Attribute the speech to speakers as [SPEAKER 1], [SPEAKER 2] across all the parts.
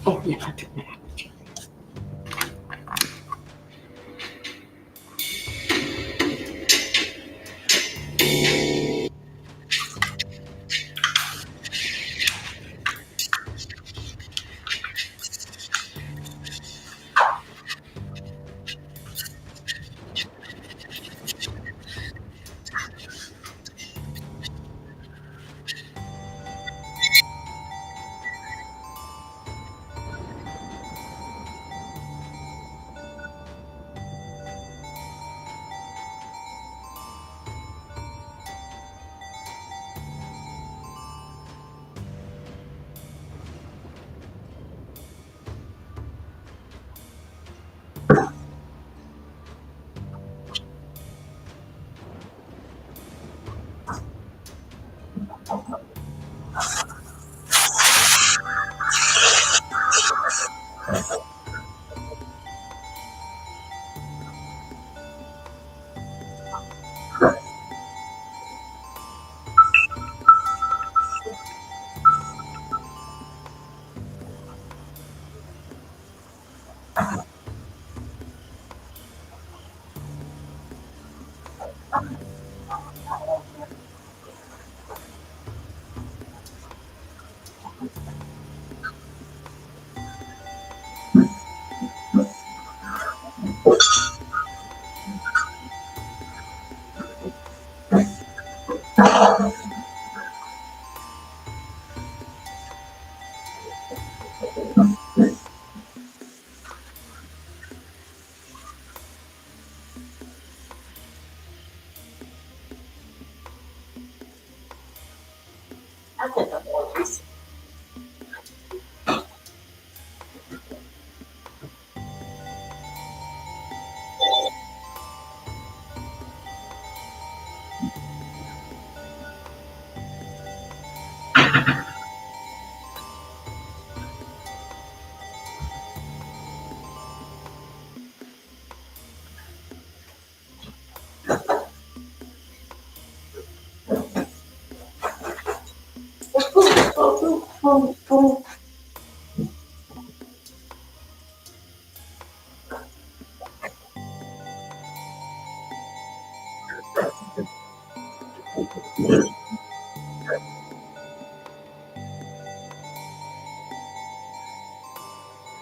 [SPEAKER 1] Oh, yeah, I took that.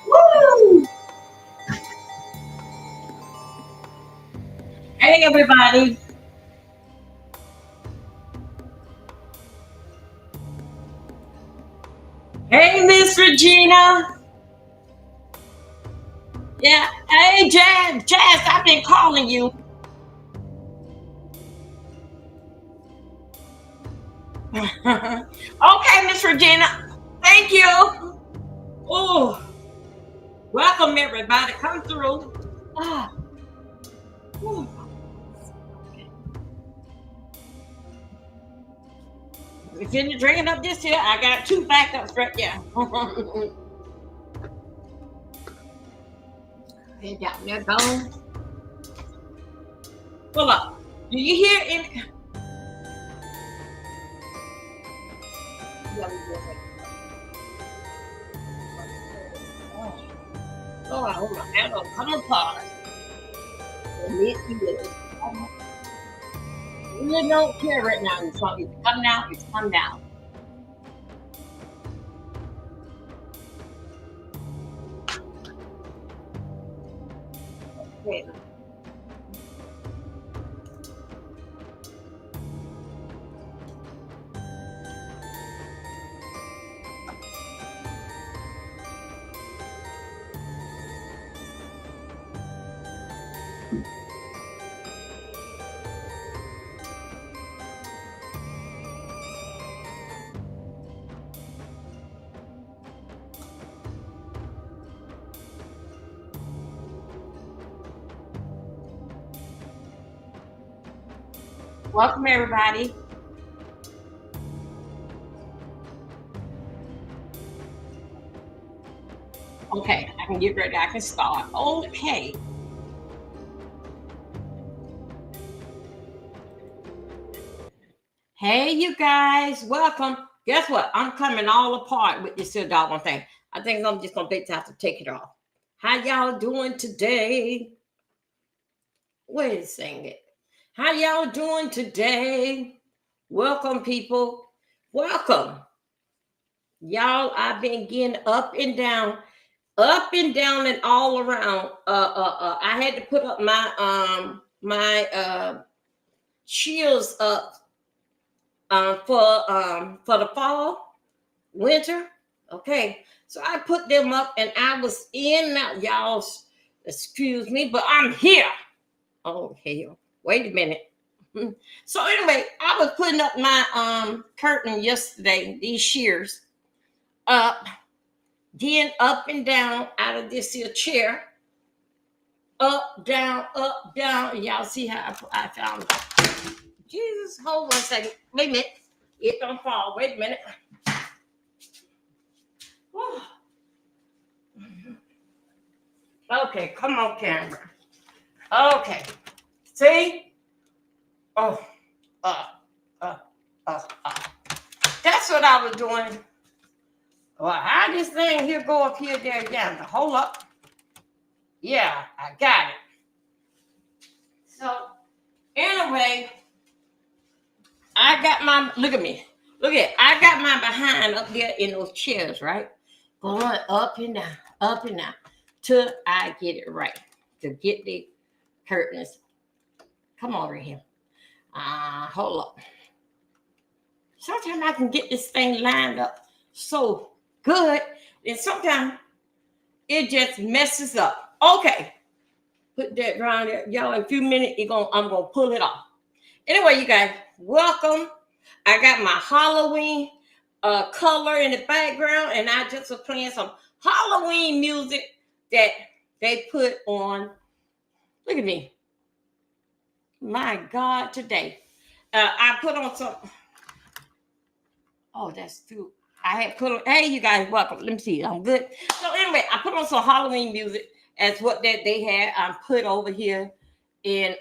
[SPEAKER 1] Woo! Hey, everybody. Hey, Miss Regina. Yeah. Hey, Jazz, I've been calling you. Okay, Miss Regina. Thank you. Oh, welcome, everybody. Come through. Ah, whew. We finna drinking up this here. I got two backups right there. Ain't got that gone. Hold up. Do you hear any? Hold on, hold on. Now, come apart. You really don't care right now. It's come down. It's come down. Okay. Welcome, everybody. Okay, I can get ready. I can start. Okay. Hey, you guys. Welcome. Guess what? I'm coming all apart with this here doggone thing. I think I'm just gonna have to take it off. How y'all doing today? Wait a second. How y'all doing today? Welcome, people. Welcome. Y'all, I've been getting up and down and all around. I had to put up my shields up for the fall, winter. Okay, so I put them up, and I was in now. Y'all, excuse me, but I'm here. Oh hell! Wait a minute. So anyway, I was putting up my curtain yesterday. These shears up, then up and down out of this here chair. Up, down, up, down. Y'all see how I found it. Jesus, hold on a second. Wait a minute. It don't fall. Wait a minute. Okay, come on, camera. Okay. See? Oh, uh. That's what I was doing. Well, how this thing here go up here, there, down? Hold up. Yeah, I got it. So, anyway, I got my, look at me. Look at it. I got my behind up there in those chairs, right? Going up and down, till I get it right. To get the curtains. Come over here. Hold up. Sometimes I can get this thing lined up so good, and sometimes it just messes up. Okay. Put that around there. Y'all, in a few minutes, I'm gonna pull it off. Anyway, you guys, welcome. I got my Halloween color in the background, and I just was playing some Halloween music that they put on. Look at me. My God, today. I put on some. Oh, that's too. I had put on. Hey, you guys, welcome. Let me see. I'm good. So anyway, I put on some Halloween music as what that they had put over here in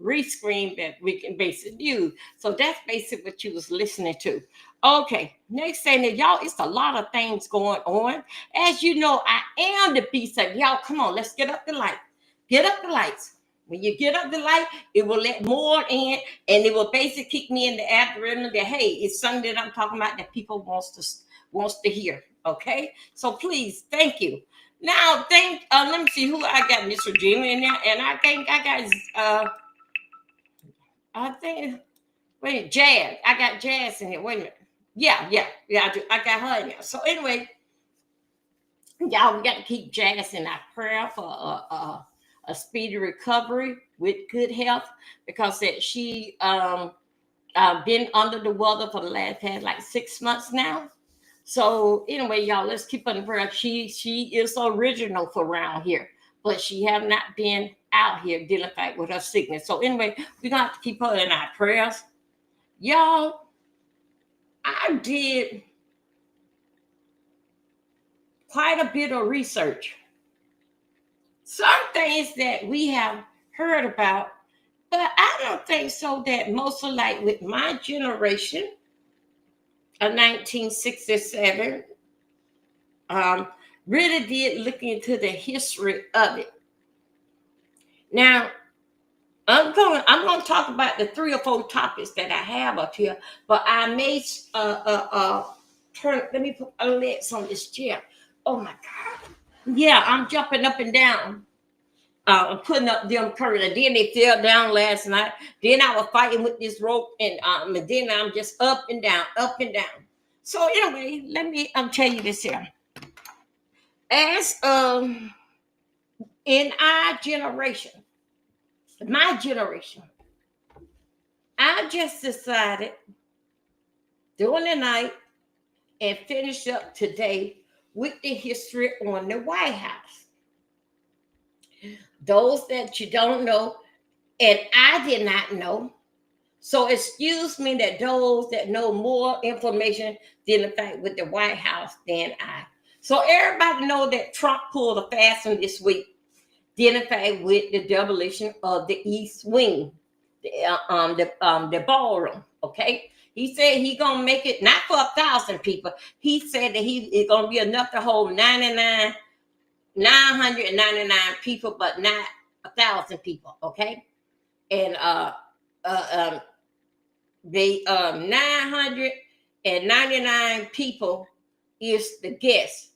[SPEAKER 1] Restream that we can basically use. So that's basically what you was listening to. Okay, next thing that y'all, it's a lot of things going on. As you know, I am the beast of y'all. Come on, let's get up the light. Get up the lights. When you get up the light, it will let more in, and it will basically kick me in the algorithm that hey, it's something that I'm talking about that people wants to hear. Okay, so please, thank you. Now, let me see who I got, Mr. Jimmy in there, and I think I got Jazz. I got Jazz in here. Wait a minute. Yeah, I do. I got her in there. So anyway, y'all, we got to keep Jazz in our prayer for a speedy recovery with good health, because that she been under the weather for the past like 6 months now. So anyway, y'all, let's keep her in prayer. She is original for around here, but she have not been out here dealing with her sickness. So anyway, we're gonna have to keep her in our prayers. Y'all, I did quite a bit of research. Some things that we have heard about, but I don't think so that most of like with my generation of 1967, really did look into the history of it. Now, I'm going to talk about the 3 or 4 topics that I have up here, but I may turn. Let me put a legs on this chair. Oh my God! Yeah, I'm jumping up and down. I'm putting up them curtains. And then they fell down last night. Then I was fighting with this rope, and then I'm just up and down, up and down. So anyway, let me tell you this here. As in our generation, my generation, I just decided during the night and finished up today with the history on the White House. Those that you don't know, and I did not know. So excuse me that those that know more information than the fact with the White House than I. So everybody know that Trump pulled a fast one this week, dealing fact with the demolition of the East Wing, the ballroom. Okay, He said he gonna make it not for 1,000 people. He said that he is gonna be enough to hold 999 people, but not 1,000 people. Okay, and they 999 people is the guest,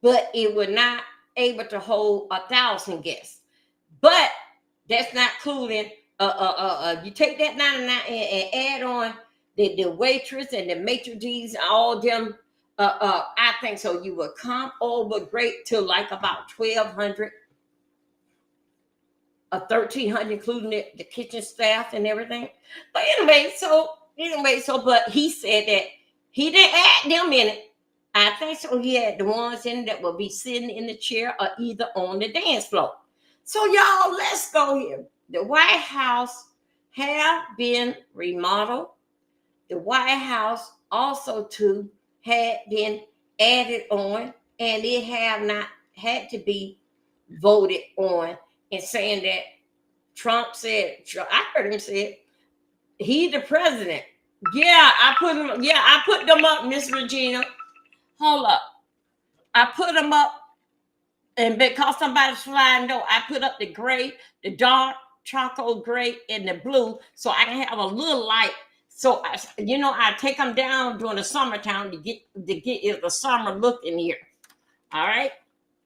[SPEAKER 1] but it will not able to hold 1,000 guests. But that's not including you take that 99 and add on the waitress and the maitre d's, all them. I think so. You will come over great to like about 1,200 or 1,300, including the kitchen staff and everything. But anyway, but he said that he didn't add them in it. I think so. He had the ones in that will be sitting in the chair or either on the dance floor. So y'all, let's go here. The White House have been remodeled. The White House also too had been added on, and it have not had to be voted on. And saying that Trump said, I heard him say, he the president. Yeah, I put him. Yeah, I put them up, Miss Regina. Hold up, I put them up. And because somebody's flying though, I put up the gray, the dark charcoal gray, and the blue, so I can have a little light. So I take them down during the summertime to get the summer look in here. All right.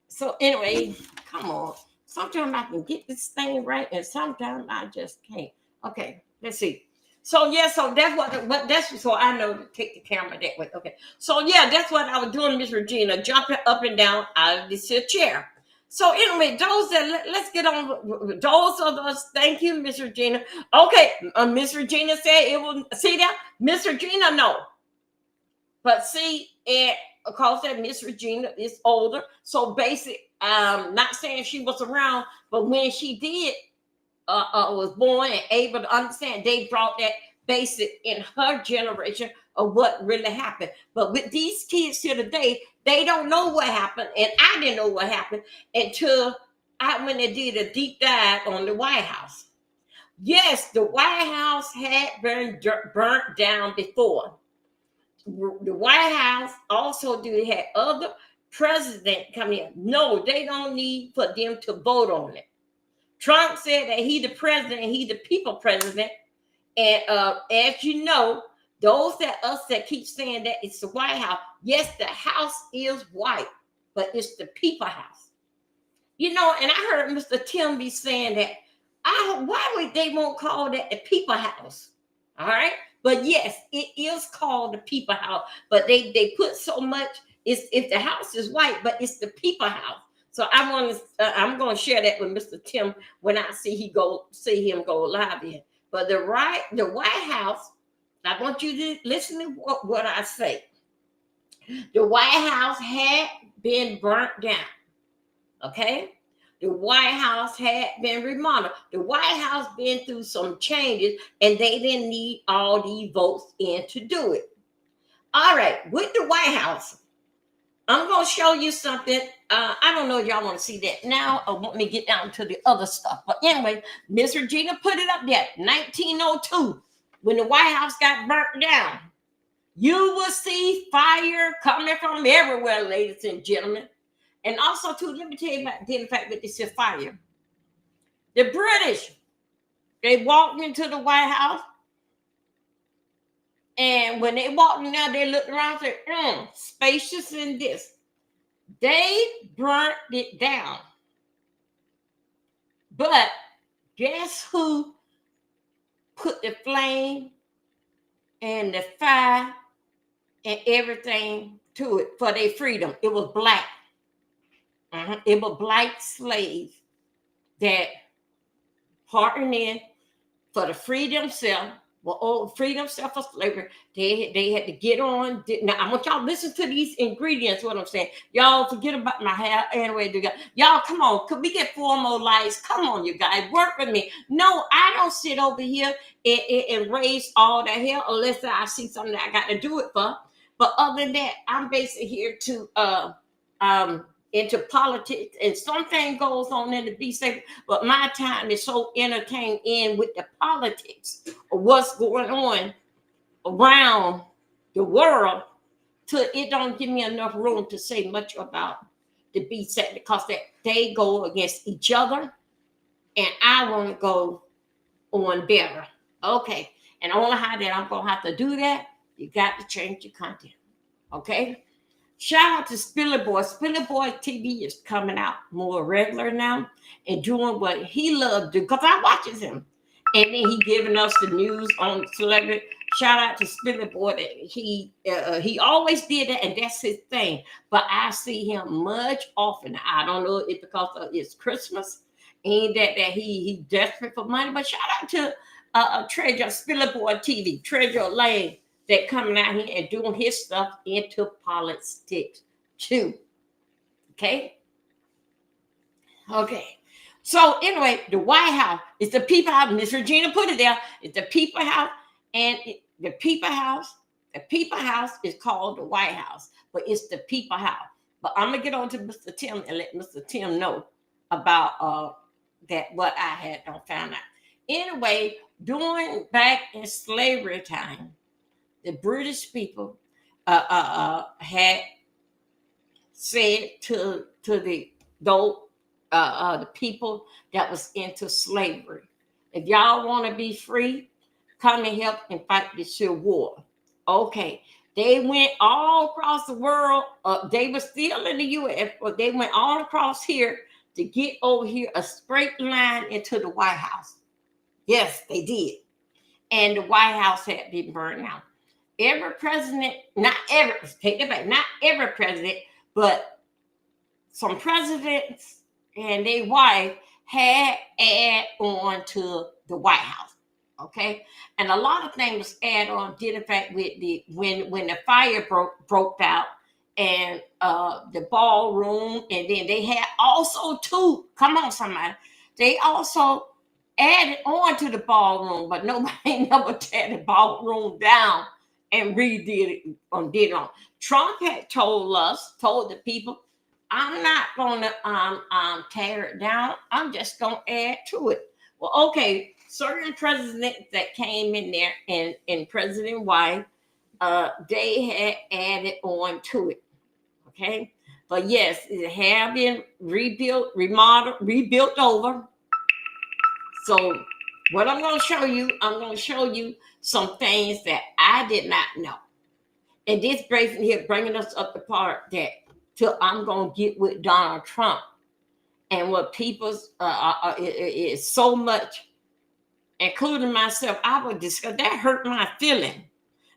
[SPEAKER 1] So anyway, come on. Sometimes I can get this thing right, and sometimes I just can't. Okay, let's see. So yeah, so that's what that's so I know to take the camera that way. Okay, so yeah, that's what I was doing, Miss Regina, jumping up and down out of this chair. So anyway, those that let's get on. Those are those. Thank you, Miss Regina. Okay, Miss Regina said it will. See that, Miss Regina, no. But see, and of course that Miss Regina is older, so basic. Not saying she was around, but when she did. Was born and able to understand, they brought that basic in her generation of what really happened. But with these kids here today, they don't know what happened, and I didn't know what happened until when they did a deep dive on the White House. Yes, the White House had been burnt down before. The White House also had other presidents come in. No, they don't need for them to vote on it. Trump said that he the president, he the people president. And as you know, those that keep saying that it's the White House, yes, the house is white, but it's the people house. And I heard Mr. Tim be saying that, why would they won't call that the people house? All right. But yes, it is called the people house, but they put so much, if the house is white, but it's the people house. So I'm going to share that with Mr. Tim when I see him go live in. But the White House, I want you to listen to what I say. The White House had been burnt down. Okay? The White House had been remodeled. The White House been through some changes, and they didn't need all these votes in to do it. All right, with the White House, I'm going to show you something. I don't know if y'all want to see that now or want me to get down to the other stuff. But anyway, Miss Regina put it up there, 1902, when the White House got burnt down. You will see fire coming from everywhere, ladies and gentlemen. And also, too, let me tell you about the fact that this is fire. The British, they walked into the White House. And when they walked in there, they looked around and said, spacious in this. They burnt it down. But guess who put the flame and the fire and everything to it for their freedom? It was black. It was black slaves that partnered in for the freedom themselves. Well, freedom, for slavery. They had to get on. Now, I want y'all to listen to these ingredients, what I'm saying. Y'all forget about my hair. Anyway, y'all, come on. Could we get 4 more lights? Come on, you guys. Work with me. No, I don't sit over here and raise all that hair unless I see something that I got to do it for. But other than that, I'm basically here to into politics, and something goes on in the be safe, but my time is so entertained in with the politics of what's going on around the world till it don't give me enough room to say much about the beat set because that they go against each other and I want to go on better. Okay. And only how that I'm gonna have to do that, you got to change your content. Okay. Shout out to Spilly Boy. Spilly Boy TV is coming out more regular now and doing what he loves to do because I watches him. And then he giving us the news on celebrity. Shout out to Spilly Boy that he always did that and that's his thing. But I see him much often. I don't know if because it's Christmas and that he desperate for money. But shout out to Treasure Spilly Boy TV, Treasure Lane that coming out here and doing his stuff into politics too. Okay. Okay. So anyway, the White House is the people house. Miss Regina put it there. It's the people house, and the people house. The people house is called the White House, but it's the people house. But I'm gonna get on to Mr. Tim and let Mr. Tim know about that what I had found out. Anyway, during back in slavery time, the British people had said to the people that was into slavery, if y'all want to be free, come and help and fight the Civil War. Okay, they went all across the world. They were still in the U.S., but they went all across here to get over here a straight line into the White House. Yes, they did. And the White House had been burned out. Every president, not every president, but some presidents and their wife had add on to the White House. Okay. And a lot of things add on did in fact with the when the fire broke out and the ballroom, and then they had also too, come on somebody, they also added on to the ballroom, but nobody never tear the ballroom down and redid it did on. Trump had told the people, I'm not gonna tear it down. I'm just gonna add to it. Well, okay, certain presidents that came in there and President White, they had added on to it. Okay, but yes, it had been rebuilt, remodeled, rebuilt over. So what I'm going to show you some things that I did not know. And this bringing us up the part that till I'm going to get with Donald Trump and what people's is so much, including myself, I would discuss that hurt my feeling.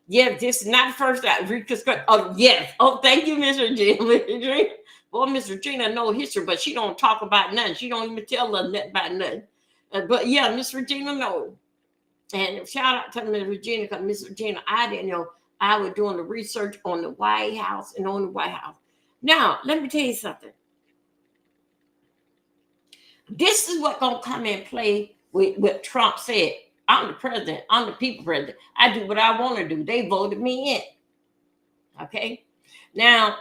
[SPEAKER 1] Yeah, this is not the first I reconstruct. Oh, yes. Oh, thank you, Miss Regina. Well, Miss Regina know history, but she don't talk about nothing. She don't even tell us nothing about nothing. But yeah, Miss Regina knows. And shout out to Miss Regina, because Miss Regina, I didn't know I was doing the research on the White House and on the White House. Now, let me tell you something. This is what's going to come in play with what Trump said. I'm the president. I'm the people president. I do what I want to do. They voted me in. Okay? Now,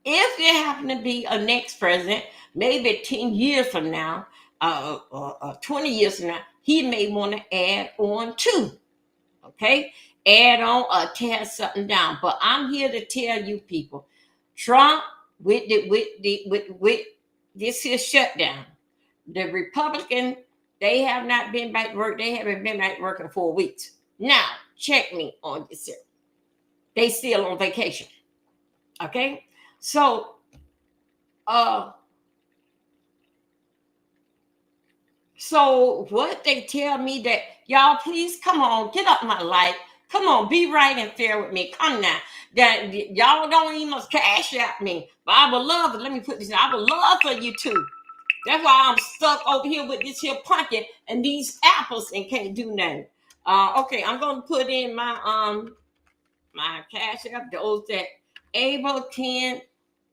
[SPEAKER 1] if there happen to be a next president, maybe 10 years from now, 20 years from now, he may want to add on too. Okay? Add on or tear something down. But I'm here to tell you people, Trump with this here shutdown, the Republican, they have not been back to work. They haven't been back working 4 weeks. Now, check me on this here. They still on vacation. Okay? So, so what they tell me that, y'all, please come on, get up my life. Come on, be right and fair with me. Come now. That y'all don't even must cash out me. But I would love it. Let me put this in. I would love for you too. That's why I'm stuck over here with this here pumpkin and these apples and can't do nothing. Okay, I'm gonna put in my my cash app. Those that able can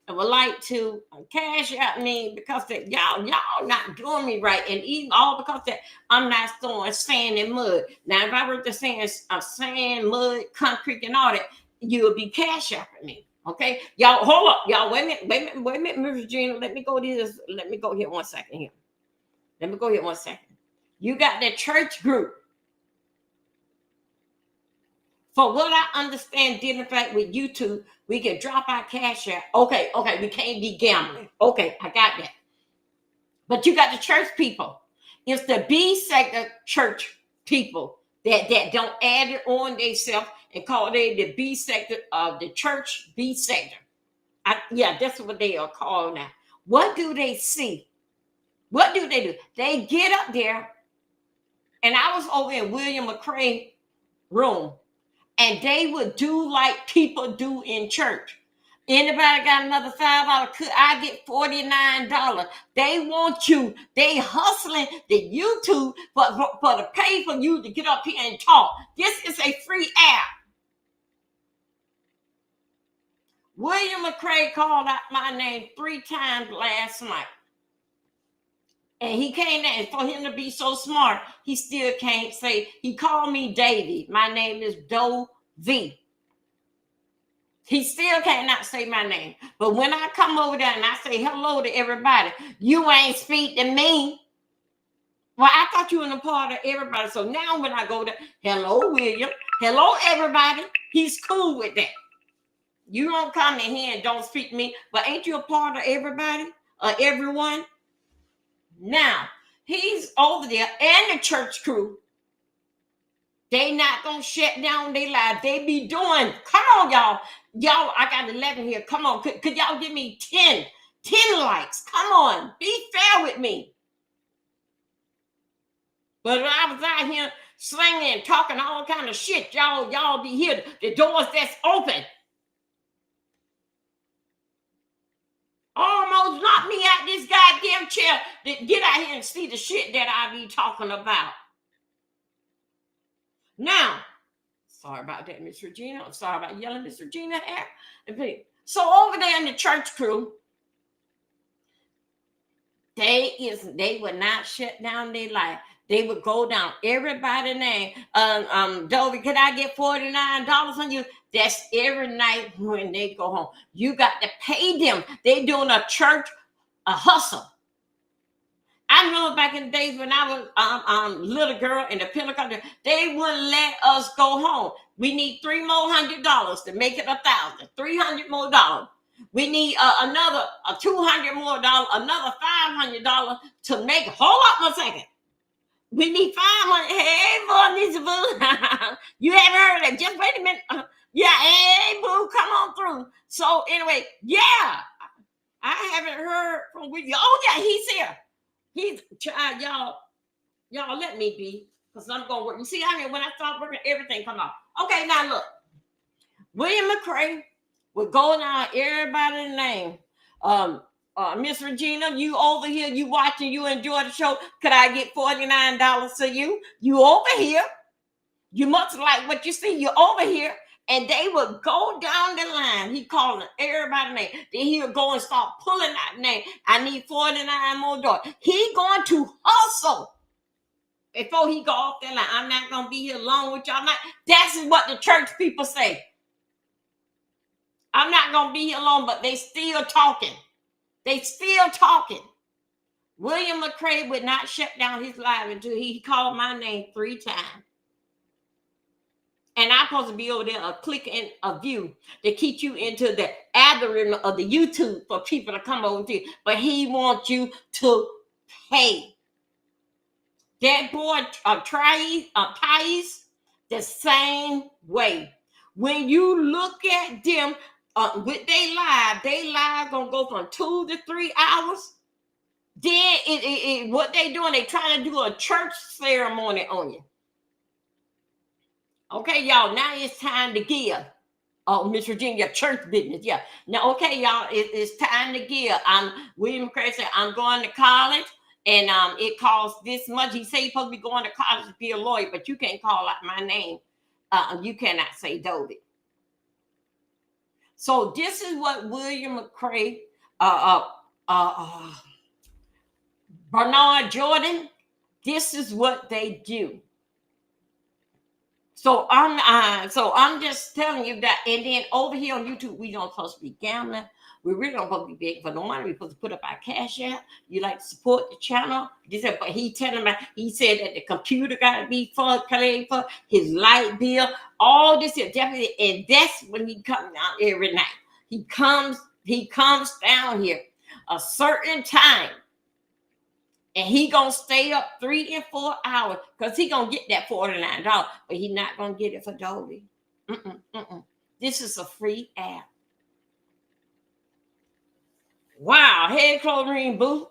[SPEAKER 1] and would like to cash out me because that y'all not doing me right, and even all because that I'm not throwing sand and mud. Now, if I were to sand, mud, concrete, and all that, you would be cash apping me. Okay, y'all, hold up, y'all. Wait a minute, Miss Regina. Let me go here 1 second here. Let me go here 1 second. You got that church group. For what I understand, dealing fact with YouTube, we can drop our cash out. Okay, we can't be gambling. Okay, I got that. But you got the church people. It's the B sector church people that don't add it on themselves and call it the B sector of the church B sector. Yeah, that's what they are called now. What do they see? What do? They get up there, and I was over in William McCray room, and they would do like people do in church. Anybody got another $5? Could I get $49? They want you. They hustling the YouTube for the pay for you to get up here and talk. This is a free app. William McCray called out my name 3 times last night. And he came in, and for him to be so smart, he still can't say, he called me Davy. My name is Doe V. He still cannot say my name. But when I come over there and I say hello to everybody, you ain't speak to me. Well, I thought you were a part of everybody. So now when I go there, hello, William. Hello, everybody. He's cool with that. You don't come in here and don't speak to me. But ain't you a part of everybody? Or everyone? Now, he's over there and the church crew. They not going to shut down their lives. They be doing, come on, y'all. Y'all, I got 11 here. Come on. Could y'all give me 10 likes? Come on. Be fair with me. But when I was out here slinging and talking all kind of shit, y'all be here. The doors that's open. Almost knocked me out this goddamn chair. Get out here and see the shit that I be talking about. Now, sorry about that, Miss Regina. I'm sorry about yelling, Miss Regina. So over there in the church crew, they would not shut down their life. They would go down everybody's name. Dovey, could I get $49 on you? That's every night when they go home. You got to pay them. They doing a hustle. I remember back in the days when I was little girl in the Pentecostal, they wouldn't let us go home. We need $300 more to make it $1,000. $300 more. We need another $200 more, another $500 to make. Hold up a second. We need 500. Hey, boy, boo. You haven't heard that? Just wait a minute. Yeah, hey, boo, come on through. So anyway, yeah, I haven't heard from William. Oh yeah, he's here. He's y'all let me be, because I'm gonna work. You see, when I start working, everything come off. Okay, now look, William McCray would go down everybody's name. Miss Regina, you over here, you watching, you enjoy the show. Could I get $49 to you? You over here. You must like what you see. You over here. And they would go down the line. He calling everybody's name. Then he would go and start pulling that name. I need 49 more dollars. He going to hustle before he go off that line. I'm not going to be here long with y'all. That's what the church people say. I'm not going to be here long, but they still talking. They still talking. William McCray would not shut down his live until he called my name 3 times. And I'm supposed to be over there clicking a view to keep you into the algorithm of the YouTube for people to come over to you. But he wants you to pay. That boy, Thais, the same way. When you look at them with they live gonna go from 2 to 3 hours. Then what they doing? They trying to do a church ceremony on you. Okay, y'all, now it's time to give. Oh, Miss Virginia, church business, yeah. Now, okay, y'all, it's time to give. William McCray said, I'm going to college, and it costs this much. He said he's supposed to be going to college to be a lawyer, but you can't call out my name. You cannot say Dovey. So this is what William McCray, Bernard Jordan, this is what they do. So I'm just telling you that. And then over here on YouTube, we don't supposed to be gambling. We really don't supposed to be begging for no money. We're supposed to put up our cash out. You like to support the channel. He said, but he telling me, he said that the computer got to be paid for, his light bill, all this is definitely, and that's when he comes out every night. He comes down here a certain time. And he gonna stay up 3 and 4 hours because he gonna get that $49, but he not gonna get it for Dolby. This is a free app. Wow, head clothing booth.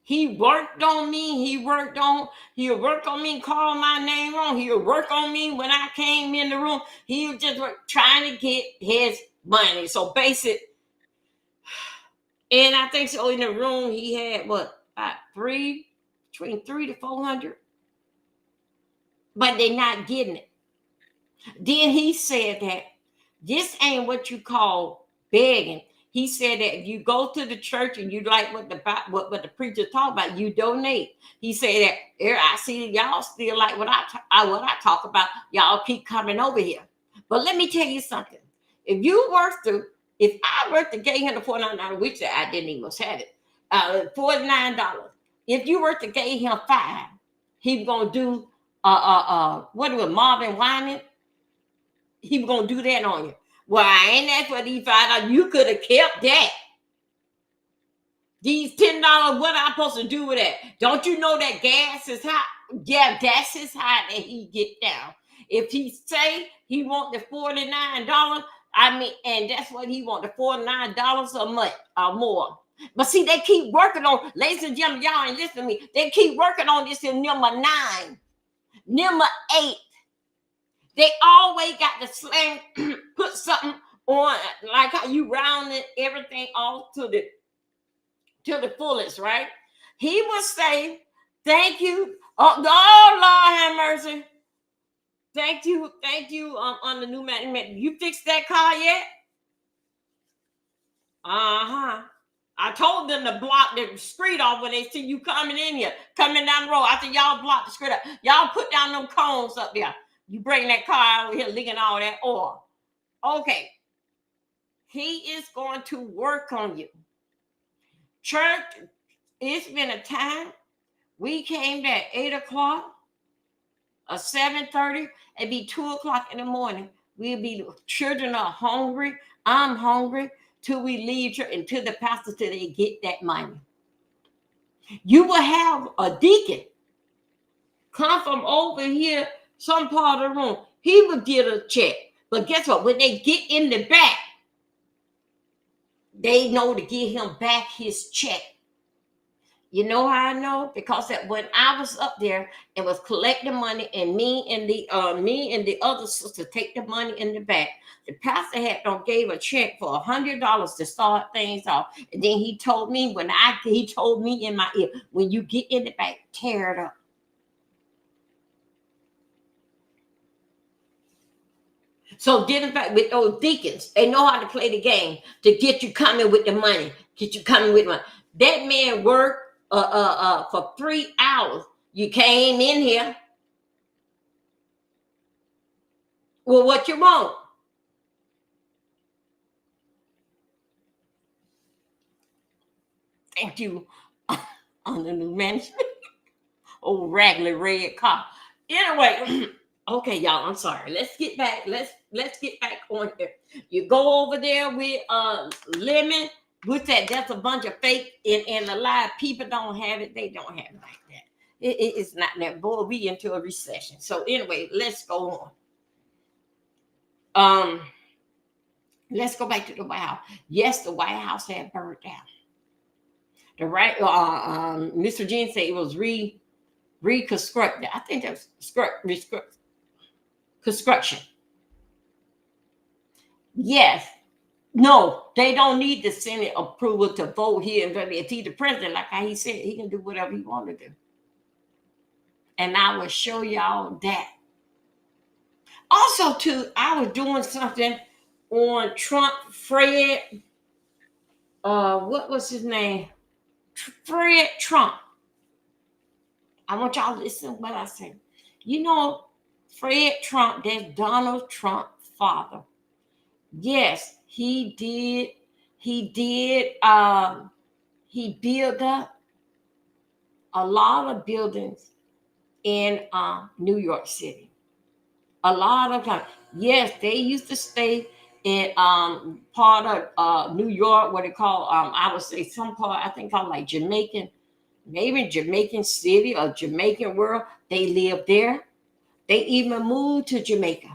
[SPEAKER 1] He worked on me. He'll work on me, call my name wrong. He'll work on me when I came in the room. He was just trying to get his money. So basic. And I think so in the room he had what, about between 300 to 400. But they're not getting it. Then he said that this ain't what you call begging. He said that if you go to the church and you like what the preacher talk about, you donate. He said that I see y'all still like what I talk about. Y'all keep coming over here. But let me tell you something. If I were to get him the $49, which I didn't even have it, $49. If you were to get him $5, he was gonna do what was Marvin Wyman? He was gonna do that on you. Well, I ain't asked for these $5. You could have kept that. These $10, what I'm supposed to do with that? Don't you know that gas is high? Yeah, gas is high that he get down. If he say he want the $49, and that's what he want, the $49 a month or more. But see, they keep working on, ladies and gentlemen, y'all ain't listening to me. They keep working on this in number 9, number 8. They always got the slang, put something on, like how you rounding everything off to the fullest, right? He would say, thank you. Oh, Lord have mercy. Thank you on the new man. You fixed that car yet? I told them to block the street off when they see you coming in here, coming down the road. I said, y'all block the street up. Y'all put down them cones up there. You bring that car out here leaking all that oil. Okay. He is going to work on you. Church, it's been a time. We came at 8 o'clock or 7:30. It'd be 2 o'clock in the morning. Children are hungry. I'm hungry till we leave church, until the pastor till they get that money. You will have a deacon come from over here, some part of the room. He will get a check. But guess what? When they get in the back, they know to give him back his check. You know how I know? Because that when I was up there and was collecting money, and me and the other sister take the money in the back, the pastor gave a check for $100 to start things off. And then he told me he told me in my ear, when you get in the back, tear it up. So dealing back with those deacons, they know how to play the game to get you coming with the money. That man worked for 3 hours. You came in here. Well, what you want? Thank you on the new management. Old raggedy red car. Anyway, okay, y'all. I'm sorry. Let's get back. Let's get back on here. You go over there with lemon. With that's a bunch of fake and a lot of people don't have it. They don't have it like that. It's not that. Boy, we into a recession. So anyway, let's go on. Let's go back to the White House. Yes, the White House had burned down. Mr. Jean said it was reconstructed. I think that was construction. Yes. No, they don't need the Senate approval to vote here. If he's the president, like how he said, he can do whatever he wants to do. And I will show y'all that. Also, too, I was doing something on Trump, Fred. What was his name? Fred Trump. I want y'all to listen to what I say. You know, Fred Trump, that's Donald Trump's father. Yes, he did. He did. He built up a lot of buildings in New York City. A lot of time. Yes, they used to stay in part of New York, what they call I would say some part, I think called like Jamaican, maybe Jamaican City or Jamaican World. They lived there. They even moved to Jamaica.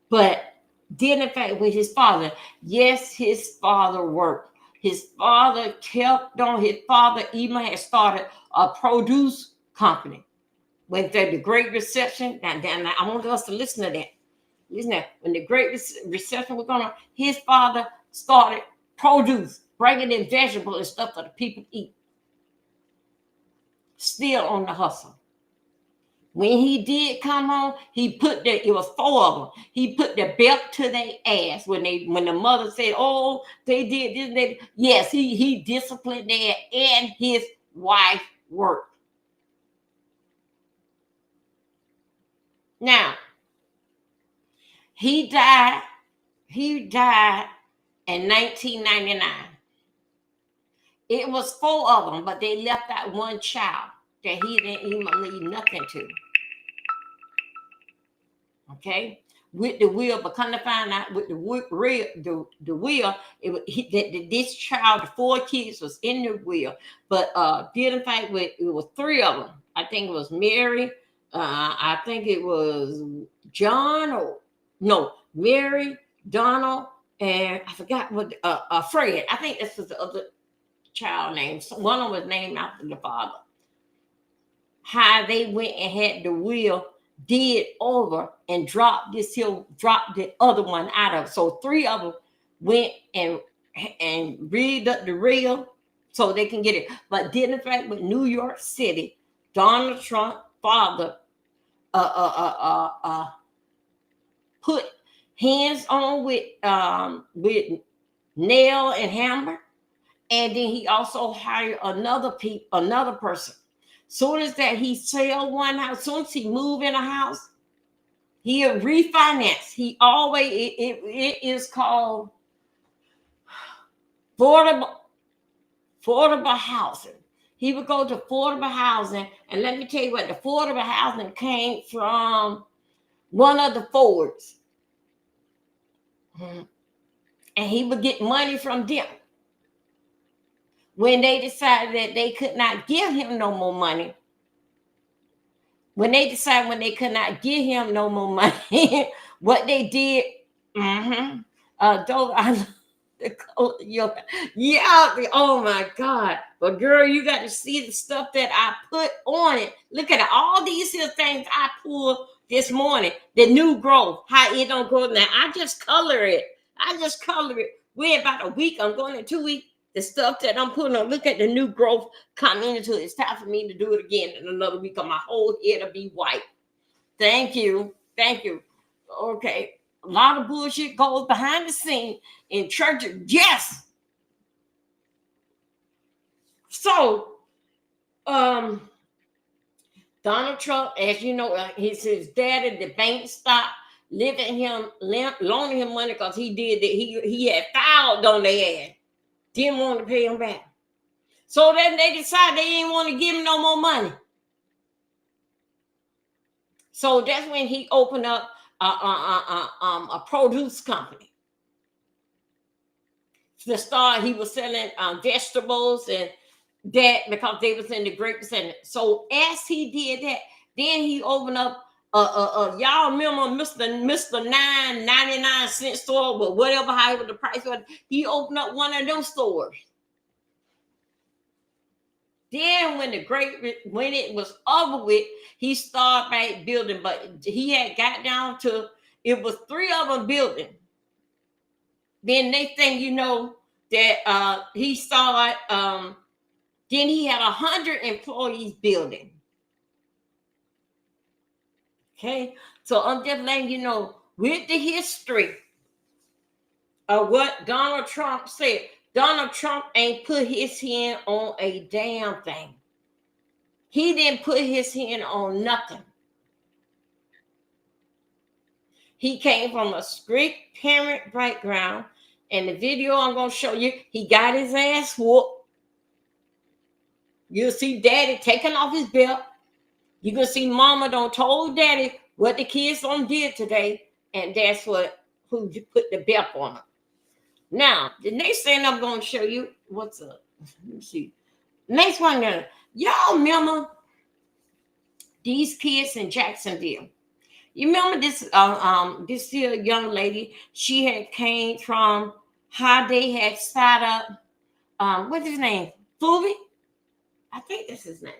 [SPEAKER 1] But did in fact with his father, yes, his father worked. His father kept on. His father even had started a produce company. When the Great Recession, and I want us to listen to that. Listen to that. When the Great Recession was going on, his father started produce, bringing in vegetables and stuff for the people to eat. Still on the hustle. When he did come home, he put it was 4 of them. He put the belt to their ass when the mother said, "Oh, they did this." Yes, he disciplined their and his wife worked. Now he died. He died in 1999. It was 4 of them, but they left out one child that he didn't even leave nothing to. Okay, with the will, but come to find out with the will, this child, the 4 kids was in the will, but didn't fight with it was 3 of them. I think it was Mary, I think it was John or no Mary, Donald, and I forgot what Fred. I think this was the other child name. So one of them was named after the father. How they went and had the will did over and dropped the other one out of it. So 3 of them went and read up the real so they can get it. But did in fact with New York City, Donald Trump father put hands on with Nail and Hammer, and then he also hired another person. Soon as that he sell one house, soon as he move in a house, he'll refinance. He always it is called affordable housing. He would go to affordable housing, and let me tell you what, the affordable housing came from one of the Fords. And he would get money from them. When they decided that they could not give him no more money, when they could not give him no more money, what they did, those I the color, yeah, oh my God. But girl, you got to see the stuff that I put on it. Look at it. All these here things I pulled this morning. The new growth, how it don't grow now. I just color it. We're about a week. I'm going in 2 weeks. The stuff that I'm putting on, look at the new growth coming into it. It's time for me to do it again in another week, or my whole head will be white. Thank you. Okay. A lot of bullshit goes behind the scene in churches. Yes. So, Donald Trump, as you know, his daddy, the bank stopped loaning him money because he did that. He had filed on their ass. Didn't want to pay him back. So then they decided they didn't want to give him no more money. So that's when he opened up a produce company. To start, he was selling vegetables and that because they was in the Great Recession. So as he did that, then he opened up y'all remember Mr. 9.99 store, but whatever however the price was, he opened up one of them stores. Then when it was over with, he started back building, but he had got down to it was 3 of them building. Then they think that he started. Then he had 100 employees building. Okay, so I'm just letting you know with the history of what Donald Trump said. Donald Trump ain't put his hand on a damn thing. He didn't put his hand on nothing. He came from a strict parent background. And the video I'm going to show you, he got his ass whooped. You'll see daddy taking off his belt. You can see mama don't told daddy what the kids on did today. And that's who put the belt on him. Now, the next thing I'm going to show you, what's up? Let me see. Next one, y'all remember these kids in Jacksonville? You remember this here young lady? She had came from how they had started up. What's his name? Fulby? I think that's his name.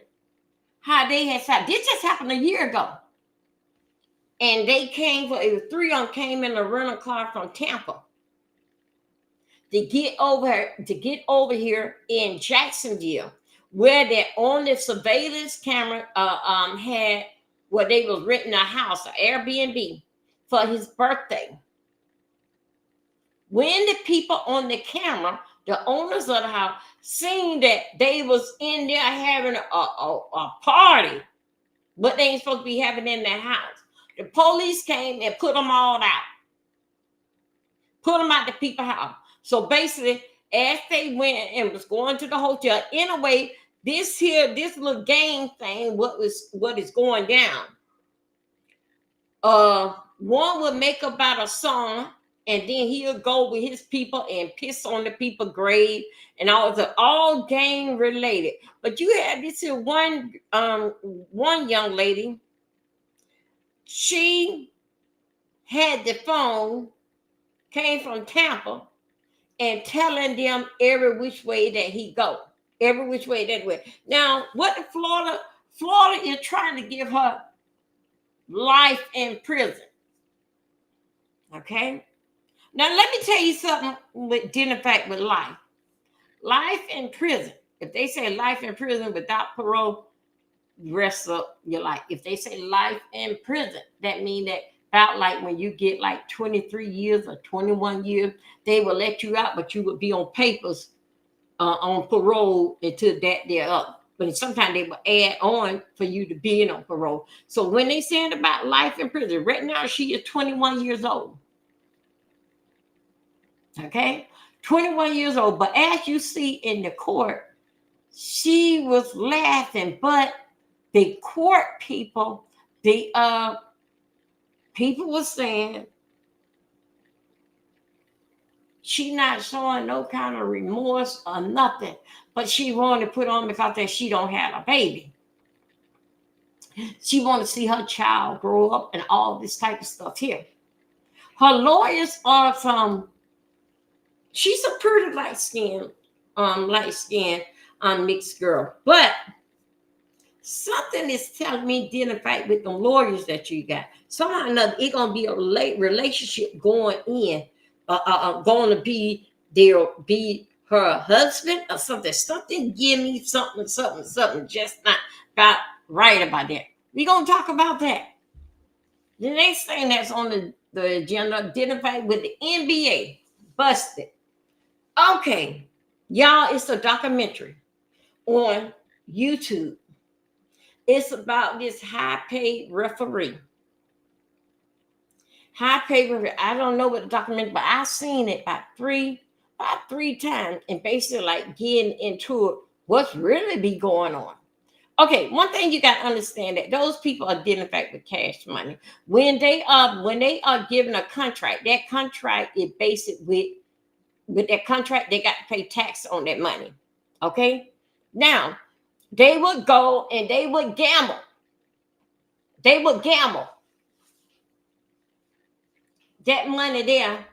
[SPEAKER 1] How they had started. This just happened a year ago. And they came it was 3 of them came in a rental car from Tampa to get over here in Jacksonville, where they on the surveillance camera had where they was renting a house, an Airbnb, for his birthday. When the people on the camera, the owners of the house, seen that they was in there having a party, but they ain't supposed to be having in their house. The police came and put them all out. Put them out the people's house. So basically, as they went and was going to the hotel, in a way, this little game thing, what is going down. One would make about a song, and then he'll go with his people and piss on the people's grave, and all gang related. But you had this here one young lady. She had the phone, came from Tampa, and telling them every which way that he go, every which way that way. Now, what the Florida is trying to give her life in prison. Okay. Now, let me tell you something dealing fact with life. Life in prison. If they say life in prison without parole, rest of your life. If they say life in prison, that means that about like when you get like 23 years or 21 years, they will let you out, but you would be on papers on parole until they're up. But sometimes they will add on for you to be on parole. So when they saying about life in prison, right now she is 21 years old. Okay, 21 years old. But as you see in the court, she was laughing, but the court people, people were saying she not showing no kind of remorse or nothing, but she wanted to put on because that she don't have a baby. She want to see her child grow up and all this type of stuff here. Her lawyers are from, she's a pretty light-skinned mixed girl, but something is telling me dealing fight with the lawyers that you got. Somehow or another, it's gonna be a relationship going in, going to be there'll be her husband or something. Something give me something, just not got right about that. We're gonna talk about that. The next thing that's on the agenda, dealing fight with the NBA. Busted. Okay, y'all, it's a documentary on YouTube. It's about this high-paid referee. High-paid referee. I don't know what the documentary, but I've seen it about three times, and basically like getting into it, what's really be going on. Okay, one thing you got to understand that those people are dealing back with cash money. When they are given a contract, that contract is based with that contract, they got to pay tax on that money. Okay, now. They would go and they would gamble. They would gamble. That money there,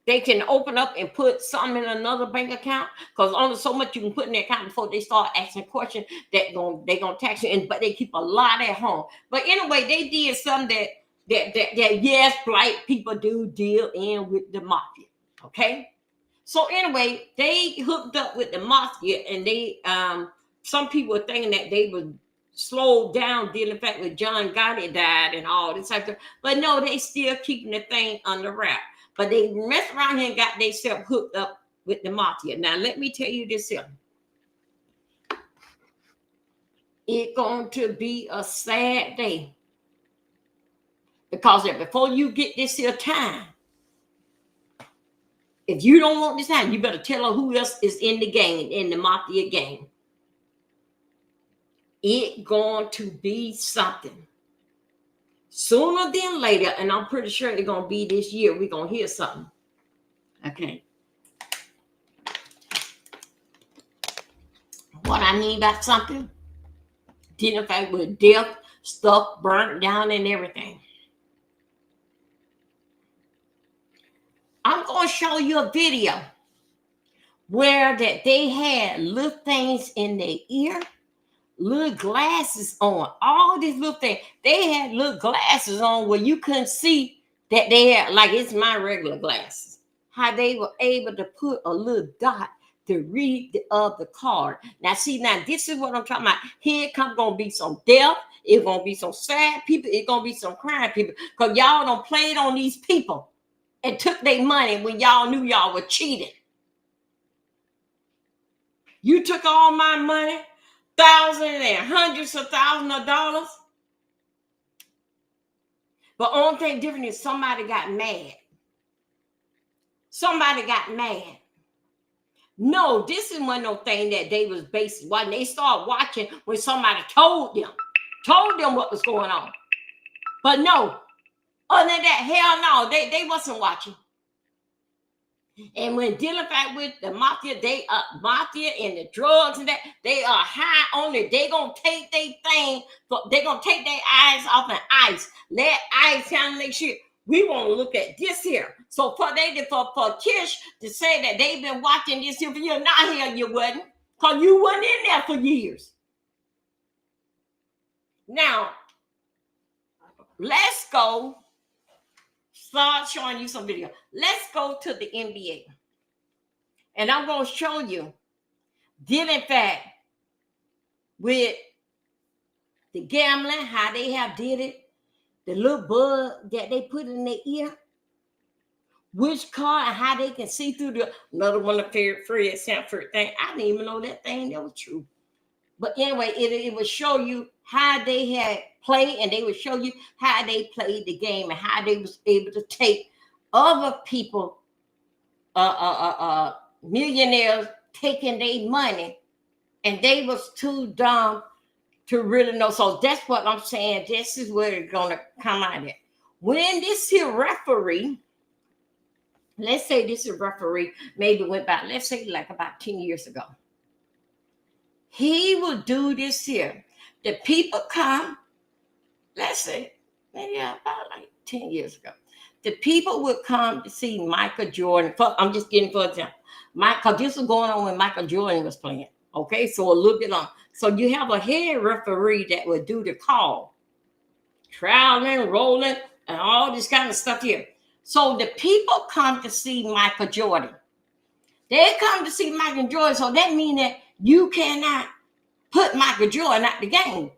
[SPEAKER 1] they can open up and put something in another bank account because only so much you can put in the account before they start asking questions that they're gonna tax you. But they keep a lot at home. But anyway, they did something that yes, black people do deal in with the mafia. Okay. So anyway, they hooked up with the mafia, and they some people were thinking that they would slow down dealing fact with John Gotti died and all this type of stuff. But no, they still keeping the thing under wrap. But they messed around here and got themselves hooked up with the mafia. Now, let me tell you this here. It's going to be a sad day. Because before you get this here time, if you don't want this time, you better tell her who else is in the game, in the mafia game. It's going to be something. Sooner than later, and I'm pretty sure it's going to be this year, we're going to hear something. Okay. What I mean by something, identified with death, stuff burnt down and everything. I'm going to show you a video where that they had little things in their ear, little glasses on, all these little things. They had little glasses on where you couldn't see that they had, like it's my regular glasses. How they were able to put a little dot to read the other card. Now, see, now this is what I'm talking about. Here come gonna be some death. It's gonna be some sad people. It's gonna be some crying people. Because y'all done played on these people and took their money when y'all knew y'all were cheating. You took all my money, thousands and hundreds of thousands of dollars. But only thing different is somebody got mad. Somebody got mad. No, this is one no thing that they was based. When they started watching, when somebody told them what was going on. But no, other than that, hell no, they wasn't watching. And when dealing back with the mafia, they mafia and the drugs and that, they are high on it. They gonna take their thing, they gonna take their eyes off the ice. Let ice kind of make sure we want to look at this here. So for Kish to say that they've been watching this here for years, not here you wasn't, because you wasn't in there for years. Now, let's go. Start showing you some video. Let's go to the NBA. And I'm going to show you, dealing fact with the gambling, how they have did it, the little bug that they put in their ear, which card and how they can see through another one of the Fred Sanford thing. I didn't even know that thing that was true. But anyway, it would show you how they had played, and they would show you how they played the game and how they was able to take other people, millionaires, taking their money, and they was too dumb to really know. So that's what I'm saying. This is where it's gonna come out at. When this here referee, let's say this is referee, maybe went by, let's say like about 10 years ago. He will do this here. The people come, let's say, maybe about like 10 years ago. The people would come to see Michael Jordan. I'm just getting for example. Because this was going on when Michael Jordan was playing. Okay, so a little bit long. So you have a head referee that would do the call. Traveling, rolling, and all this kind of stuff here. So the people come to see Michael Jordan. They come to see Michael Jordan. So that means that you cannot put Michael Jordan out the game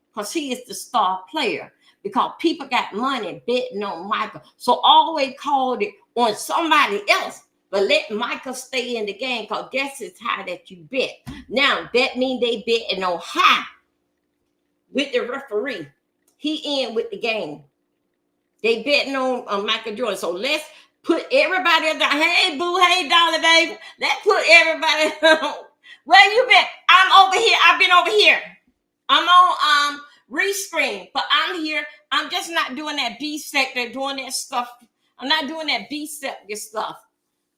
[SPEAKER 1] because he is the star player. Because people got money betting on Michael. So always called it on somebody else. But let Michael stay in the game because this is how that you bet. Now, that means they betting on high with the referee. He in with the game. They betting on Michael Jordan. So let's put everybody on. Hey, boo. Hey, Dolly, baby. Let's put everybody on. Where you been? I'm over here. I've been over here. I'm on Restream, but I'm here. I'm just not doing that B sector, doing that stuff. I'm not doing that B sector stuff.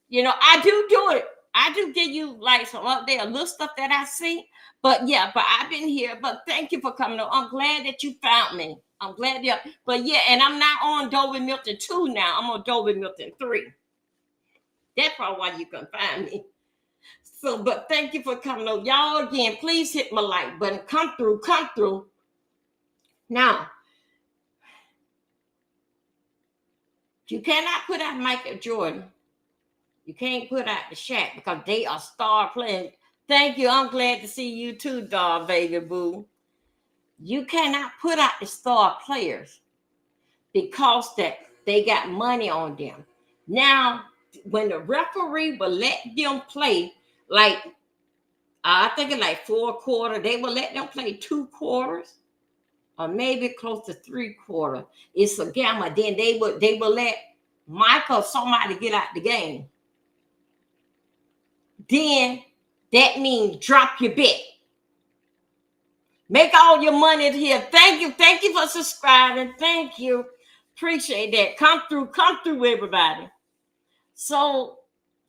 [SPEAKER 1] You know, I do it. I do give you like some up there, little stuff that I see. But yeah, but I've been here. But thank you for coming on. I'm glad that you found me. I'm glad you. But yeah, and I'm not on Dolby Milton 2 now. I'm on Dolby Milton 3. That's probably why you can find me. So, but thank you for coming on. Y'all, again, please hit my like button. Come through. Now, you cannot put out Michael Jordan. You can't put out the Shaq because they are star players. Thank you. I'm glad to see you too, dog, baby boo. You cannot put out the star players because that they got money on them. Now, when the referee will let them play, like I think it's like 4/4. They will let them play 2 quarters, or maybe close to 3/4. It's a gamma. Then they will let Michael somebody get out the game. Then that means drop your bet. Make all your money here. Thank you for subscribing. Thank you. Appreciate that. Come through, everybody. So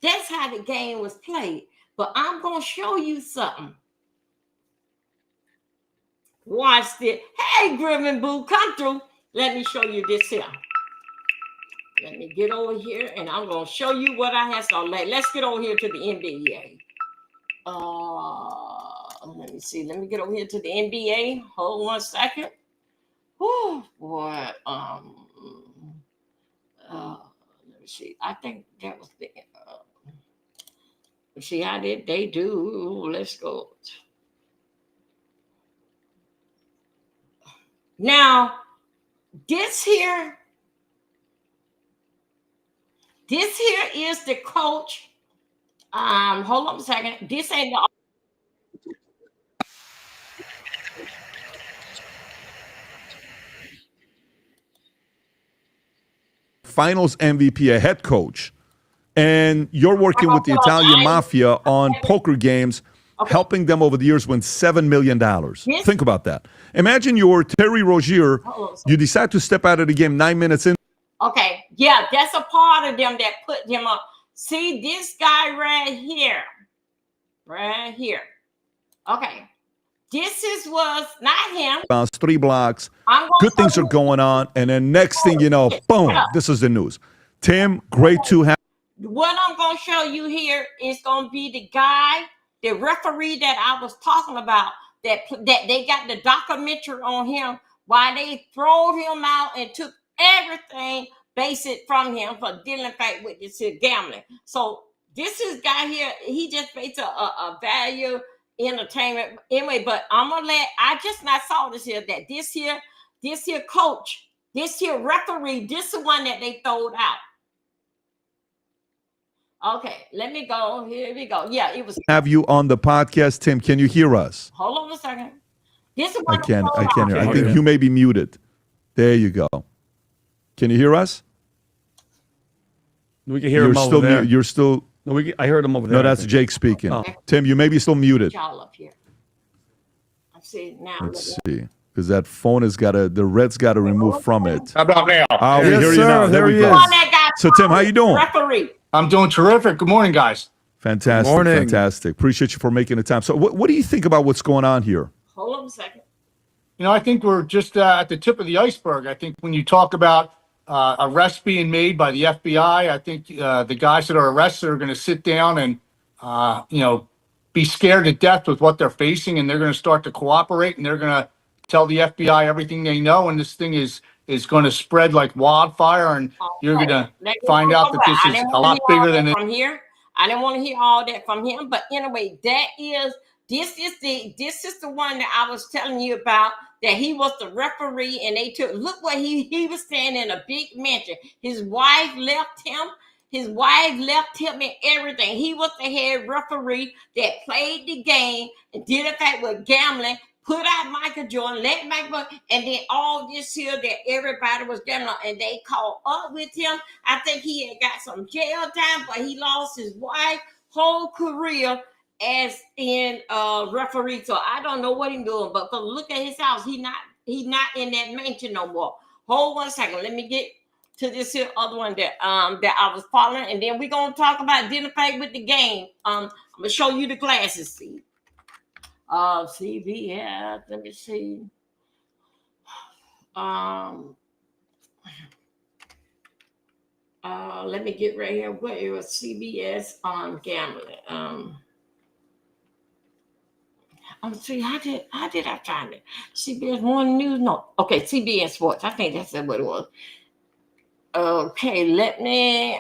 [SPEAKER 1] that's how the game was played. But I'm gonna show you something. Watch this. Hey, Griffin Boo, come through. Let me show you this here. Let me get over here, and I'm gonna show you what I have. So let's get over here to the NBA. Let me see. Let me get over here to the NBA. Hold 1 second. Oh boy. Let me see. I think that was the. See how did they do? Let's go. Now, this here is the coach. Hold on a second. This ain't the
[SPEAKER 2] Finals MVP, a head coach, and you're working with the Italian mafia on poker games, helping them over the years win $7 million. Think about that. Imagine you're Terry Rozier. You decide to step out of the game 9 minutes in.
[SPEAKER 1] Okay, yeah, that's a part of them that put him up. See this guy right here. Okay, was not him.
[SPEAKER 2] Bounce 3 blocks. Good things are going on, and then next thing you know, boom, this is the news. Tim, great to have.
[SPEAKER 1] What I'm going to show you here is going to be the guy, the referee that I was talking about, that they got the documentary on him, why they throw him out and took everything basic from him for dealing back with this here gambling. So this is guy here, he just makes a value entertainment anyway. But I just not saw this here, that this here coach, this here referee, this is one that they throwed out. Okay, let me go. Here we go. Yeah, it was.
[SPEAKER 2] Have you on the podcast, Tim? Can you hear us?
[SPEAKER 1] Hold on a second. This is
[SPEAKER 2] I can't hear. I think you may be muted. There you go. Can you hear us?
[SPEAKER 3] We can hear him over there.
[SPEAKER 2] You're still.
[SPEAKER 3] No, I heard him over there.
[SPEAKER 2] No, that's Jake speaking. Oh. Tim, you may be still muted.
[SPEAKER 1] Y'all up here. See now.
[SPEAKER 2] Let's see, because that phone has got the red's got to remove from it.
[SPEAKER 4] How about now?
[SPEAKER 2] We hear you now. There we go. So Tim, how you doing?
[SPEAKER 1] Referee.
[SPEAKER 4] I'm doing terrific. Good morning, guys.
[SPEAKER 2] Fantastic.
[SPEAKER 3] Morning.
[SPEAKER 2] Fantastic. Appreciate you for making the time. So what do you think about what's going on here?
[SPEAKER 1] Hold on a second.
[SPEAKER 4] You know, I think we're just at the tip of the iceberg. I think when you talk about arrests being made by the FBI, I think the guys that are arrested are going to sit down and, be scared to death with what they're facing, and they're going to start to cooperate, and they're going to tell the FBI everything they know, and this thing is going to spread like wildfire, and you're going to find out that this is a lot bigger than it.
[SPEAKER 1] From here, I didn't want to hear all that from him, but anyway, this is the one that I was telling you about, that he was the referee, and they look what he was staying in a big mansion. His wife left him and everything. He was the head referee that played the game and did it back with gambling, put out Michael Jordan, let Michael, and then all this here that everybody was gambling, and they caught up with him. I think he had got some jail time, but he lost his wife, whole career as in referee. So I don't know what he's doing, but look at his house. He's not in that mansion no more. Hold 1 second. Let me get to this here other one that I was following, and then we're gonna talk about identifying with the game. I'm gonna show you the glasses. See, CBS. Let me see. Let me get right here. Where it was CBS on gambling. See, how did I find it? CBS Morning News? No. Okay, CBS Sports. I think that's what it was. Okay,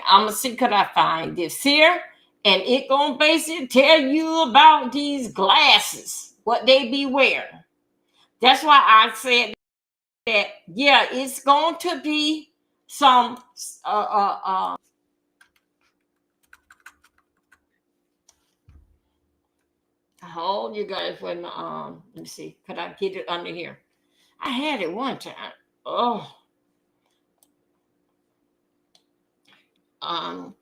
[SPEAKER 1] I'm gonna see, could I find this here? And it gonna basically tell you about these glasses, what they be wearing. That's why I said that, yeah, it's going to be some Hold you guys when let me see. Could I get it under here? I had it one time. Oh, um,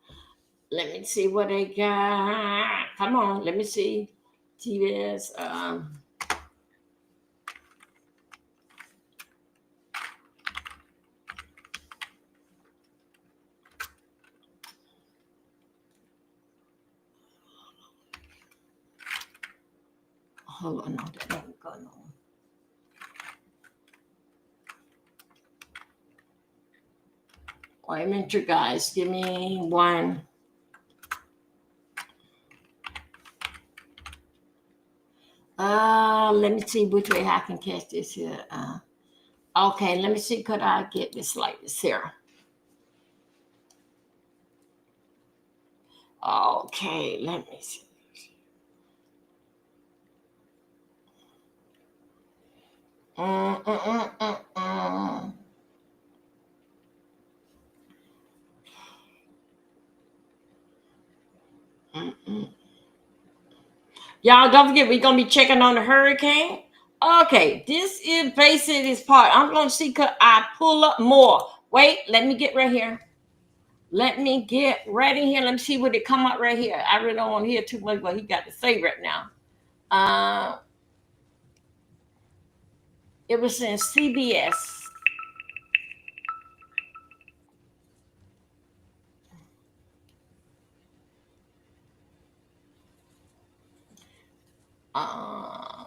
[SPEAKER 1] let me see what they got. Come on, let me see. TVS. Hold on, no, that ain't going on. Wait a minute, you guys. Give me one. Let me see which way I can catch this here. Okay, let me see. Could I get this like this here? Okay, let me see. Mm, mm, mm, mm, mm. Mm-mm. Y'all don't forget we're gonna be checking on the hurricane. Okay, this is basically this part. I'm gonna see could I pull up more. Wait, let me get right here. Let me get right in here. Let me see what it come up right here. I really don't want to hear too much what he got to say right now. It was in CBS.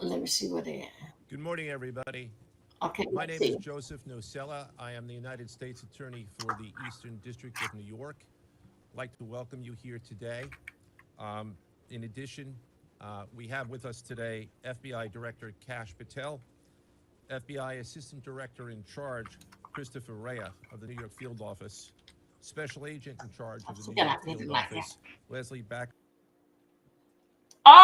[SPEAKER 1] Let me see what they at.
[SPEAKER 5] Good morning, everybody.
[SPEAKER 1] Okay,
[SPEAKER 5] My
[SPEAKER 1] let's
[SPEAKER 5] name is
[SPEAKER 1] see.
[SPEAKER 5] Joseph Nocella. I am the United States Attorney for the Eastern District of New York. I'd like to welcome you here today. In addition, we have with us today FBI Director Kash Patel, FBI Assistant Director in Charge Christopher Rea of the New York Field Office, Special Agent in Charge of the New York Field Office, Leslie Back.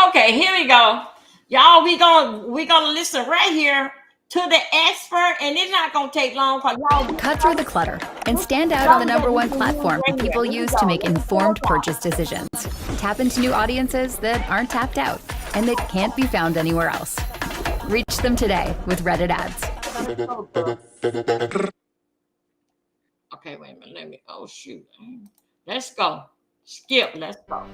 [SPEAKER 1] Okay, here we go. Y'all, we gonna listen right here to the expert, and it's not gonna take long because y'all
[SPEAKER 6] cut through the clutter and stand out on the #1 platform people use to make informed purchase decisions. Tap into new audiences that aren't tapped out and that can't be found anywhere else. Reach them today with Reddit ads.
[SPEAKER 1] Okay, wait a minute. Let me. Oh shoot. Let's go. Skip. Let's go.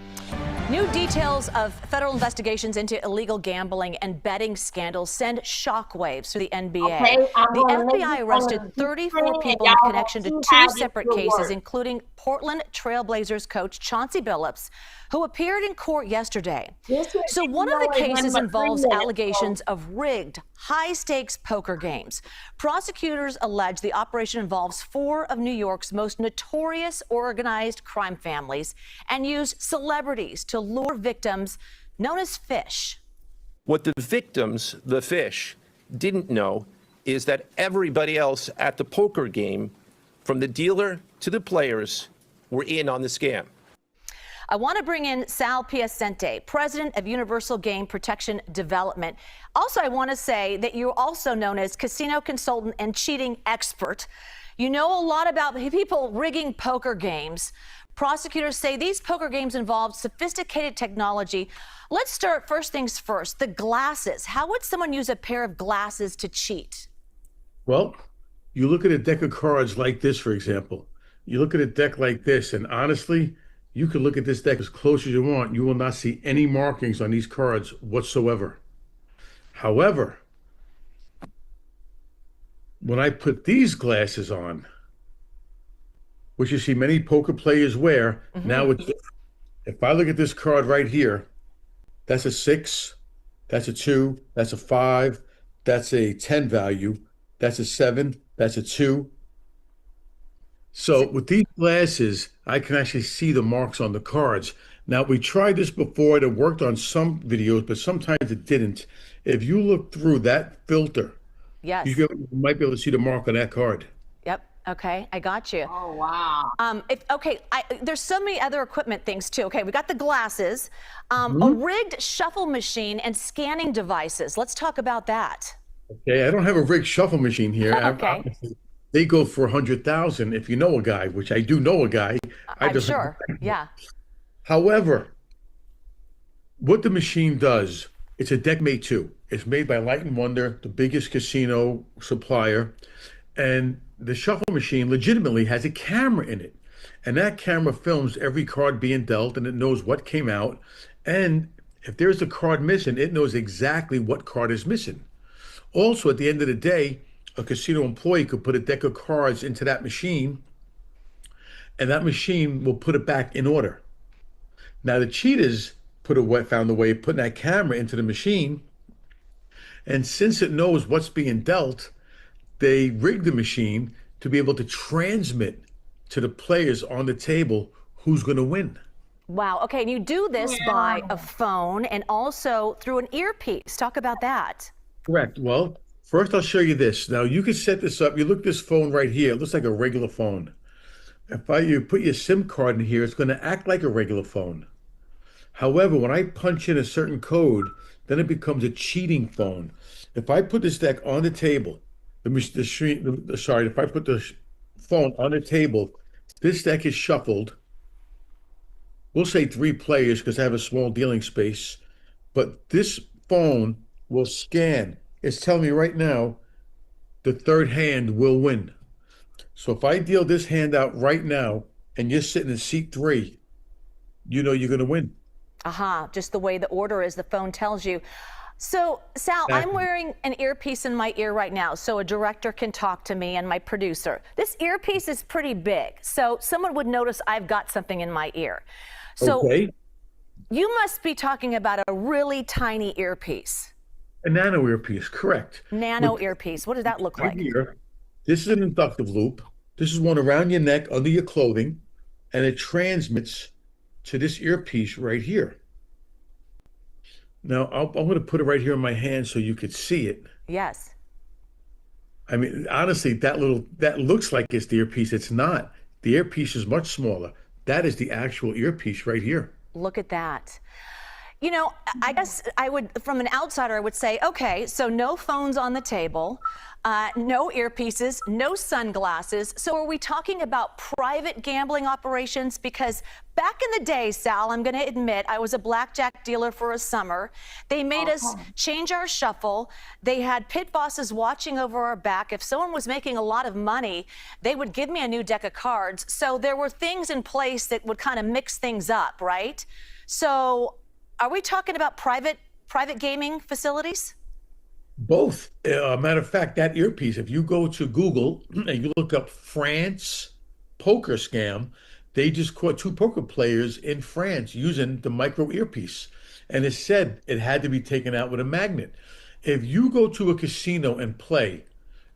[SPEAKER 7] New details of federal investigations into illegal gambling and betting scandals send shockwaves through the NBA.
[SPEAKER 1] Okay,
[SPEAKER 7] the FBI arrested 34 people in connection to 2 separate cases, including Portland Trailblazers coach Chauncey Billups, who appeared in court yesterday. So one of the cases involves allegations of rigged, high-stakes poker games. Prosecutors allege the operation involves 4 of New York's most notorious organized crime families and used celebrities to lure victims known as fish.
[SPEAKER 5] What the victims, the fish, didn't know is that everybody else at the poker game, from the dealer to the players, were in on the scam.
[SPEAKER 7] I want to bring in Sal Piacente, president of Universal Game Protection Development. Also, I want to say that you're also known as casino consultant and cheating expert. You know a lot about people rigging poker games. Prosecutors say these poker games involve sophisticated technology. Let's start first things first, the glasses. How would someone use a pair of glasses to cheat?
[SPEAKER 8] Well, you look at a deck of cards like this, for example. You look at a deck like this, and honestly, you can look at this deck as close as you want. You will not see any markings on these cards whatsoever. However, when I put these glasses on, which you see many poker players wear, now it's different. If I look at this card right here, that's a 6, that's a 2, that's a 5, that's a 10 value, that's a 7, that's a 2. So with these glasses, I can actually see the marks on the cards. Now, we tried this before. It worked on some videos, but sometimes it didn't. If you look through that filter,
[SPEAKER 7] Yes.
[SPEAKER 8] you might be able to see the mark on that card.
[SPEAKER 7] Yep. Okay, I got you.
[SPEAKER 1] Oh wow.
[SPEAKER 7] There's so many other equipment things too. Okay, we got the glasses, a rigged shuffle machine, and scanning devices. Let's talk about that.
[SPEAKER 8] Okay, I don't have a rigged shuffle machine here.
[SPEAKER 7] Okay.
[SPEAKER 8] They go for 100,000 if you know a guy, which I do know a guy.
[SPEAKER 7] I'm sure. Yeah.
[SPEAKER 8] However, what the machine does, It's a deck mate too. It's made by Light and Wonder, the biggest casino supplier. And the shuffle machine legitimately has a camera in it. And that camera films every card being dealt and it knows what came out. And if there's a card missing, it knows exactly what card is missing. Also, at the end of the day, a casino employee could put a deck of cards into that machine, and that machine will put it back in order. Now, the cheaters found a way of putting that camera into the machine, and since it knows what's being dealt, they rigged the machine to be able to transmit to the players on the table who's going to win.
[SPEAKER 7] Wow. Okay. And you do this by a phone and also through an earpiece. Talk about that.
[SPEAKER 8] Correct. Well, first I'll show you this. Now you can set this up. You look at this phone right here. It looks like a regular phone. If you put your SIM card in here, it's going to act like a regular phone. However, when I punch in a certain code, then it becomes a cheating phone. If I put this deck on the table, if I put the phone on the table, this deck is shuffled. We'll say 3 players because I have a small dealing space, but this phone will scan. It's telling me right now the third hand will win. So if I deal this hand out right now and you're sitting in seat 3, you know you're going to win.
[SPEAKER 7] Just the way the order is, the phone tells you. So, Sal, I'm wearing an earpiece in my ear right now so a director can talk to me and my producer. This earpiece is pretty big, so someone would notice I've got something in my ear. So
[SPEAKER 8] okay.
[SPEAKER 7] You must be talking about a really tiny earpiece.
[SPEAKER 8] A nano earpiece, correct.
[SPEAKER 7] Nano earpiece. What does that look like?
[SPEAKER 8] Here, this is an inductive loop. This is one around your neck, under your clothing, and it transmits to this earpiece right here. Now, I'm going to put it right here in my hand so you could see it.
[SPEAKER 7] Yes.
[SPEAKER 8] I mean, honestly, that looks like it's the earpiece. It's not. The earpiece is much smaller. That is the actual earpiece right here.
[SPEAKER 7] Look at that. You know, I guess I would, from an outsider, I would say, okay, so no phones on the table, no earpieces, no sunglasses. So are we talking about private gambling operations? Because back in the day, Sal, I'm going to admit, I was a blackjack dealer for a summer. They made us change our shuffle. They had pit bosses watching over our back. If someone was making a lot of money, they would give me a new deck of cards. So there were things in place that would kind of mix things up, right? So are we talking about private gaming facilities?
[SPEAKER 8] Both. Matter of fact, that earpiece, if you go to Google and you look up France poker scam, they just caught 2 poker players in France using the micro earpiece. And it said it had to be taken out with a magnet. If you go to a casino and play,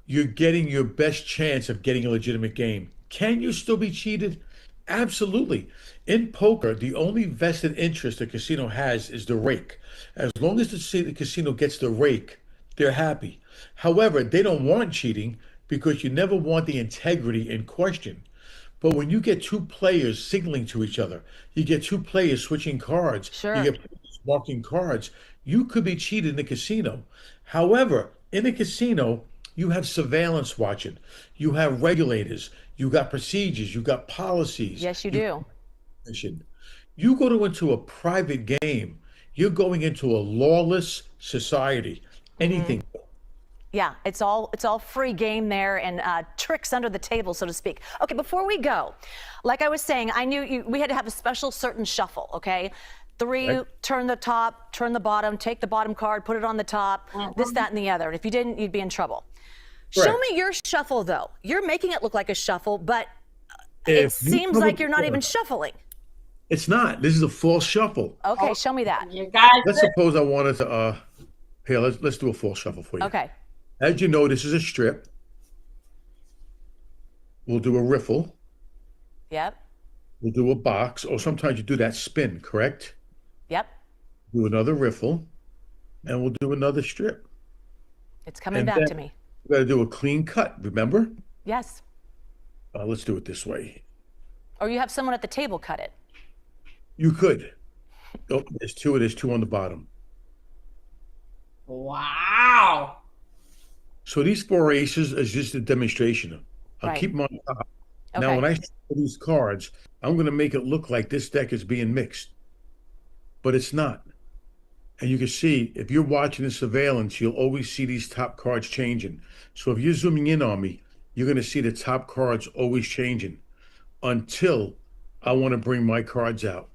[SPEAKER 8] you're getting your best chance of getting a legitimate game. Can you still be cheated? Absolutely. In poker, the only vested interest a casino has is the rake. As long as the casino gets the rake, they're happy. However, they don't want cheating because you never want the integrity in question. But when you get 2 players signaling to each other, you get 2 players switching cards,
[SPEAKER 7] Sure.
[SPEAKER 8] you get players marking cards, you could be cheated in a casino. However, in a casino, you have surveillance watching, you have regulators, you got procedures, you got policies.
[SPEAKER 7] Yes, you do.
[SPEAKER 8] You go into a private game, you're going into a lawless society. Anything.
[SPEAKER 7] Yeah, it's all free game there and tricks under the table, so to speak. Okay, before we go, like I was saying, I knew we had to have a special certain shuffle, okay? 3,
[SPEAKER 8] Right.
[SPEAKER 7] turn the top, turn the bottom, take the bottom card, put it on the top, this, that, and the other. And if you didn't, you'd be in trouble. Show
[SPEAKER 8] Correct.
[SPEAKER 7] me your shuffle, though. You're making it look like a shuffle, but it
[SPEAKER 8] If you
[SPEAKER 7] seems
[SPEAKER 8] come
[SPEAKER 7] like
[SPEAKER 8] up
[SPEAKER 7] you're not
[SPEAKER 8] with-
[SPEAKER 7] even shuffling.
[SPEAKER 8] It's not. This is a false shuffle.
[SPEAKER 7] Okay, show me that.
[SPEAKER 1] You guys,
[SPEAKER 8] Let's suppose I wanted to here, let's do a false shuffle for you.
[SPEAKER 7] Okay.
[SPEAKER 8] As you know, this is a strip. We'll do a riffle.
[SPEAKER 7] Yep.
[SPEAKER 8] We'll do a box, or sometimes you do that spin, correct?
[SPEAKER 7] Yep.
[SPEAKER 8] Do another riffle, and we'll do another strip.
[SPEAKER 7] It's coming
[SPEAKER 8] And
[SPEAKER 7] back
[SPEAKER 8] then-
[SPEAKER 7] to me.
[SPEAKER 8] We got to do a clean cut, remember?
[SPEAKER 7] Yes.
[SPEAKER 8] Let's do it this way.
[SPEAKER 7] Or you have someone at the table cut it.
[SPEAKER 8] You could. Oh, there's 2, there's 2 on the bottom.
[SPEAKER 1] wow.
[SPEAKER 8] So these 4 aces is just a demonstration. I'll
[SPEAKER 7] Right.
[SPEAKER 8] keep them on top. Now,
[SPEAKER 7] Okay.
[SPEAKER 8] when I shuffle these cards, I'm going to make it look like this deck is being mixed, but it's not. And you can see, if you're watching the surveillance, you'll always see these top cards changing. So if you're zooming in on me, you're going to see the top cards always changing until I want to bring my cards out.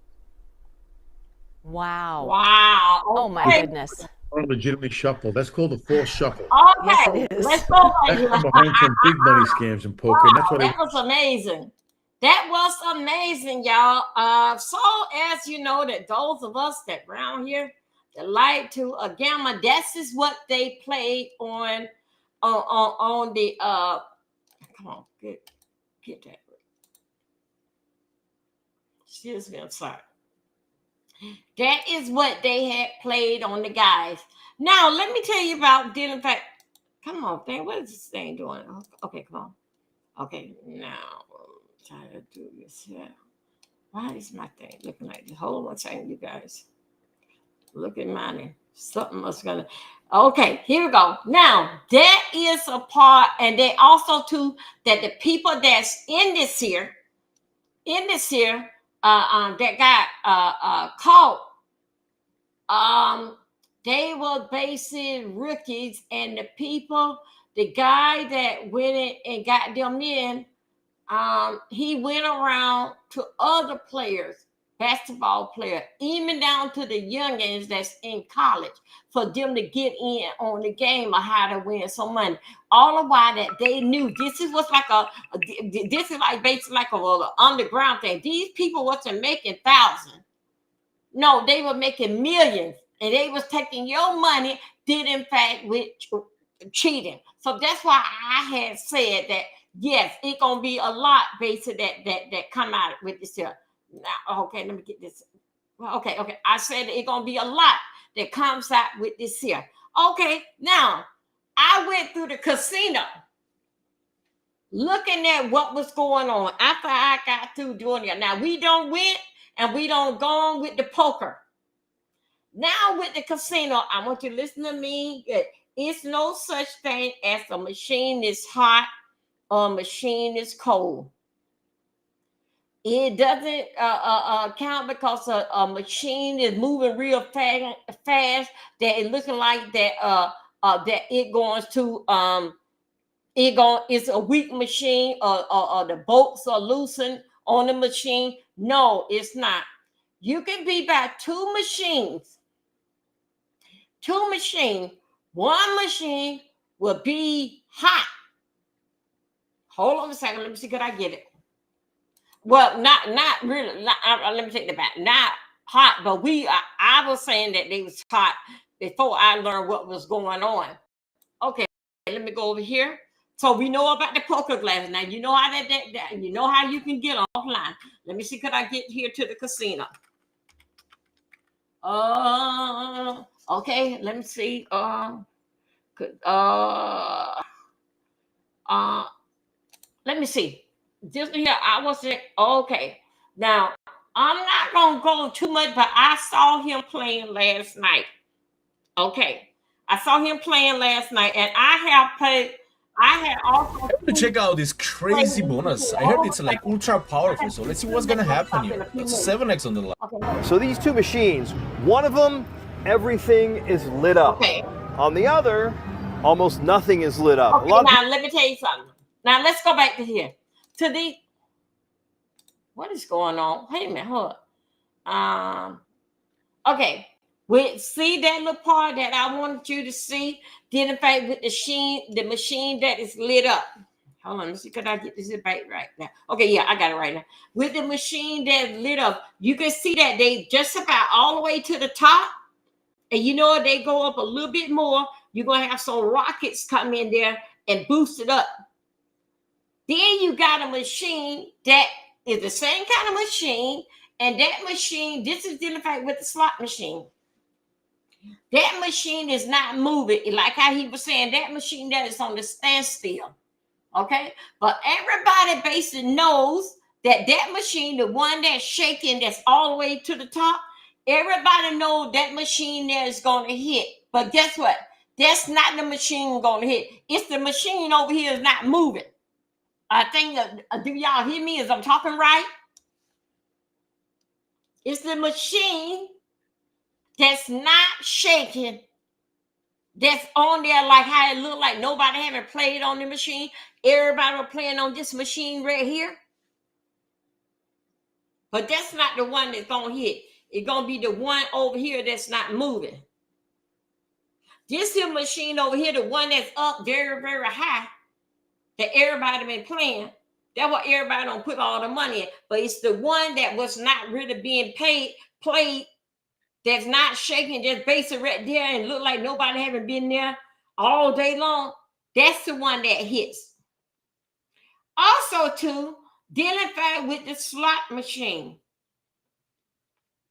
[SPEAKER 7] Wow.
[SPEAKER 1] Wow.
[SPEAKER 7] Oh my
[SPEAKER 1] Okay.
[SPEAKER 7] goodness.
[SPEAKER 8] Legitimately shuffle. That's called a false shuffle.
[SPEAKER 1] Okay.
[SPEAKER 7] Yes, it is.
[SPEAKER 1] Let's go right
[SPEAKER 8] That's
[SPEAKER 1] here.
[SPEAKER 8] from behind some big money scams in poker. And that's
[SPEAKER 1] Wow,
[SPEAKER 8] what
[SPEAKER 1] that was amazing. That was amazing, y'all. So as you know, that those of us that around here that like to gamma, this is what they played on the come on, get that. Excuse me, I'm sorry. That is what they had played on the guys. Now let me tell you about dealing fact. Come on, thing. What is this thing doing? Okay, come on. Okay, now try to do this here. Why is my thing looking like this? Hold on one second, you guys. Look at mine. Something must gonna. Okay, here we go. Now that is a part, and they also too that the people that's in this here, that got caught. They were basically rookies, and the people, the guy that went in and got them in, he went around to other players, basketball players, even down to the youngins that's in college, for them to get in on the game of how to win some money. All the while that they knew this is what's like this is like basically like a underground thing. These people wasn't making thousands. No, they were making millions, and they was taking your money, did in fact with cheating. So that's why I had said that yes, it's gonna be a lot basically that come out with this here. Now, okay, let me get this. Okay. I said it's gonna be a lot that comes out with this here. Okay, now I went through the casino looking at what was going on after I got through doing it. Now we don't win and we don't go on with the poker. Now with the casino, I want you to listen to me. It's no such thing as a machine is hot or a machine is cold. It doesn't count because a machine is moving real fast that it looking like that that it goes to it's a weak machine or the bolts are loosened on the machine. No, it's not. You can be by two machines. One machine will be hot. Hold on a second. Let me see. Could I get it? Well, not really. Let me take that back. Not hot, but I was saying that they was hot before I learned what was going on. Okay, let me go over here. So we know about the poker glass. Now you know how that you know how you can get offline. Let me see. Could I get here to the casino? Okay. Let me see. Let me see. Just here, I was okay. Now I'm not gonna go too much, but I saw him playing last night. Okay, I saw him playing last night, and I have played. I had also
[SPEAKER 9] to check out this crazy bonus. I heard it's like ultra powerful, so let's see what's gonna happen here. That's 7x on the line.
[SPEAKER 1] Okay.
[SPEAKER 10] So these two machines, one of them, everything is lit up.
[SPEAKER 1] Okay.
[SPEAKER 10] On the other, almost nothing is lit up.
[SPEAKER 1] Okay, now let me tell you something. Now let's go back to here. To the what is going on? Wait a minute, hold up. Okay. We see that little part that I wanted you to see. Did in fact with the machine that is lit up. Hold on, let's see. Could I get this right now? Okay, yeah, I got it right now. With the machine that's lit up, you can see that they just about all the way to the top. And you know they go up a little bit more. You're gonna have some rockets come in there and boost it up. Then you got a machine that is the same kind of machine, and that machine, this is dealing with the slot machine. That machine is not moving. Like how he was saying, that machine that is on the standstill. Okay? But everybody basically knows that machine, the one that's shaking, that's all the way to the top, everybody knows that machine there is going to hit. But guess what? That's not the machine going to hit. It's the machine over here is not moving. I think, do y'all hear me as I'm talking right? It's the machine that's not shaking, that's on there like how it look like nobody haven't played on the machine. Everybody was playing on this machine right here. But that's not the one that's going to hit. It's going to be the one over here that's not moving. This here machine over here, the one that's up very, very high, that everybody been playing, that's what everybody don't put all the money in. But it's the one that was not really being played, that's not shaking, just basic right there and look like nobody haven't been there all day long. That's the one that hits. Also, too, dealing with the slot machine.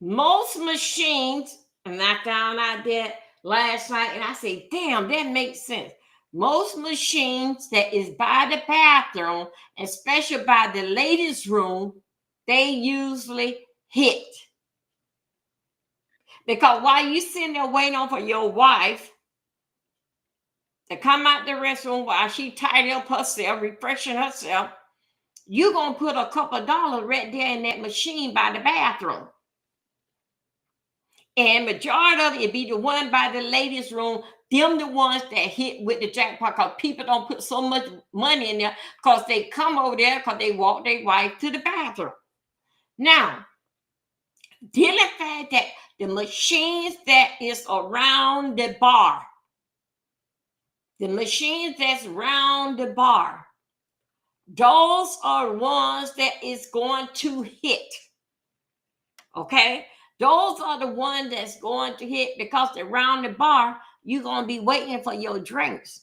[SPEAKER 1] Most machines, and I found out that last night, and I say, damn, that makes sense. Most machines that is by the bathroom, especially by the ladies' room, they usually hit. Because while you sitting there waiting on for your wife to come out the restroom while she tidy up herself, refreshing herself, you're going to put a couple of dollars right there in that machine by the bathroom. And majority of it be the one by the ladies' room, them the ones that hit with the jackpot, because people don't put so much money in there because they come over there because they walk their wife to the bathroom. Now, dealing with that, the machines that is around the bar, the machines that's around the bar, those are ones that is going to hit. Okay? Those are the ones that's going to hit because around the bar, you're going to be waiting for your drinks,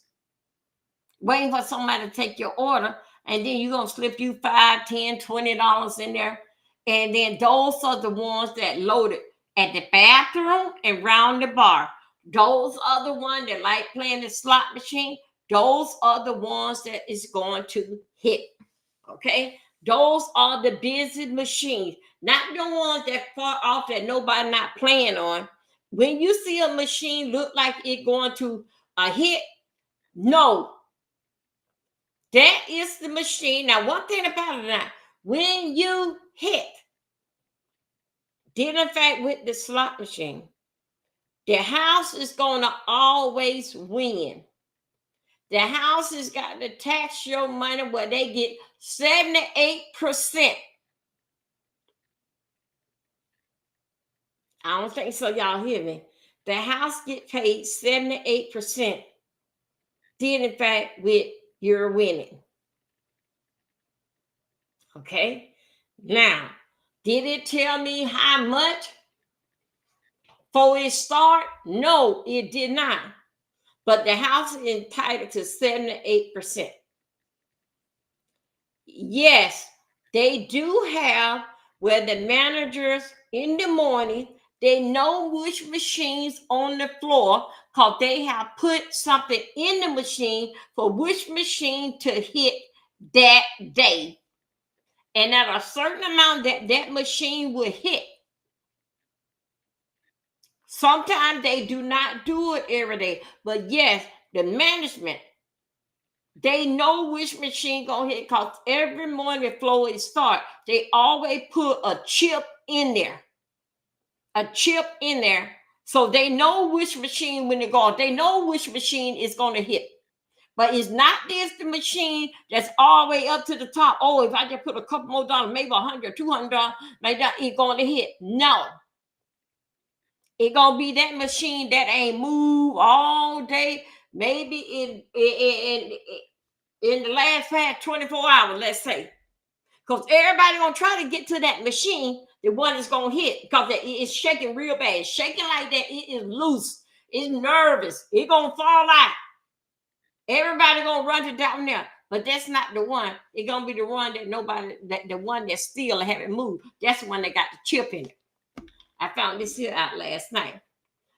[SPEAKER 1] waiting for somebody to take your order, and then you're going to slip you $5, $10, $20 in there. And then those are the ones that loaded at the bathroom and around the bar. Those are the ones that like playing the slot machine. Those are the ones that is going to hit. Okay? Those are the busy machines, not the ones that far off that nobody not playing on. When you see a machine look like it going to a hit, no. That is the machine. Now, one thing about it now, when you hit, dealing in fact with the slot machine, the house is going to always win. The house has got to tax your money where they get 78%. I don't think so. Y'all hear me? The house get paid 78%. Did in fact with your winning. Okay. Now, did it tell me how much for it start? No, it did not. But the house is entitled to 78%. Yes, they do have where the managers in the morning, they know which machines on the floor because they have put something in the machine for which machine to hit that day. And at a certain amount that machine will hit. Sometimes they do not do it every day. But yes, the management, they know which machine gonna hit because every morning before it start, they always put a chip in there. A chip in there. So they know which machine when they go, they know which machine is gonna hit. But it's not this the machine that's all the way up to the top. Oh, if I just put a couple more dollars, maybe $100, $200, maybe that it's gonna hit. No. It's gonna be that machine that ain't move all day. Maybe in the last past 24 hours, let's say. Because everybody gonna try to get to that machine, the one that's gonna hit, because it's shaking real bad. Shaking like that, it is loose. It's nervous. It's gonna fall out. Everybody gonna run to down there. But that's not the one. It's gonna be the one that the one that still haven't moved. That's the one that got the chip in it. I found this here out last night.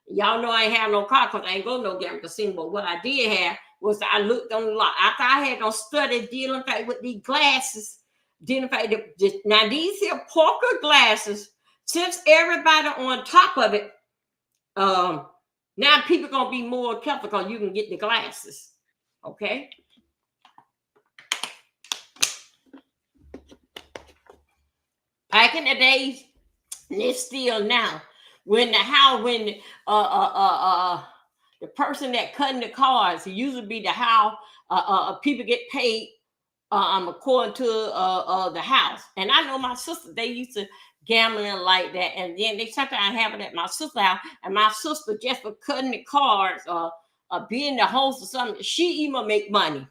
[SPEAKER 1] Y'all know I ain't have no car because I ain't go no damn casino. But what I did have was I looked on the lot. After I had no study dealing with these glasses, now these here poker glasses, since everybody on top of it, now people gonna be more careful because you can get the glasses. Okay. Back in the days, and it's still now, when the person that cutting the cards, it usually be the how people get paid according to the house. And I know my sister, they used to gambling like that, and then they sometimes have it at my sister's house, and my sister just for cutting the cards or being the host or something, she even make money.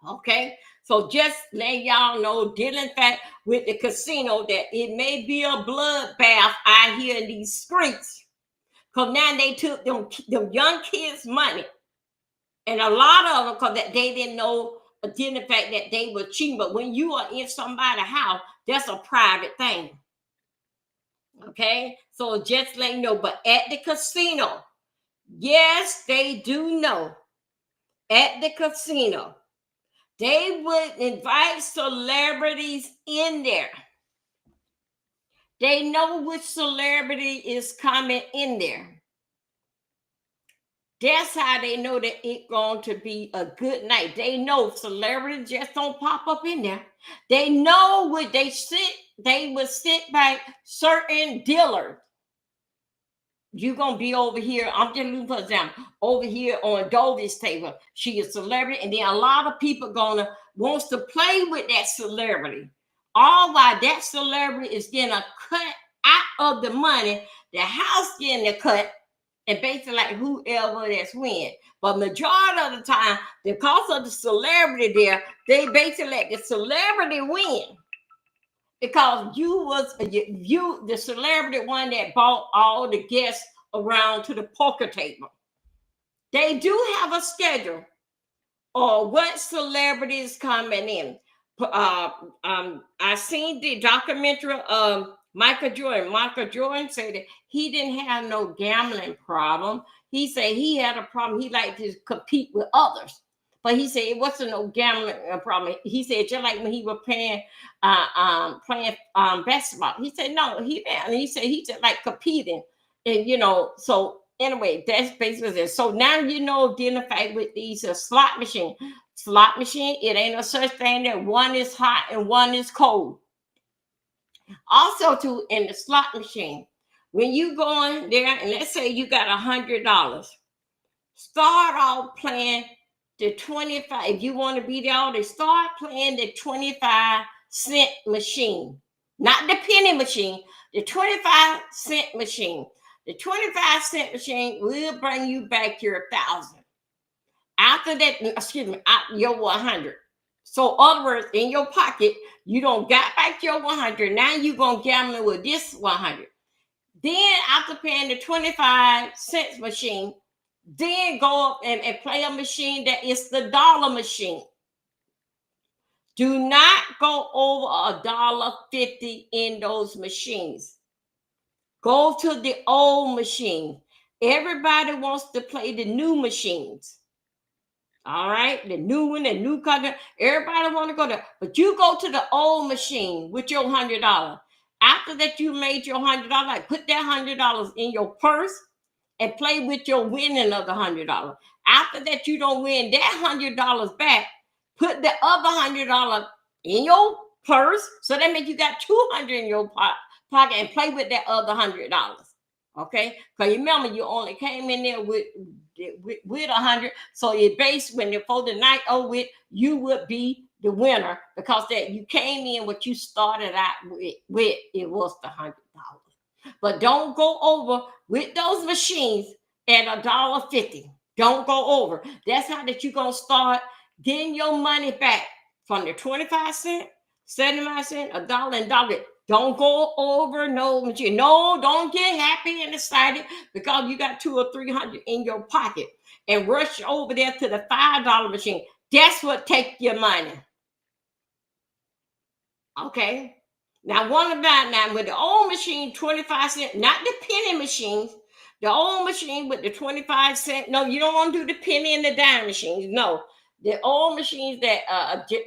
[SPEAKER 1] Okay, so just let y'all know, dealing fact with the casino, that it may be a bloodbath out here in these streets, because now they took them young kids' money, and a lot of them, because they didn't know, dealing the fact that they were cheating. But when you are in somebody's house, that's a private thing. Okay, so just let you know. But at the casino, yes, they do know. At the casino, they would invite celebrities in there. They know which celebrity is coming in there. That's how they know that it's going to be a good night. They know celebrities just don't pop up in there. They know where they sit. They will sit by certain dealers. You're going to be over here. I'm just looking for example. Over here on Dolby's table. She is a celebrity. And then a lot of people wants to play with that celebrity. All while that celebrity is getting a cut out of the money. The house getting a cut. And basically like whoever that's win. But majority of the time, because of the celebrity there, they basically let the celebrity win. Because the celebrity one that brought all the guests around to the poker table. They do have a schedule or what celebrity is coming in. I seen the documentary of Michael Jordan. Michael Jordan said that he didn't have no gambling problem. He said he had a problem. He liked to compete with others. But he said it wasn't no gambling problem. He said just like when he was playing basketball. He said no, he didn't. He said he just like competing. And so anyway, that's basically it. So now dealing fact with these slot machine. Slot machine, it ain't no such thing that one is hot and one is cold. Also, too, in the slot machine, when you go in there and let's say you got $100, start off playing the 25. If you want to be there all day, start playing the 25-cent machine, not the penny machine, the 25-cent machine. The 25-cent machine will bring you back your 1,000. After that, your 100. So, in other words, in your pocket, you don't got back your 100. Now you're going to gamble with this 100. Then, after paying the 25-cent machine, then go up and play a machine that is the dollar machine. Do not go over $1.50 in those machines. Go to the old machine. Everybody wants to play the new machines. All right, the new one, the new color. Everybody want to go there, but you go to the old machine with your $100. After that, you made your $100. Like put that $100 in your purse and play with your winning of the $100. After that, you don't win that $100 back. Put the other $100 in your purse, so that makes you got $200 in your pocket, and play with that other $100. Okay, because remember you only came in there with 100, so it based when before the night with you would be the winner because that you came in what you started out with it was the $100. But don't go over with those machines at $1.50. Don't go over. That's how that you're gonna start getting your money back from the 25 cent, 75 cent, $1 and $1. Don't go over no machine. No, don't get happy and excited because you got $200 or $300 in your pocket and rush over there to the $5 machine. That's what take your money. Okay. Now, one about now with the old machine, 25 cents, not the penny machines, the old machine with the 25 cents. No, you don't want to do the penny and the dime machines. No. The old machines that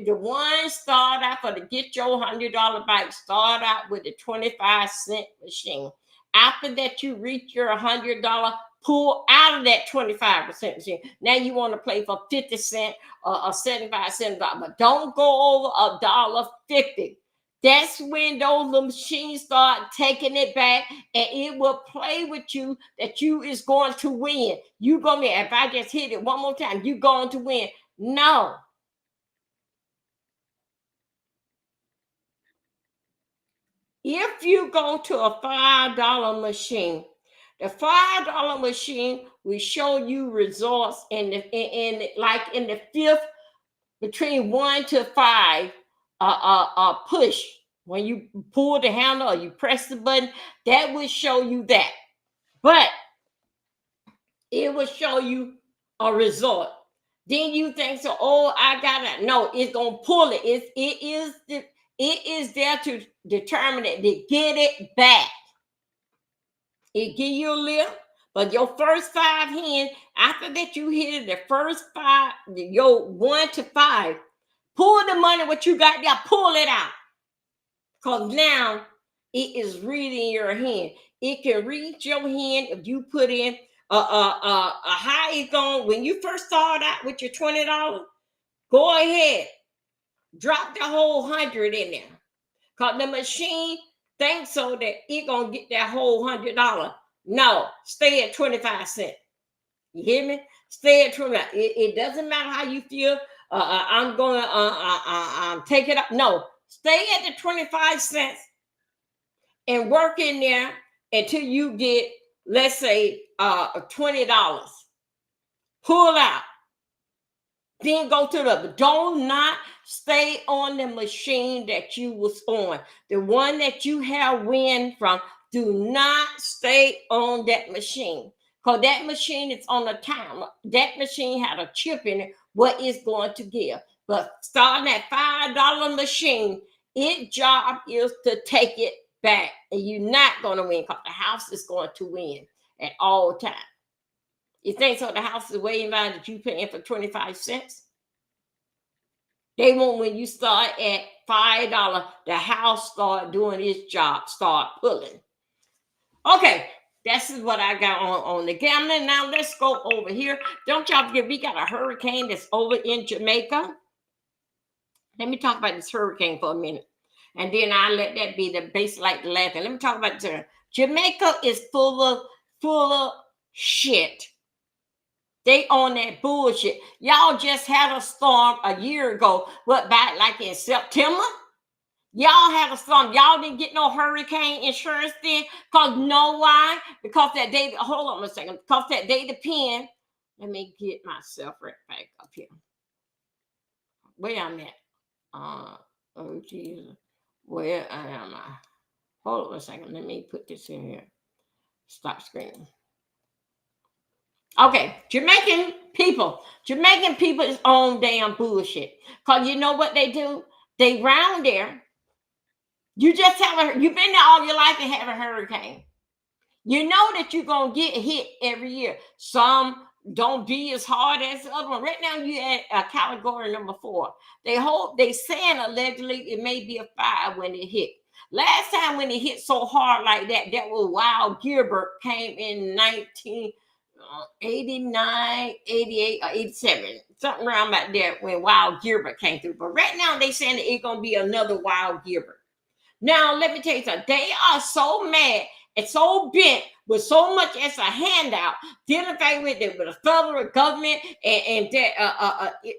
[SPEAKER 1] the ones start out for to get your $100 back, start out with the 25-cent machine. After that, you reach your $100, pull out of that 25% machine. Now you want to play for 50 cents or 75 cents, but don't go over $1.50. That's when those little machines start taking it back, and it will play with you that you is going to win. You gonna be, if I just hit it one more time, you going to win. No. If you go to a $5 machine, the $5 machine will show you results in the fifth, between 1 to 5 push. When you pull the handle or you press the button, that will show you that. But it will show you a result. Then you think, so, oh, I got it. No, it's gonna pull it. It is there to determine it, to get it back. It give you a lift, but your first 5 hands, after that you hit it, the first 5, your 1 to 5, pull the money, what you got there, pull it out. Because now it is reading your hand. It can read your hand if you put in a high it's going. When you first start out with your $20, go ahead, drop the whole 100 in there. Because the machine thinks so that it gonna get that whole $100. No, stay at 25 cents. You hear me? Stay at 25. It doesn't matter how you feel. I'm gonna take it up. No, stay at the 25 cents and work in there until you get, let's say, $20. Pull out. Then go to the, do not stay on the machine that you was on. The one that you have win from, do not stay on that machine. Because that machine is on a timer. That machine had a chip in it, what it's going to give. But starting that $5 machine, its job is to take it back. And you're not going to win, because the house is going to win at all times. You think so? The house is waiting by that you paying for 25 cents. They want, when you start at $5, the house start doing its job, start pulling. Okay, this is what I got on the gambling. Now let's go over here. Don't y'all forget, we got a hurricane that's over in Jamaica. Let me talk about this hurricane for a minute, and then I'll let that be the base, like the last thing. Let me talk about this. Jamaica is full of shit. They on that bullshit. Y'all just had a storm a year ago, what, back like in September? Y'all had a storm. Y'all didn't get no hurricane insurance then. Because know why? Because that day, hold on a second. Because that day depend. Let me get myself right back up here. Where I'm at? Oh, Jesus. Where am I? Hold on a second. Let me put this in here. Stop screaming. Okay, Jamaican people is on damn bullshit. Because you know what they do? They round there. You just you've been there all your life and have a hurricane. You know that you're going to get hit every year. Some don't be as hard as the other one. Right now, you at category number 4. They saying allegedly it may be a 5 when it hit. Last time when it hit so hard like that was Wild Gilbert, came in 1989, 88, or 87. Something around about there when Wild Gilbert came through. But right now, they saying that it's going to be another Wild Gilbert. Now, let me tell you something. They are so mad and so bent with so much as a handout, dealing with the federal government and that it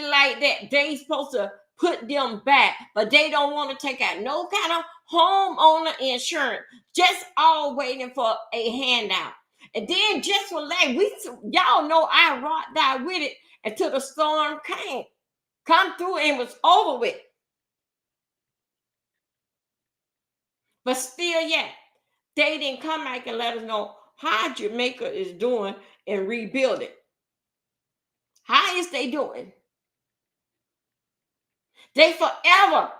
[SPEAKER 1] like that. They supposed to put them back, but they don't want to take out no kind of homeowner insurance. Just all waiting for a handout. And then just for that, y'all know I rocked that with it until the storm come through and was over with. But still, yeah, they didn't come back and let us know how Jamaica is doing and rebuild it. How is they doing? They forever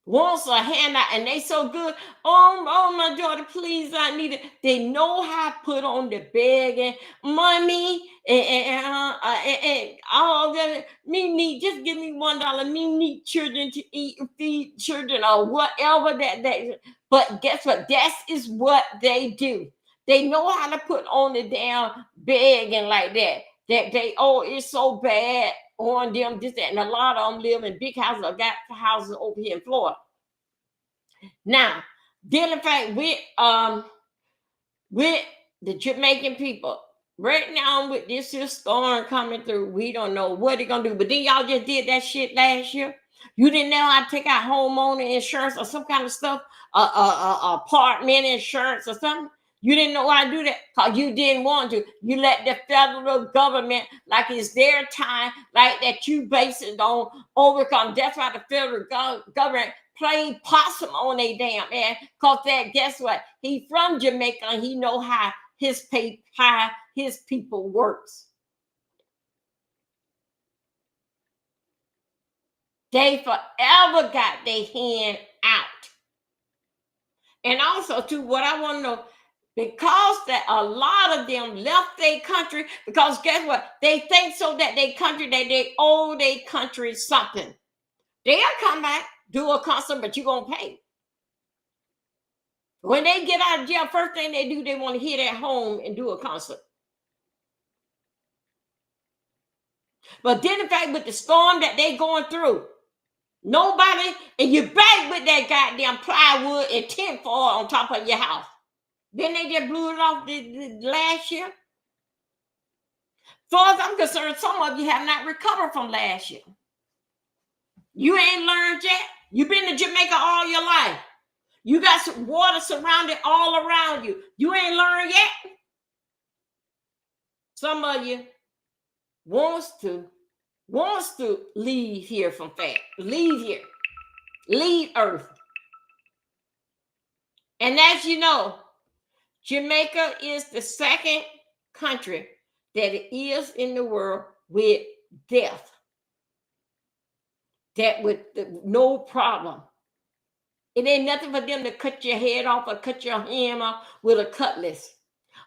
[SPEAKER 1] wants a handout, and they so good. Oh, my daughter, please, I need it. They know how to put on the begging, mommy, and all that. Me need, just give me $1. Me need children to eat and feed children or whatever that they. But guess what? That is what they do. They know how to put on the damn begging like that. That they, oh, it's so bad on them, this, that, and a lot of them live in big houses. I got houses over here in Florida. Now, dealing fact with the Jamaican people, right now with this here storm coming through, we don't know what they're gonna do. But then y'all just did that shit last year. You didn't know how to take out homeowner insurance or some kind of stuff, apartment insurance or something. You didn't know how to do that because you didn't want to. You let the federal government, like it's their time, like that you base it on overcome. That's why the federal government played possum on they damn man. Because that, guess what? He from Jamaica and he know how his people works. They forever got their hand out. And also, too, what I want to know, because that a lot of them left their country, because guess what? They think so that they country, that they owe their country something. They'll come back, do a concert, but you're going to pay. When they get out of jail, first thing they do, they want to hit at home and do a concert. But then, in fact, with the storm that they going through, nobody, and you're back with that goddamn plywood and tinfoil on top of your house. Then they just blew it off the last year. As far as I'm concerned, some of you have not recovered from last year. You ain't learned yet. You've been to Jamaica all your life. You got some water surrounded all around you. You ain't learned yet. Some of you wants to leave here from fact. Leave here. Leave Earth. And as you know, Jamaica is the second country that is in the world with death. That with no problem. It ain't nothing for them to cut your head off or cut your hand off with a cutlass.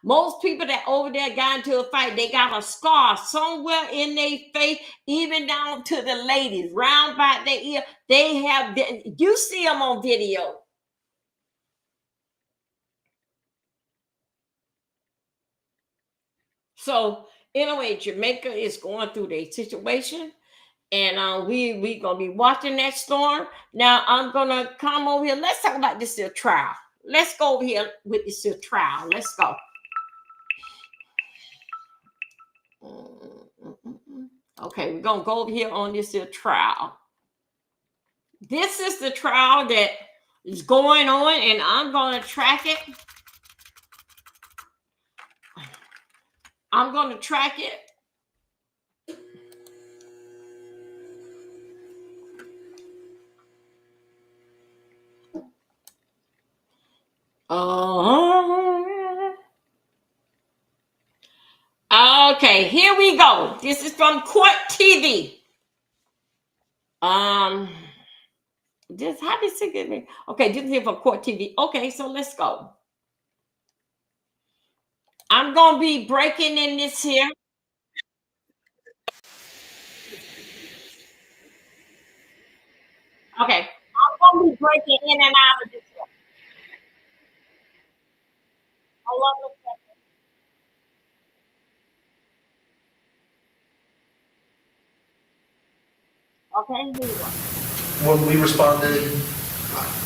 [SPEAKER 1] Most people that over there got into a fight, they got a scar somewhere in their face, even down to the ladies, round by their ear. They have, you see them on video. So anyway, Jamaica is going through their situation. And we gonna be watching that storm. Now I'm gonna come over here. Let's talk about this here trial. Let's go over here with this here trial. Let's go. Okay, we're gonna go over here on this here trial. This is the trial that is going on, and I'm gonna track it. I'm gonna track it. Okay, here we go. This is from Court TV. This how did it get me? Okay, this is here from Court TV. Okay, so let's go. I'm gonna be breaking in this here. Okay, I'm gonna be breaking in and out of this here. Hold on a second. Okay, here you go.
[SPEAKER 11] When we responded,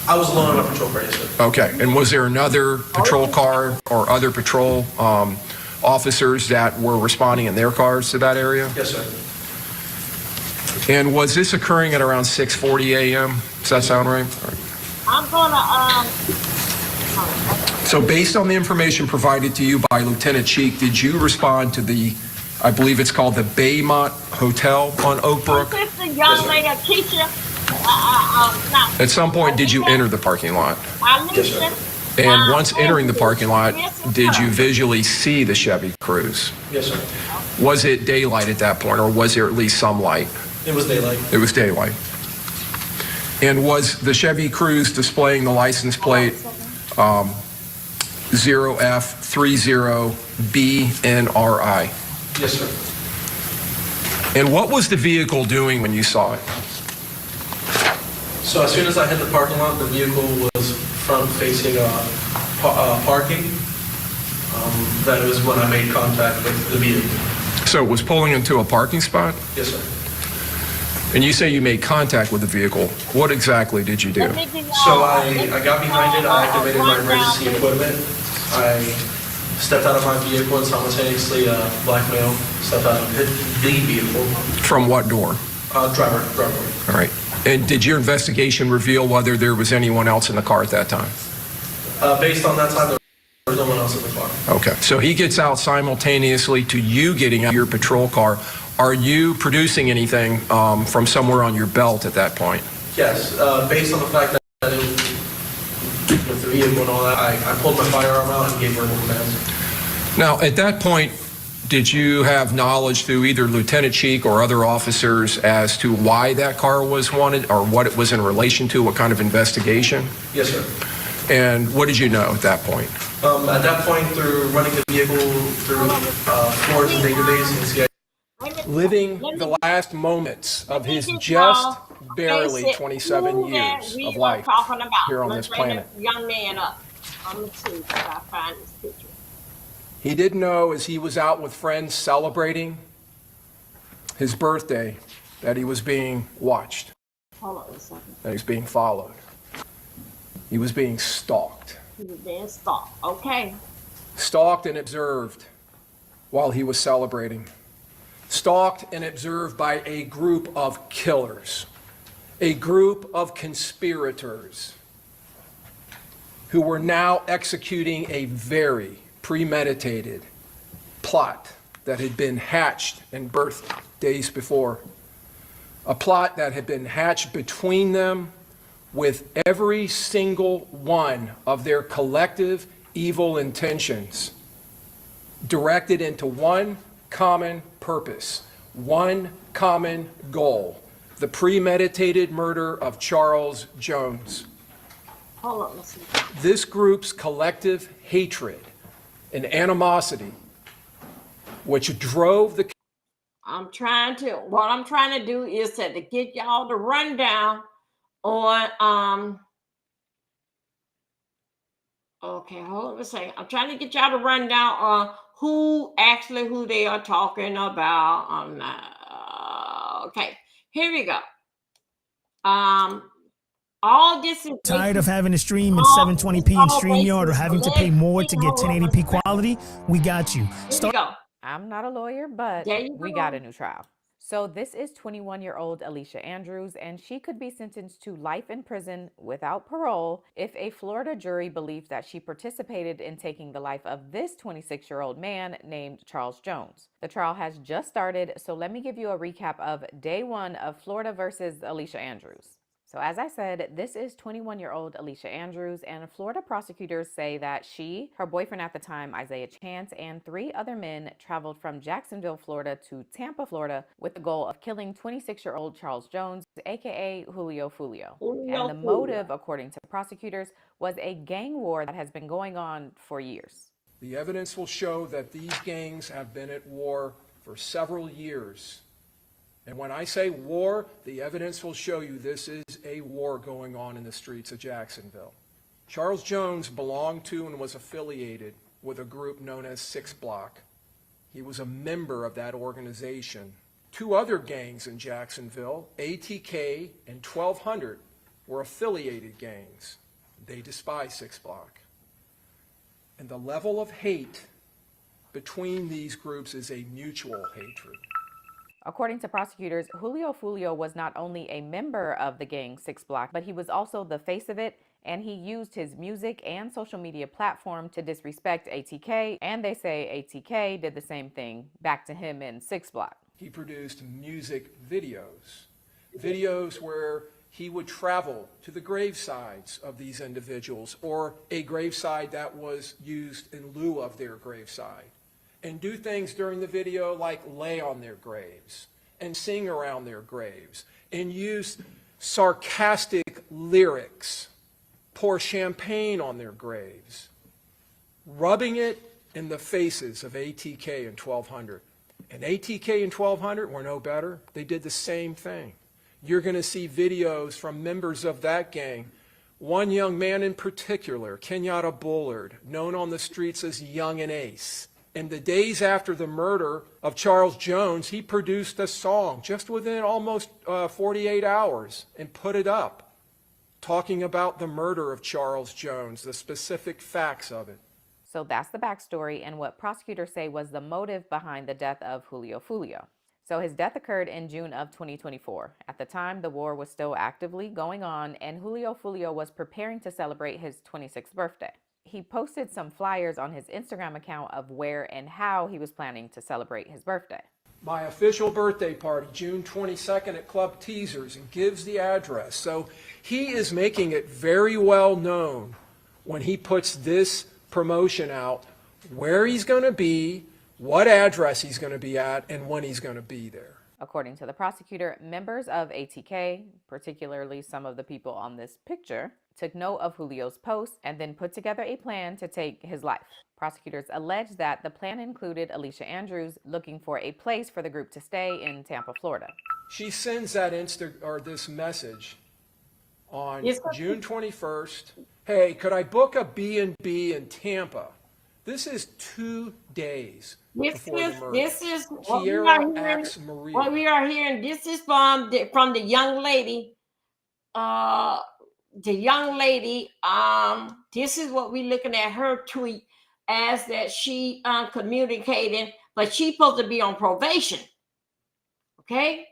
[SPEAKER 11] I was alone on a patrol car, yes, sir.
[SPEAKER 12] Okay, and was there another patrol car or other patrol officers that were responding in their cars to that area?
[SPEAKER 11] Yes, sir.
[SPEAKER 12] And was this occurring at around 6:40 a.m.? Does that sound right?
[SPEAKER 1] I'm gonna
[SPEAKER 12] So based on the information provided to you by Lieutenant Cheek, did you respond to the, I believe it's called the Baymont Hotel on Oakbrook?
[SPEAKER 1] This is the young lady, Keisha.
[SPEAKER 12] At some point, did you enter the parking lot?
[SPEAKER 11] Yes, sir.
[SPEAKER 12] And once entering the parking lot, did you visually see the Chevy Cruze?
[SPEAKER 11] Yes, sir.
[SPEAKER 12] Was it daylight at that point, or was there at least some light?
[SPEAKER 11] It was daylight.
[SPEAKER 12] It was daylight. And was the Chevy Cruze displaying the license plate 0F30BNRI?
[SPEAKER 11] Yes, sir.
[SPEAKER 12] And what was the vehicle doing when you saw it?
[SPEAKER 11] So as soon as I hit the parking lot, the vehicle was front-facing parking. That was when I made contact with the vehicle.
[SPEAKER 12] So it was pulling into a parking spot?
[SPEAKER 11] Yes, sir.
[SPEAKER 12] And you say you made contact with the vehicle. What exactly did you do?
[SPEAKER 11] So I got behind it, I activated my emergency equipment. I stepped out of my vehicle and simultaneously black male stepped out of the vehicle.
[SPEAKER 12] From what door?
[SPEAKER 11] Driver door.
[SPEAKER 12] All right. And did your investigation reveal whether there was anyone else in the car at that time?
[SPEAKER 11] Based on that time, there was no one else in the car.
[SPEAKER 12] Okay. So he gets out simultaneously to you getting out of your patrol car. Are you producing anything from somewhere on your belt at that point?
[SPEAKER 11] Yes. Based on the fact that with the vehicle and all that, I pulled my firearm out and gave verbal commands.
[SPEAKER 12] Now, at that point, did you have knowledge through either Lieutenant Cheek or other officers as to why that car was wanted or what it was in relation to, what kind of investigation?
[SPEAKER 11] Yes, sir.
[SPEAKER 12] And what did you know at that point?
[SPEAKER 11] At that point, through running the vehicle through Florida's database and CIA.
[SPEAKER 12] Living the last moments of his just barely 27 years of life here on this planet.
[SPEAKER 1] Young man up. I'm gonna see if I find this picture.
[SPEAKER 12] He didn't know as he was out with friends celebrating his birthday that he was being watched.
[SPEAKER 1] Hold on a second.
[SPEAKER 12] That he was being followed. He was being stalked.
[SPEAKER 1] He was being stalked. Okay.
[SPEAKER 12] Stalked and observed while he was celebrating. Stalked and observed by a group of killers, a group of conspirators who were now executing a very premeditated plot that had been hatched and birthed days before. A plot that had been hatched between them with every single one of their collective evil intentions directed into one common purpose, one common goal: the premeditated murder of Charles Jones.
[SPEAKER 1] Hold on, let's see.
[SPEAKER 12] This group's collective hatred and animosity, which drove the...
[SPEAKER 1] What I'm trying to do is to get y'all the rundown on, okay, hold on a second. I'm trying to get y'all the rundown on who they are talking about. Okay, here we go. All this is
[SPEAKER 13] tired of having to stream in 720p in StreamYard or having to pay more to get 1080p quality? We got you.
[SPEAKER 1] Here we go.
[SPEAKER 14] I'm not a lawyer, but we got a new trial. So this is 21-year-old Alicia Andrews, and she could be sentenced to life in prison without parole if a Florida jury believes that she participated in taking the life of this 26-year-old man named Charles Jones. The trial has just started, so let me give you a recap of day one of Florida versus Alicia Andrews. So as I said, this is 21-year-old Alicia Andrews, and Florida prosecutors say that she, her boyfriend at the time, Isaiah Chance, and 3 other men traveled from Jacksonville, Florida to Tampa, Florida with the goal of killing 26-year-old Charles Jones, aka Julio Fulio. And the motive, according to prosecutors, was a gang war that has been going on for years.
[SPEAKER 12] The evidence will show that these gangs have been at war for several years. And when I say war, the evidence will show you this is a war going on in the streets of Jacksonville. Charles Jones belonged to and was affiliated with a group known as 6 Block. He was a member of that organization. 2 other gangs in Jacksonville, ATK and 1200, were affiliated gangs. They despise 6 Block. And the level of hate between these groups is a mutual hatred.
[SPEAKER 14] According to prosecutors, Julio Fulio was not only a member of the gang 6 Block, but he was also the face of it, and he used his music and social media platform to disrespect ATK, and they say ATK did the same thing back to him in 6 Block.
[SPEAKER 12] He produced music videos where he would travel to the gravesides of these individuals, or a graveside that was used in lieu of their graveside, and do things during the video like lay on their graves and sing around their graves and use sarcastic lyrics, pour champagne on their graves, rubbing it in the faces of ATK and 1200. And ATK and 1200 were no better. They did the same thing. You're going to see videos from members of that gang. One young man in particular, Kenyatta Bullard, known on the streets as Young and Ace, And the days after the murder of Charles Jones, he produced a song just within almost 48 hours and put it up, talking about the murder of Charles Jones, the specific facts of it.
[SPEAKER 14] So that's the backstory and what prosecutors say was the motive behind the death of Julio Fulio. So his death occurred in June of 2024. At the time, the war was still actively going on, and Julio Fulio was preparing to celebrate his 26th birthday. He posted some flyers on his Instagram account of where and how he was planning to celebrate his birthday.
[SPEAKER 12] My official birthday party, June 22nd at Club Teasers, and gives the address. So he is making it very well known when he puts this promotion out, where he's going to be, what address he's going to be at, and when he's going to be there.
[SPEAKER 14] According to the prosecutor, members of ATK, particularly some of the people on this picture, took note of Julio's post and then put together a plan to take his life. Prosecutors allege that the plan included Alicia Andrews looking for a place for the group to stay in Tampa, Florida.
[SPEAKER 12] She sends that this message on June 21st. Hey, could I book a B&B in Tampa? This is 2 days before the murder.
[SPEAKER 1] This is what
[SPEAKER 12] we
[SPEAKER 1] are hearing. This is from the young lady. The young lady. This is what we're looking at her tweet as that she communicating, but she's supposed to be on probation. Okay,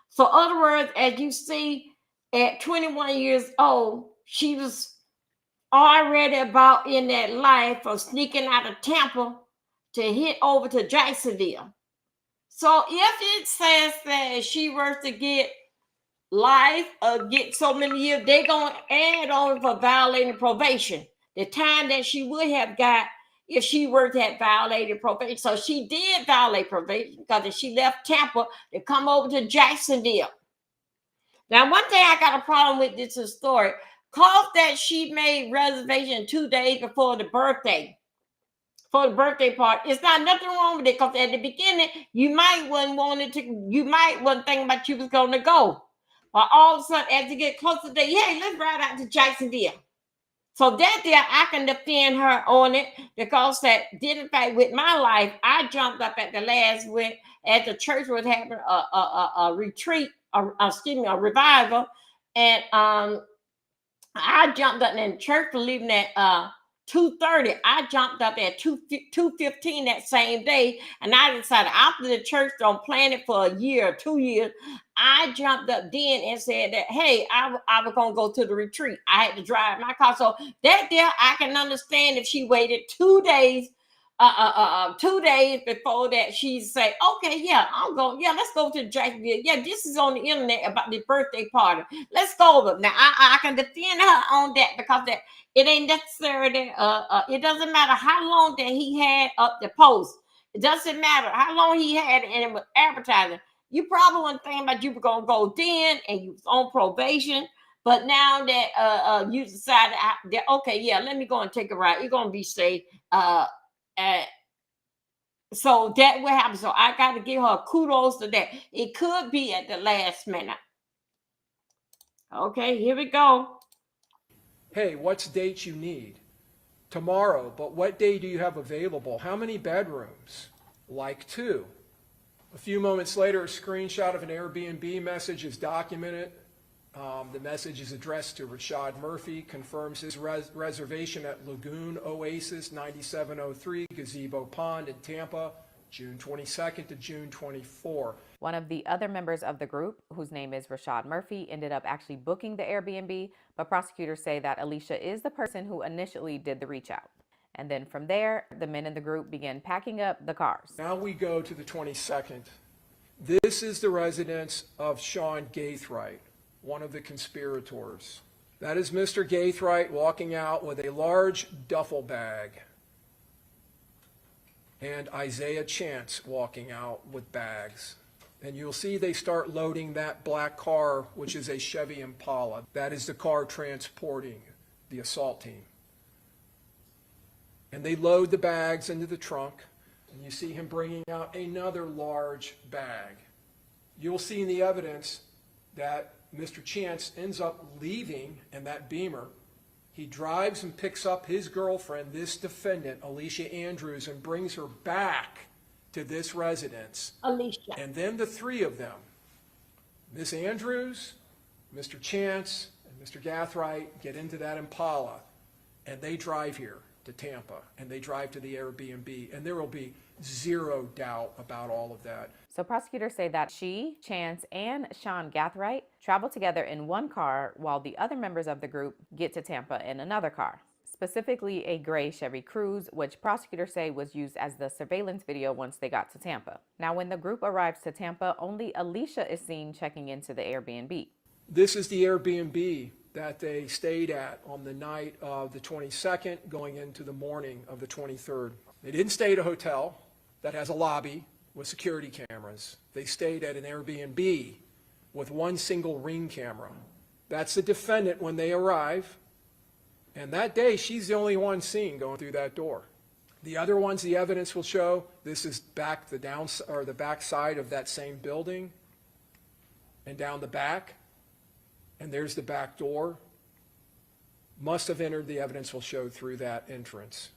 [SPEAKER 1] so in other words, as you see, at 21 years old, she was already about in that life of sneaking out of Tampa to hit over to Jacksonville. So if it says that she were to get life or get so many years, they're going to add on for violating probation, the time that she would have got if she were to have violated probation. So she did violate probation because if she left Tampa to come over to Jacksonville. Now, one thing I got a problem with this story, cause that she made reservation 2 days before the birthday, for the birthday party. It's not nothing wrong with it, because at the beginning, you might want think about you was going to go. But all of a sudden, as you get closer to the day, hey, let's ride out to Jacksonville. So that there, I can defend her on it, because that did in fact with my life. I jumped up at the last week as the church was having a retreat, a revival, and I jumped up in church for leaving at 2:30. I jumped up at 2:15 that same day, and I decided after the church don't plan it for a year or 2 years, I jumped up then and said that, hey, I was going to go to the retreat. I had to drive my car. So that there, I can understand if she waited 2 days, 2 days before that, she'd say, okay, yeah, I'm going, yeah, let's go to Jacksonville. Yeah, this is on the internet about the birthday party. Let's go over. Now, I can defend her on that, because that it ain't necessary that, it doesn't matter how long that he had up the post. It doesn't matter how long he had it, and it was advertising. You probably weren't thinking about you were going to go then, and you was on probation. But now that you decided that, okay, yeah, let me go and take a ride. You're going to be safe. So that will happen. So I got to give her kudos to that. It could be at the last minute. Okay, here we go.
[SPEAKER 12] Hey, what's dates you need? Tomorrow, but what day do you have available? How many bedrooms? Like 2. A few moments later, a screenshot of an Airbnb message is documented. The message is addressed to Rashad Murphy, confirms his reservation at Lagoon Oasis 9703 Gazebo Pond in Tampa, June 22nd to June 24.
[SPEAKER 14] One of the other members of the group, whose name is Rashad Murphy, ended up actually booking the Airbnb, but prosecutors say that Alicia is the person who initially did the reach out. And then from there, the men in the group began packing up the cars.
[SPEAKER 12] Now we go to the 22nd. This is the residence of Sean Gaithright, one of the conspirators. That is Mr. Gaithright walking out with a large duffel bag, and Isaiah Chance walking out with bags. And you'll see they start loading that black car, which is a Chevy Impala. That is the car transporting the assault team. And they load the bags into the trunk, and you see him bringing out another large bag. You'll see in the evidence that Mr. Chance ends up leaving in that Beamer He drives and picks up his girlfriend, this defendant, Alicia Andrews, and brings her back to this residence.
[SPEAKER 1] Alicia.
[SPEAKER 12] And then the three of them, Miss Andrews, Mr. Chance, and Mr. Gathright, get into that Impala, and they drive here to Tampa, and they drive to the Airbnb, and there will be zero doubt about all of that.
[SPEAKER 14] So prosecutors say that she, Chance, and Sean Gathright travel together in one car while the other members of the group get to Tampa in another car, specifically a gray Chevy Cruze, which prosecutors say was used as the surveillance video once they got to Tampa. Now, when the group arrives to Tampa, only Alicia is seen checking into the Airbnb.
[SPEAKER 12] This is the Airbnb that they stayed at on the night of the 22nd, going into the morning of the 23rd. They didn't stay at a hotel that has a lobby with security cameras. They stayed at an Airbnb with one single Ring camera. That's the defendant when they arrive. And that day, she's the only one seen going through that door. The other ones, the evidence will show, this is back the back side of that same building, and down the back, and there's the back door. Must have entered, the evidence will show, through that entrance.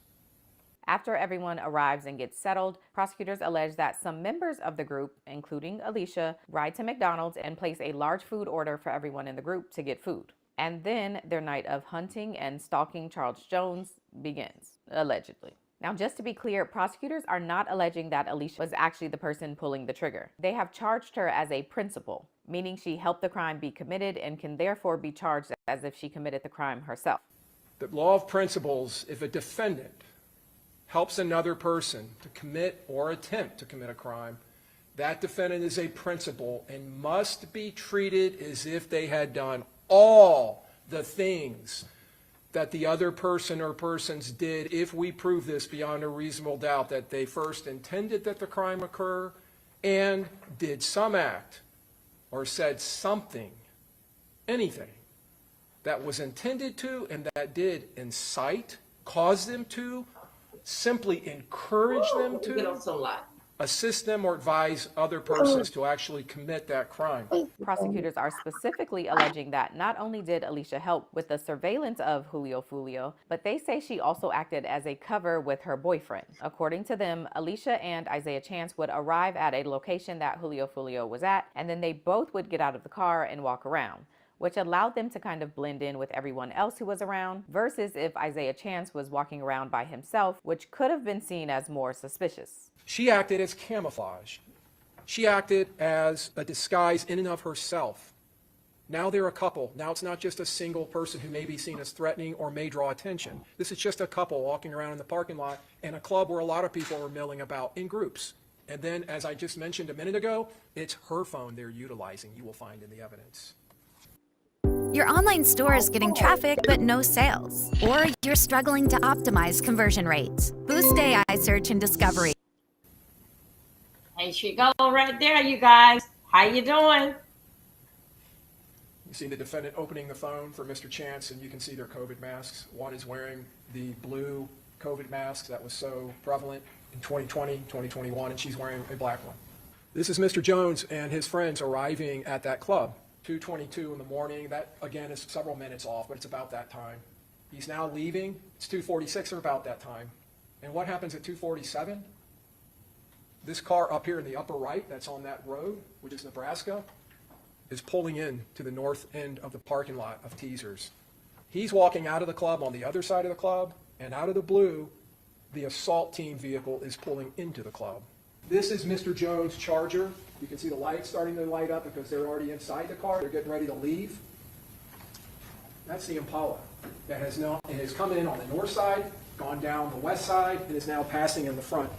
[SPEAKER 14] After everyone arrives and gets settled, prosecutors allege that some members of the group, including Alicia, ride to McDonald's and place a large food order for everyone in the group to get food. And then their night of hunting and stalking Charles Jones begins, allegedly. Now, just to be clear, prosecutors are not alleging that Alicia was actually the person pulling the trigger. They have charged her as a principal, meaning she helped the crime be committed and can therefore be charged as if she committed the crime herself.
[SPEAKER 12] The law of principles, if a defendant helps another person to commit or attempt to commit a crime, that defendant is a principal and must be treated as if they had done all the things that the other person or persons did, if we prove this beyond a reasonable doubt, that they first intended that the crime occur and did some act or said something, anything, that was intended to and that did incite, cause them to, simply encourage them to, assist them, or advise other persons to actually commit that crime.
[SPEAKER 14] Prosecutors are specifically alleging that not only did Alicia help with the surveillance of Julio Fulio, but they say she also acted as a cover with her boyfriend. According to them, Alicia and Isaiah Chance would arrive at a location that Julio Fulio was at, and then they both would get out of the car and walk around, which allowed them to kind of blend in with everyone else who was around, versus if Isaiah Chance was walking around by himself, which could have been seen as more suspicious.
[SPEAKER 12] She acted as camouflage. She acted as a disguise in and of herself. Now they're a couple. Now it's not just a single person who may be seen as threatening or may draw attention. This is just a couple walking around in the parking lot in a club where a lot of people are milling about in groups. And then, as I just mentioned a minute ago, it's her phone they're utilizing, you will find in the evidence.
[SPEAKER 15] Your online store is getting traffic but no sales, or you're struggling to optimize conversion rates. Boost AI search and discovery.
[SPEAKER 1] There she go right there, you guys. How you doing?
[SPEAKER 12] You see the defendant opening the phone for Mr. Chance, and you can see their COVID masks. One is wearing the blue COVID mask that was so prevalent in 2020, 2021, and she's wearing a black one. This is Mr. Jones and his friends arriving at that club. 2:22 in the morning. That, again, is several minutes off, but it's about that time. He's now leaving. It's 2:46 or about that time. And what happens at 2:47? This car up here in the upper right, that's on that road, which is Nebraska, is pulling in to the north end of the parking lot of Teasers. He's walking out of the club on the other side of the club, and out of the blue, the assault team vehicle is pulling into the club. This is Mr. Jones' Charger. You can see the lights starting to light up because they're already inside the car. They're getting ready to leave. That's the Impala that has come in on the north side, gone down the west side, and is now passing in the front.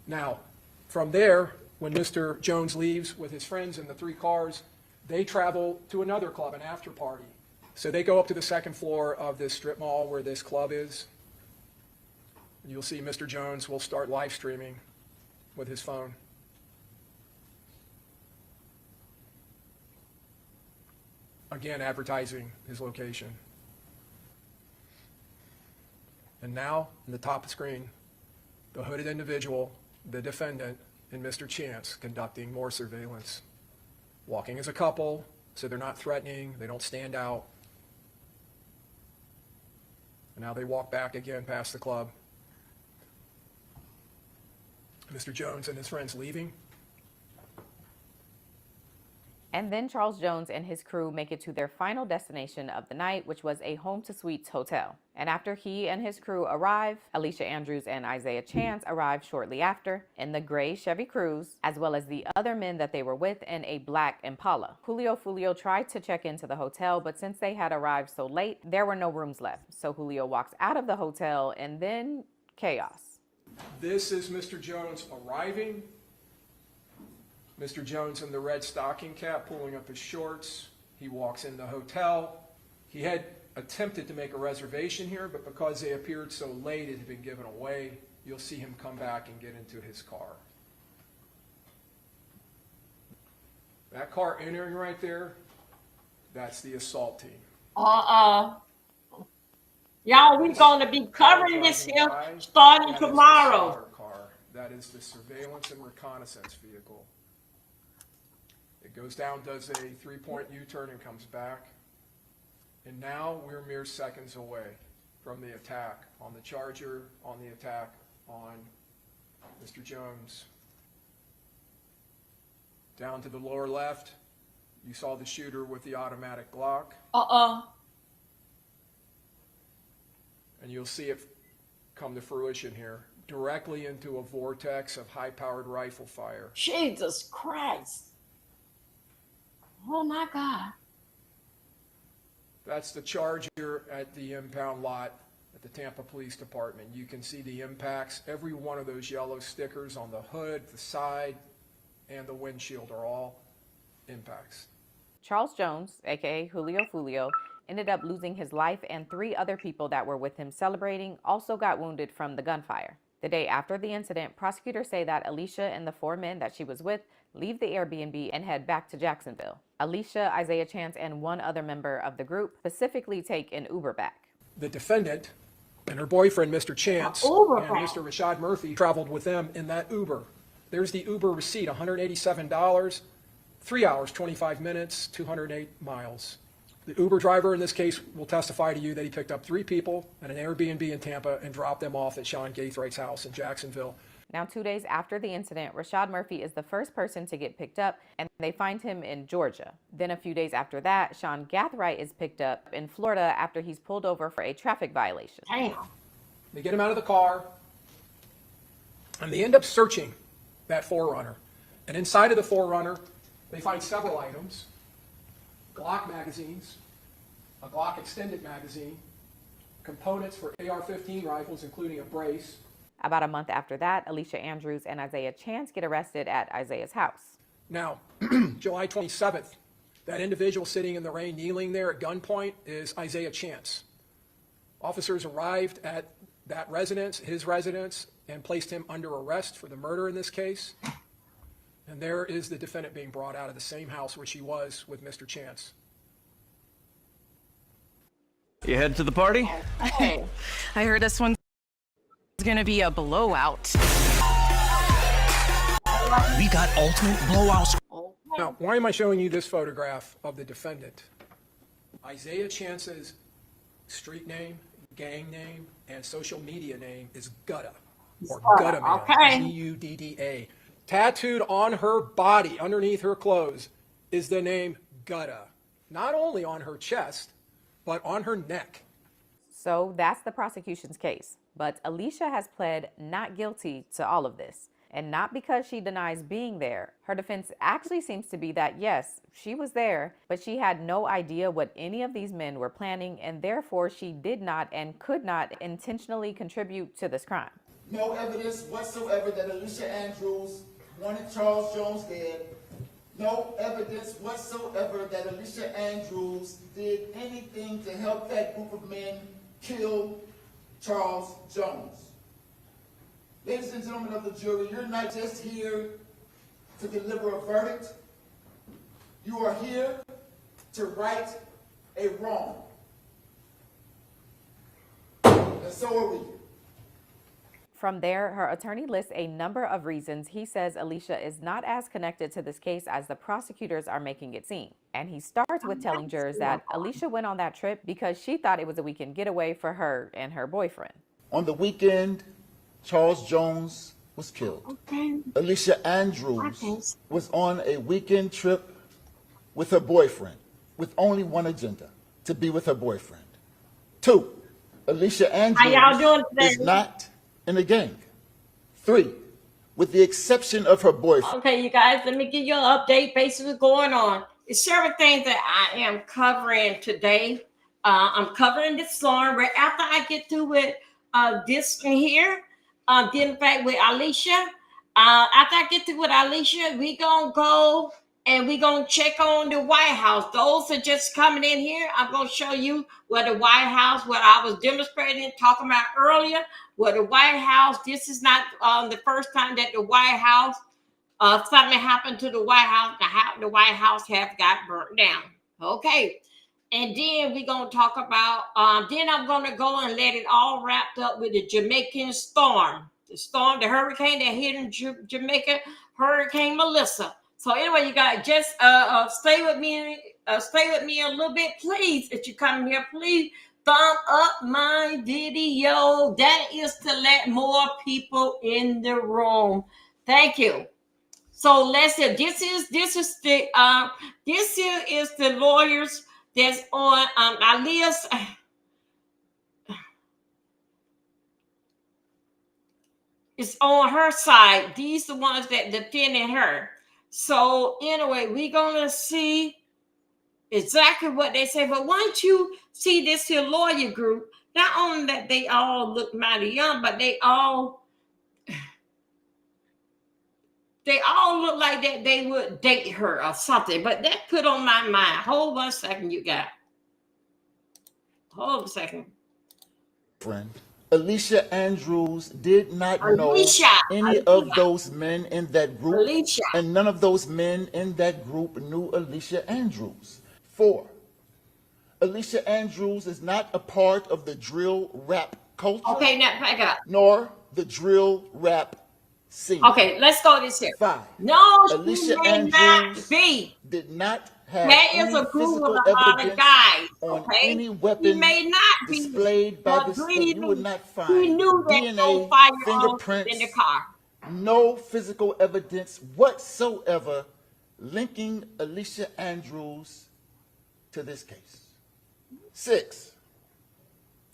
[SPEAKER 12] Now, from there, when Mr. Jones leaves with his friends in the three cars, they travel to another club, an after party. So they go up to the second floor of this strip mall where this club is. And you'll see Mr. Jones will start live streaming with his phone. Again, advertising his location. And now, in the top of the screen, the hooded individual, the defendant, and Mr. Chance conducting more surveillance. Walking as a couple, so they're not threatening, they don't stand out. And now they walk back again past the club. Mr. Jones and his friends leaving.
[SPEAKER 14] And then Charles Jones and his crew make it to their final destination of the night, which was a Home to Suites hotel. And after he and his crew arrive, Alicia Andrews and Isaiah Chance arrive shortly after in the gray Chevy Cruze, as well as the other men that they were with in a black Impala. Julio Fulio tried to check into the hotel, but since they had arrived so late, there were no rooms left. So Julio walks out of the hotel and then chaos.
[SPEAKER 12] This is Mr. Jones arriving. Mr. Jones in the red stocking cap pulling up his shorts. He walks in the hotel. He had attempted to make a reservation here, but because they appeared so late, it had been given away. You'll see him come back and get into his car. That car entering right there, that's the assault team.
[SPEAKER 1] Y'all, we're going to be covering this here starting tomorrow.
[SPEAKER 12] That is the surveillance and reconnaissance vehicle. It goes down, does a 3-point U-turn, and comes back. And now we're mere seconds away from the attack on the Charger, on the attack on Mr. Jones. Down to the lower left, you saw the shooter with the automatic Glock. And you'll see it come to fruition here, directly into a vortex of high-powered rifle fire.
[SPEAKER 1] Jesus Christ. Oh my God.
[SPEAKER 12] That's the Charger at the impound lot at the Tampa Police Department. You can see the impacts. Every one of those yellow stickers on the hood, the side, and the windshield are all impacts.
[SPEAKER 14] Charles Jones, aka Julio Fulio, ended up losing his life, and 3 other people that were with him celebrating also got wounded from the gunfire. The day after the incident, prosecutors say that Alicia and the 4 men that she was with leave the Airbnb and head back to Jacksonville. Alicia, Isaiah Chance, and 1 other member of the group specifically take an Uber back.
[SPEAKER 12] The defendant and her boyfriend, Mr. Chance, and Mr. Rashad Murphy traveled with them in that Uber. There's the Uber receipt, $187, 3 hours, 25 minutes, 208 miles. The Uber driver in this case will testify to you that he picked up 3 people at an Airbnb in Tampa and dropped them off at Sean Gaithwright's house in Jacksonville.
[SPEAKER 14] Now, 2 days after the incident, Rashad Murphy is the first person to get picked up, and they find him in Georgia. Then a few days after that, Sean Gaithwright is picked up in Florida after he's pulled over for a traffic violation.
[SPEAKER 1] Damn.
[SPEAKER 12] They get him out of the car, and they end up searching that 4Runner. And inside of the 4Runner, they find several items: Glock magazines, a Glock extended magazine, components for AR-15 rifles, including a brace.
[SPEAKER 14] About a month after that, Alicia Andrews and Isaiah Chance get arrested at Isaiah's house.
[SPEAKER 12] Now, July 27th, that individual sitting in the rain, kneeling there at gunpoint, is Isaiah Chance. Officers arrived at that residence, his residence, and placed him under arrest for the murder in this case. And there is the defendant being brought out of the same house where she was with Mr. Chance.
[SPEAKER 3] You head to the party?
[SPEAKER 16] Hey, I heard this one's gonna be a blowout.
[SPEAKER 9] We got ultimate blowouts.
[SPEAKER 12] Now, why am I showing you this photograph of the defendant? Isaiah Chance's street name, gang name, and social media name is Gudda, or Gudda Man,
[SPEAKER 1] okay.
[SPEAKER 12] G-U-D-D-A. Tattooed on her body, underneath her clothes, is the name Gudda. Not only on her chest, but on her neck.
[SPEAKER 14] So that's the prosecution's case. But Alicia has pled not guilty to all of this. And not because she denies being there. Her defense actually seems to be that, yes, she was there, but she had no idea what any of these men were planning, and therefore she did not and could not intentionally contribute to this crime.
[SPEAKER 17] No evidence whatsoever that Alicia Andrews wanted Charles Jones dead. No evidence whatsoever that Alicia Andrews did anything to help that group of men kill Charles Jones. Ladies and gentlemen of the jury, you're not just here to deliver a verdict. You are here to right a wrong. And so are we.
[SPEAKER 14] From there, her attorney lists a number of reasons he says Alicia is not as connected to this case as the prosecutors are making it seem. And he starts with telling jurors that Alicia went on that trip because she thought it was a weekend getaway for her and her boyfriend.
[SPEAKER 17] On the weekend, Charles Jones was killed. Alicia Andrews was on a weekend trip with her boyfriend, with only one agenda, to be with her boyfriend. 2, Alicia Andrews is not in a gang. 3, with the exception of her boyfriend.
[SPEAKER 1] Okay, you guys, let me give you an update. Basically, going on. It's several things that I am covering today. I'm covering this storm right after I get through with this one here. Then back with Alicia. After I get through with Alicia, we gonna go and we gonna check on the White House. Those are just coming in here. I'm gonna show you where the White House, what I was demonstrating, talking about earlier, where the White House. This is not the first time that the White House, something happened to the White House. The White House have got burnt down. Okay. And then we're going to talk about, then I'm going to go and let it all wrapped up with the Jamaican storm. The storm, the hurricane that hit in Jamaica, Hurricane Melissa. So anyway, you guys just stay with me a little bit, please. If you come here, please thumb up my video. That is to let more people in the room. Thank you. So let's see. This is the lawyers that's on Alia's. It's on her side. These are the ones that defended her. So anyway, we're gonna see exactly what they say. But once you see this here lawyer group, not only that they all look mighty young, but they all look like that they would date her or something. But that put on my mind. Hold on a second, you guys. Hold on a second.
[SPEAKER 17] Friend, Alicia Andrews did not know any of those men in that group, and none of those men in that group knew Alicia Andrews. 4, Alicia Andrews is not a part of the drill rap culture.
[SPEAKER 1] Okay, now back up.
[SPEAKER 17] Nor the drill rap scene.
[SPEAKER 1] Okay, let's go this here.
[SPEAKER 17] 5,
[SPEAKER 1] no,
[SPEAKER 17] Alicia
[SPEAKER 1] she may not be.
[SPEAKER 17] did not have
[SPEAKER 1] That
[SPEAKER 17] any
[SPEAKER 1] is a group
[SPEAKER 17] physical
[SPEAKER 1] of a lot of
[SPEAKER 17] evidence
[SPEAKER 1] guys.
[SPEAKER 17] on
[SPEAKER 1] Okay,
[SPEAKER 17] any weapon
[SPEAKER 1] may not be
[SPEAKER 17] displayed by the state. You would not find
[SPEAKER 1] he knew that no
[SPEAKER 17] DNA,
[SPEAKER 1] firearms
[SPEAKER 17] fingerprints,
[SPEAKER 1] in the car.
[SPEAKER 17] no physical evidence whatsoever linking Alicia Andrews to this case. 6,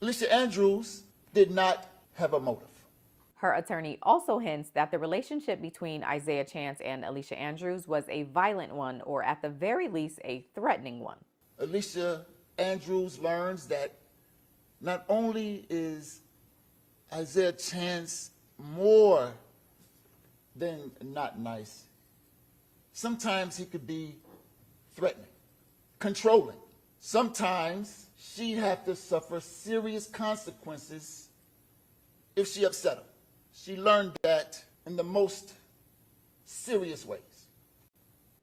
[SPEAKER 17] Alicia Andrews did not have a motive.
[SPEAKER 14] Her attorney also hints that the relationship between Isaiah Chance and Alicia Andrews was a violent one, or at the very least, a threatening one.
[SPEAKER 17] Alicia Andrews learns that not only is Isaiah Chance more than not nice, sometimes he could be threatening, controlling. Sometimes she'd have to suffer serious consequences if she upset him. She learned that in the most serious ways.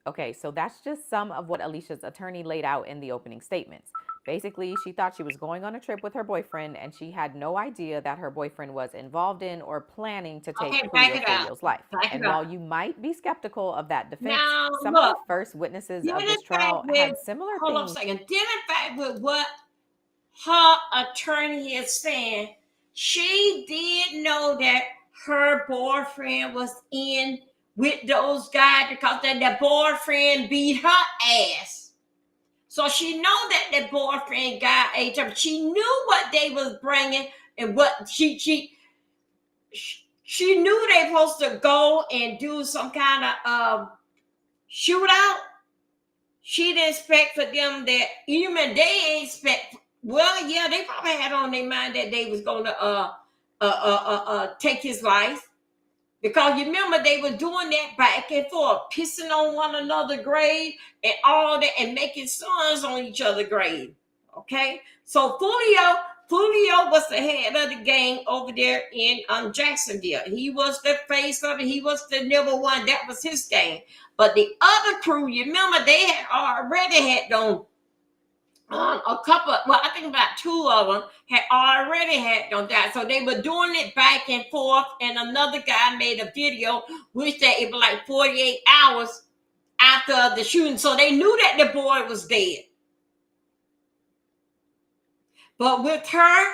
[SPEAKER 14] Okay, so that's just some of what Alicia's attorney laid out in the opening statements. Basically, she thought she was going on a trip with her boyfriend, and she had no idea that her boyfriend was involved in or planning to take Julio's life. And while you might be skeptical of that defense, some of the first witnesses of this trial had similar things.
[SPEAKER 1] Hold on a second. Then in fact, with what her attorney is saying, she did know that her boyfriend was in with those guys because that boyfriend beat her ass. So she know that the boyfriend got a job. She knew what they was bringing and what she knew they supposed to go and do some kind of shootout. She didn't expect for them that even they ain't expect. Well, yeah, they probably had on their mind that they was going to take his life. Because you remember they were doing that back and forth, pissing on one another grave and all that, and making sons on each other grave. Okay, so Julio was the head of the gang over there in Jacksonville. He was the face of it. He was the number one. That was his gang. But the other crew, you remember, they had already had them a couple, well, I think about 2 of them had already had them die. So they were doing it back and forth. And another guy made a video, which that it was like 48 hours after the shooting. So they knew that the boy was dead. But with her,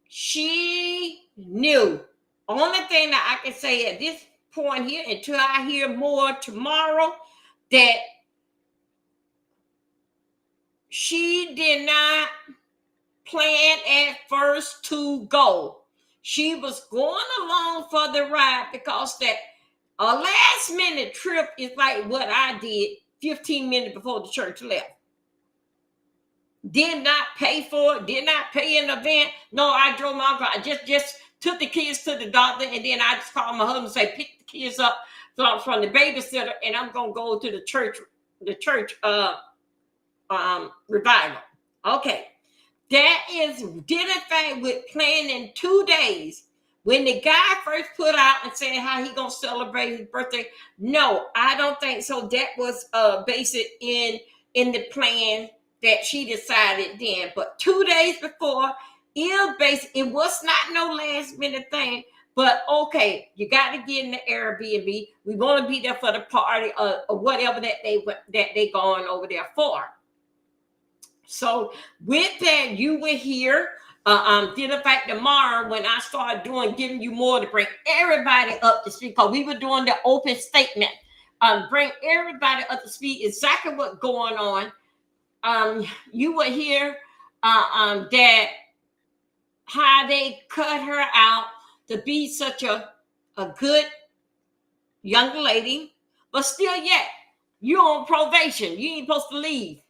[SPEAKER 1] she knew. Only thing that I can say at this point here, until I hear more tomorrow, that she did not plan at first to go. She was going along for the ride because that a last minute trip is like what I did 15 minutes before the church left. Did not pay for it, did not pay in advance. No, I drove my car. I just took the kids to the doctor, and then I just called my husband and say, pick the kids up from the babysitter, and I'm gonna go to the church revival. Okay. That is did in fact with planning 2 days. When the guy first put out and said how he gonna celebrate his birthday, no, I don't think so. That was basic in the plan that she decided then. But 2 days before, it was not no last minute thing. But okay, you got to get in the Airbnb. We want to be there for the party or whatever that they going over there for. So with that, you will hear did in fact tomorrow when I started giving you more to bring everybody up to speed, because we were doing the open statement. Bring everybody up to speed exactly what's going on. You will hear that how they cut her out to be such a good young lady, but still yet you're on probation. You ain't supposed to leave.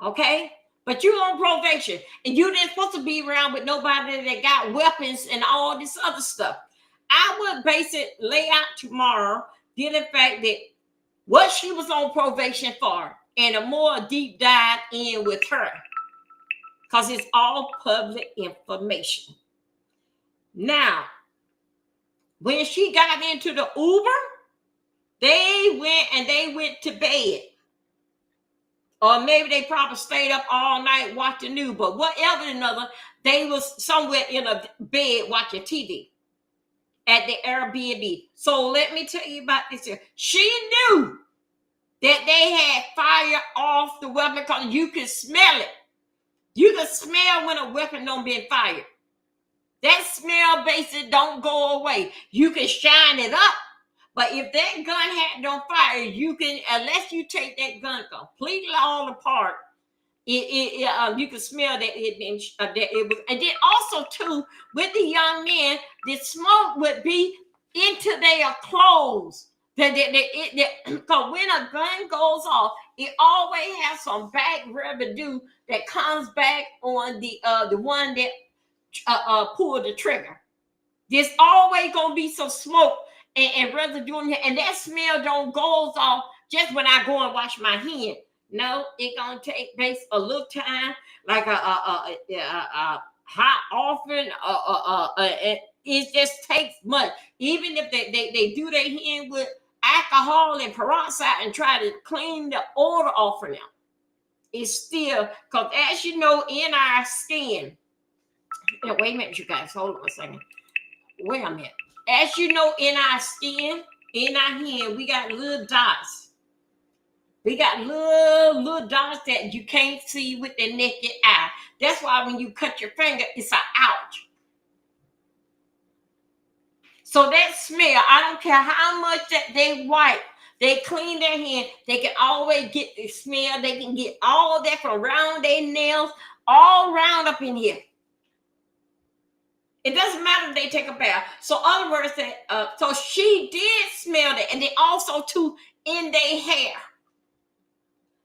[SPEAKER 1] Okay? But you're on probation, and you didn't supposed to be around with nobody that got weapons and all this other stuff. I would base it lay out tomorrow, did in fact that what she was on probation for, and a more deep dive in with her, because it's all public information. Now, when she got into the Uber, they went to bed. Or maybe they probably stayed up all night watching news, but whatever another, they was somewhere in a bed watching TV at the Airbnb. So let me tell you about this here. She knew that they had fire off the weapon because you can smell it. You can smell when a weapon don't been fired. That smell basically don't go away. You can shine it up. But if that gun had on fire, you can, unless you take that gun completely all apart, you can smell that it was. And then also too, with the young men, the smoke would be into their clothes. Because when a gun goes off, it always has some back residue that comes back on the one that pulled the trigger. There's always gonna be some smoke and residue in here, and that smell don't goes off just when I go and wash my hand. No, it gonna take place a little time, like how often it just takes much. Even if they do their hand with alcohol and peroxide and try to clean the odor off of them, it's still, because as you know, in our skin. Wait a minute, you guys, hold on a second. Wait a minute. As you know, in our skin, in our hand, we got little dots. We got little dots that you can't see with the naked eye. That's why when you cut your finger, it's an ouch. So that smell, I don't care how much that they wipe, they clean their hand, they can always get the smell. They can get all that from around their nails, all round up in here. It doesn't matter if they take a bath. So, other words, so she did smell that, and then also too in their hair.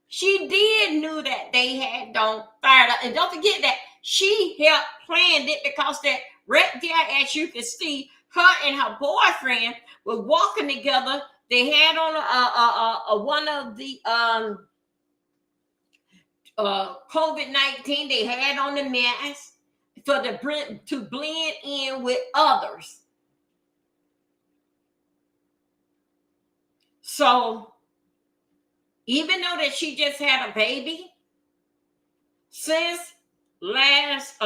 [SPEAKER 1] She did knew that they had fired up, and don't forget that she helped plan it because that right there, as you can see, her and her boyfriend were walking together. They had on one of the COVID-19. They had on the mask to blend in with others. So even though that she just had a baby, since last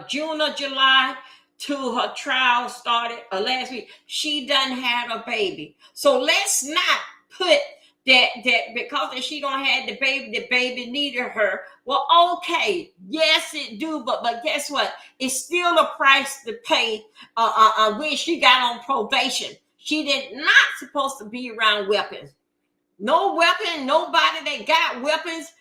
[SPEAKER 1] June or July to her trial started last week. She done had a baby. So let's not put that because she don't have the baby needed her. Well, okay, yes it do, but guess what? It's still a price to pay when she got on probation. She did not supposed to be around weapons. No weapon, nobody that got weapons,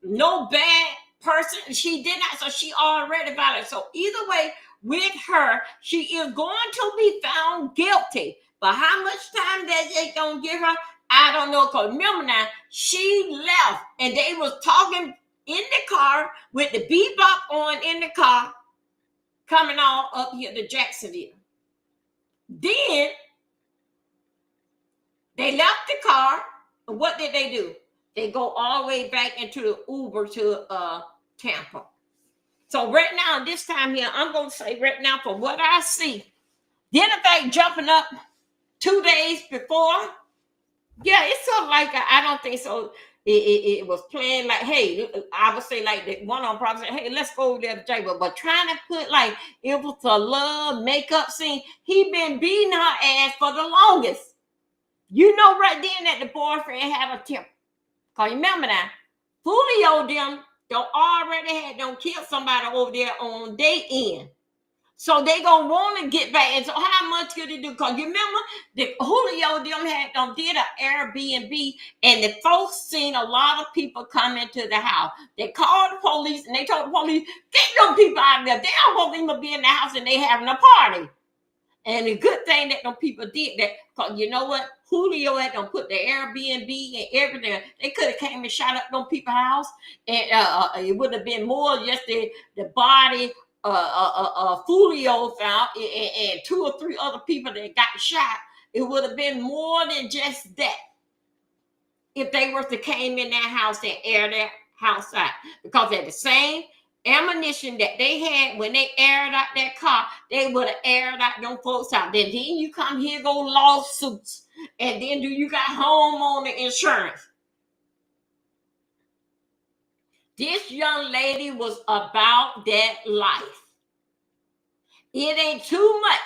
[SPEAKER 1] no bad person. She did not, so she already violated. So either way, with her, she is going to be found guilty. But how much time that they gonna give her, I don't know. Cause remember now, she left and they was talking in the car with the bebop on in the car, coming all up here to Jacksonville. Then they left the car. And what did they do? They go all the way back into the Uber to Tampa. So right now, this time here, I'm going to say right now, for what I see, then if they jumping up 2 days before, yeah, it's sort of like, I don't think so. It was playing like, hey, I would say like the one on probably say, hey, let's go over there to jail. But trying to put like, it was a love makeup scene. He been beating her ass for the longest. You know right then that the boyfriend had a temper. Because remember that, Julio them don't kill somebody over there on their end. So they gonna want to get back. And so how much could they do? Because you remember the Julio them did an Airbnb, and the folks seen a lot of people come into the house. They called the police and they told the police, get them people out of there. They don't want them to be in the house and they having a party. And the good thing that them people did that, because you know what? Julio had them put the Airbnb and everything. They could have came and shot up them people's house, and it would have been more just the body Julio found and 2 or 3 other people that got shot. It would have been more than just that if they were to came in that house and air that house out, because at the same ammunition that they had when they aired out that car, they would have aired out them folks out. Then you come here, go lawsuits, and then do you got homeowner insurance? This young lady was about that life. It ain't too much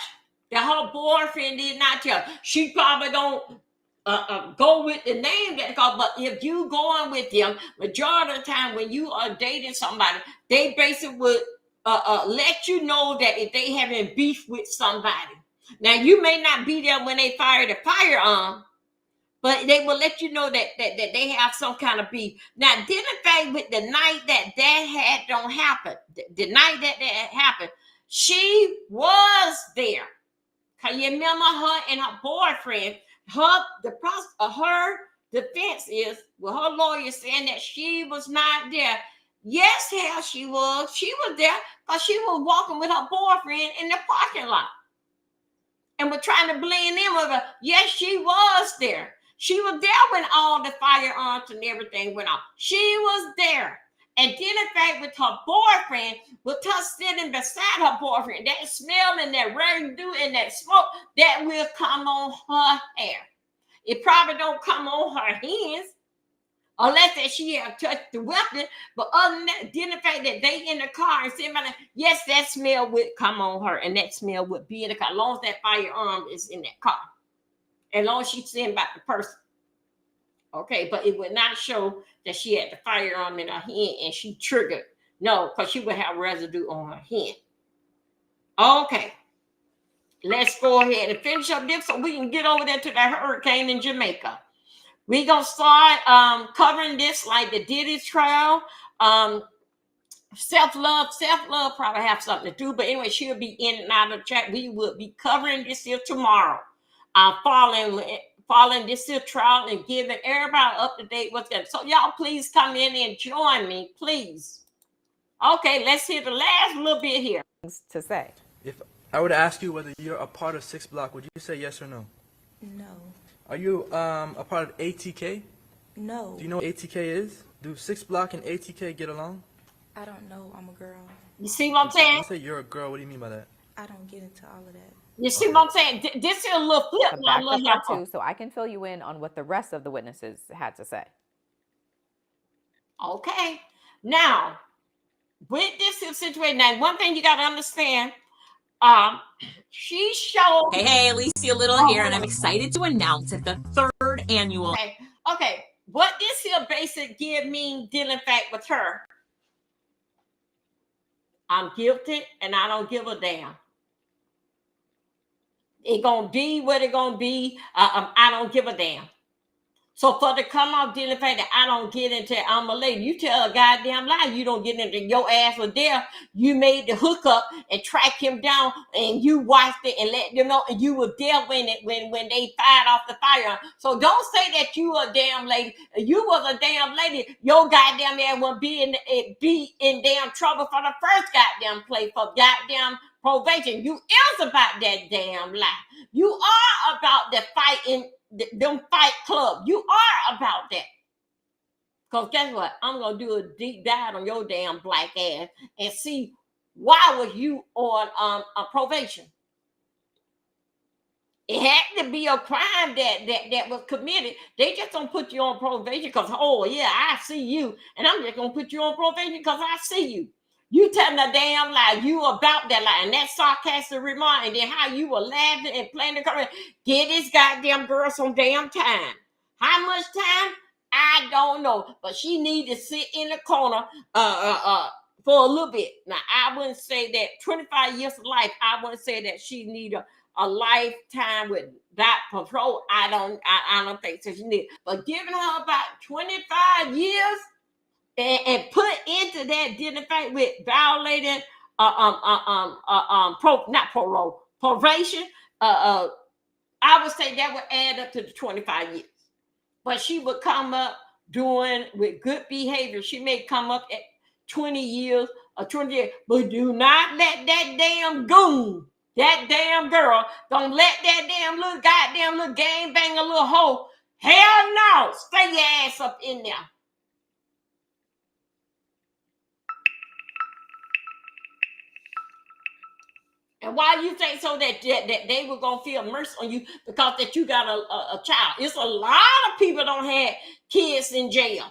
[SPEAKER 1] that her boyfriend did not tell. She probably don't go with the name that called, but if you going with them, majority of the time when you are dating somebody, they basically would let you know that if they having beef with somebody. Now you may not be there when they fire the firearm, but they will let you know that they have some kind of beef. Now, didn't they with the night that had don't happen, the night that happened, she was there. Can you remember her and her boyfriend? Her defense is, well, her lawyer saying that she was not there. Yes, hell, she was. She was there because she was walking with her boyfriend in the parking lot, and we're trying to blame them over. Yes, she was there. She was there when all the firearms and everything went off. She was there. And then, in fact, with her boyfriend, with her sitting beside her boyfriend, that smell and that residue and that smoke, that will come on her hair. It probably don't come on her hands, unless that she have touched the weapon. But other than that, then the fact that they in the car and sitting by, yes, that smell would come on her, and that smell would be in the car, as long as that firearm is in that car. As long as she's saying about the person. Okay, but it would not show that she had the firearm in her hand and she triggered. No, because she would have residue on her hand. Okay. Let's go ahead and finish up this so we can get over there to that hurricane in Jamaica. We're going to start covering this like the Diddy trial. Self-love probably have something to do. But anyway, she'll be in and out of the chat. We will be covering this here tomorrow. Following this here trial and giving everybody up to date what's going on. So y'all please come in and join me, please. Okay, let's hear the last little bit here.
[SPEAKER 14] To say.
[SPEAKER 18] If I would ask you whether you're a part of 6 Block, would you say yes or no?
[SPEAKER 19] No.
[SPEAKER 18] Are you a part of ATK?
[SPEAKER 19] No.
[SPEAKER 18] Do you know what ATK is? Do 6 Block and ATK get along?
[SPEAKER 19] I don't know. I'm a girl.
[SPEAKER 1] You see what I'm saying?
[SPEAKER 18] You say you're a girl. What do you mean by that?
[SPEAKER 19] I don't get into all of that.
[SPEAKER 1] You see what I'm saying? This is a little flip.
[SPEAKER 14] Come back to part 2 so I can fill you in on what the rest of the witnesses had to say.
[SPEAKER 1] Okay. Now, with this situation, now one thing you got to understand, she showed.
[SPEAKER 20] Hey, Alicia Little here, and I'm excited to announce that the third annual.
[SPEAKER 1] Okay. What this here basic give me dealing fact with her? I'm guilty, and I don't give a damn. It gonna be what it gonna be. I don't give a damn. So for to come off dealing the fact that I don't get into I'm a lady, you tell a goddamn lie, you don't get into your ass was there. You made the hookup and track him down, and you watched it and let them know, and you were there when they fired off the fire. So don't say that you a damn lady. You was a damn lady. Your goddamn ass will be in damn trouble for the first goddamn play for goddamn probation. You is about that damn lie. You are about the fighting. Them fight club. You are about that. Because guess what? I'm going to do a deep dive on your damn black ass and see why was you on a probation. It had to be a crime that was committed. They just don't put you on probation because, oh, yeah, I see you. And I'm just going to put you on probation because I see you. You telling a damn lie. You about that lie. And that sarcastic remark. And then how you were laughing and playing the card. Get this goddamn girl some damn time. How much time? I don't know. But she need to sit in the corner for a little bit. Now, I wouldn't say that 25 years of life, I wouldn't say that she need a lifetime with that patrol. I don't think so. She need. But giving her about 25 years and put into that dealing fact with violating not parole, probation, I would say that would add up to the 25 years. But she would come up doing with good behavior. She may come up at 20 years or 20 years, but do not let that damn goon, that damn girl, don't let that damn little goddamn little gang banger little hoe. Hell no, stay your ass up in there. And why you think so that they were gonna feel mercy on you because that you got a child? It's a lot of people don't have kids in jail.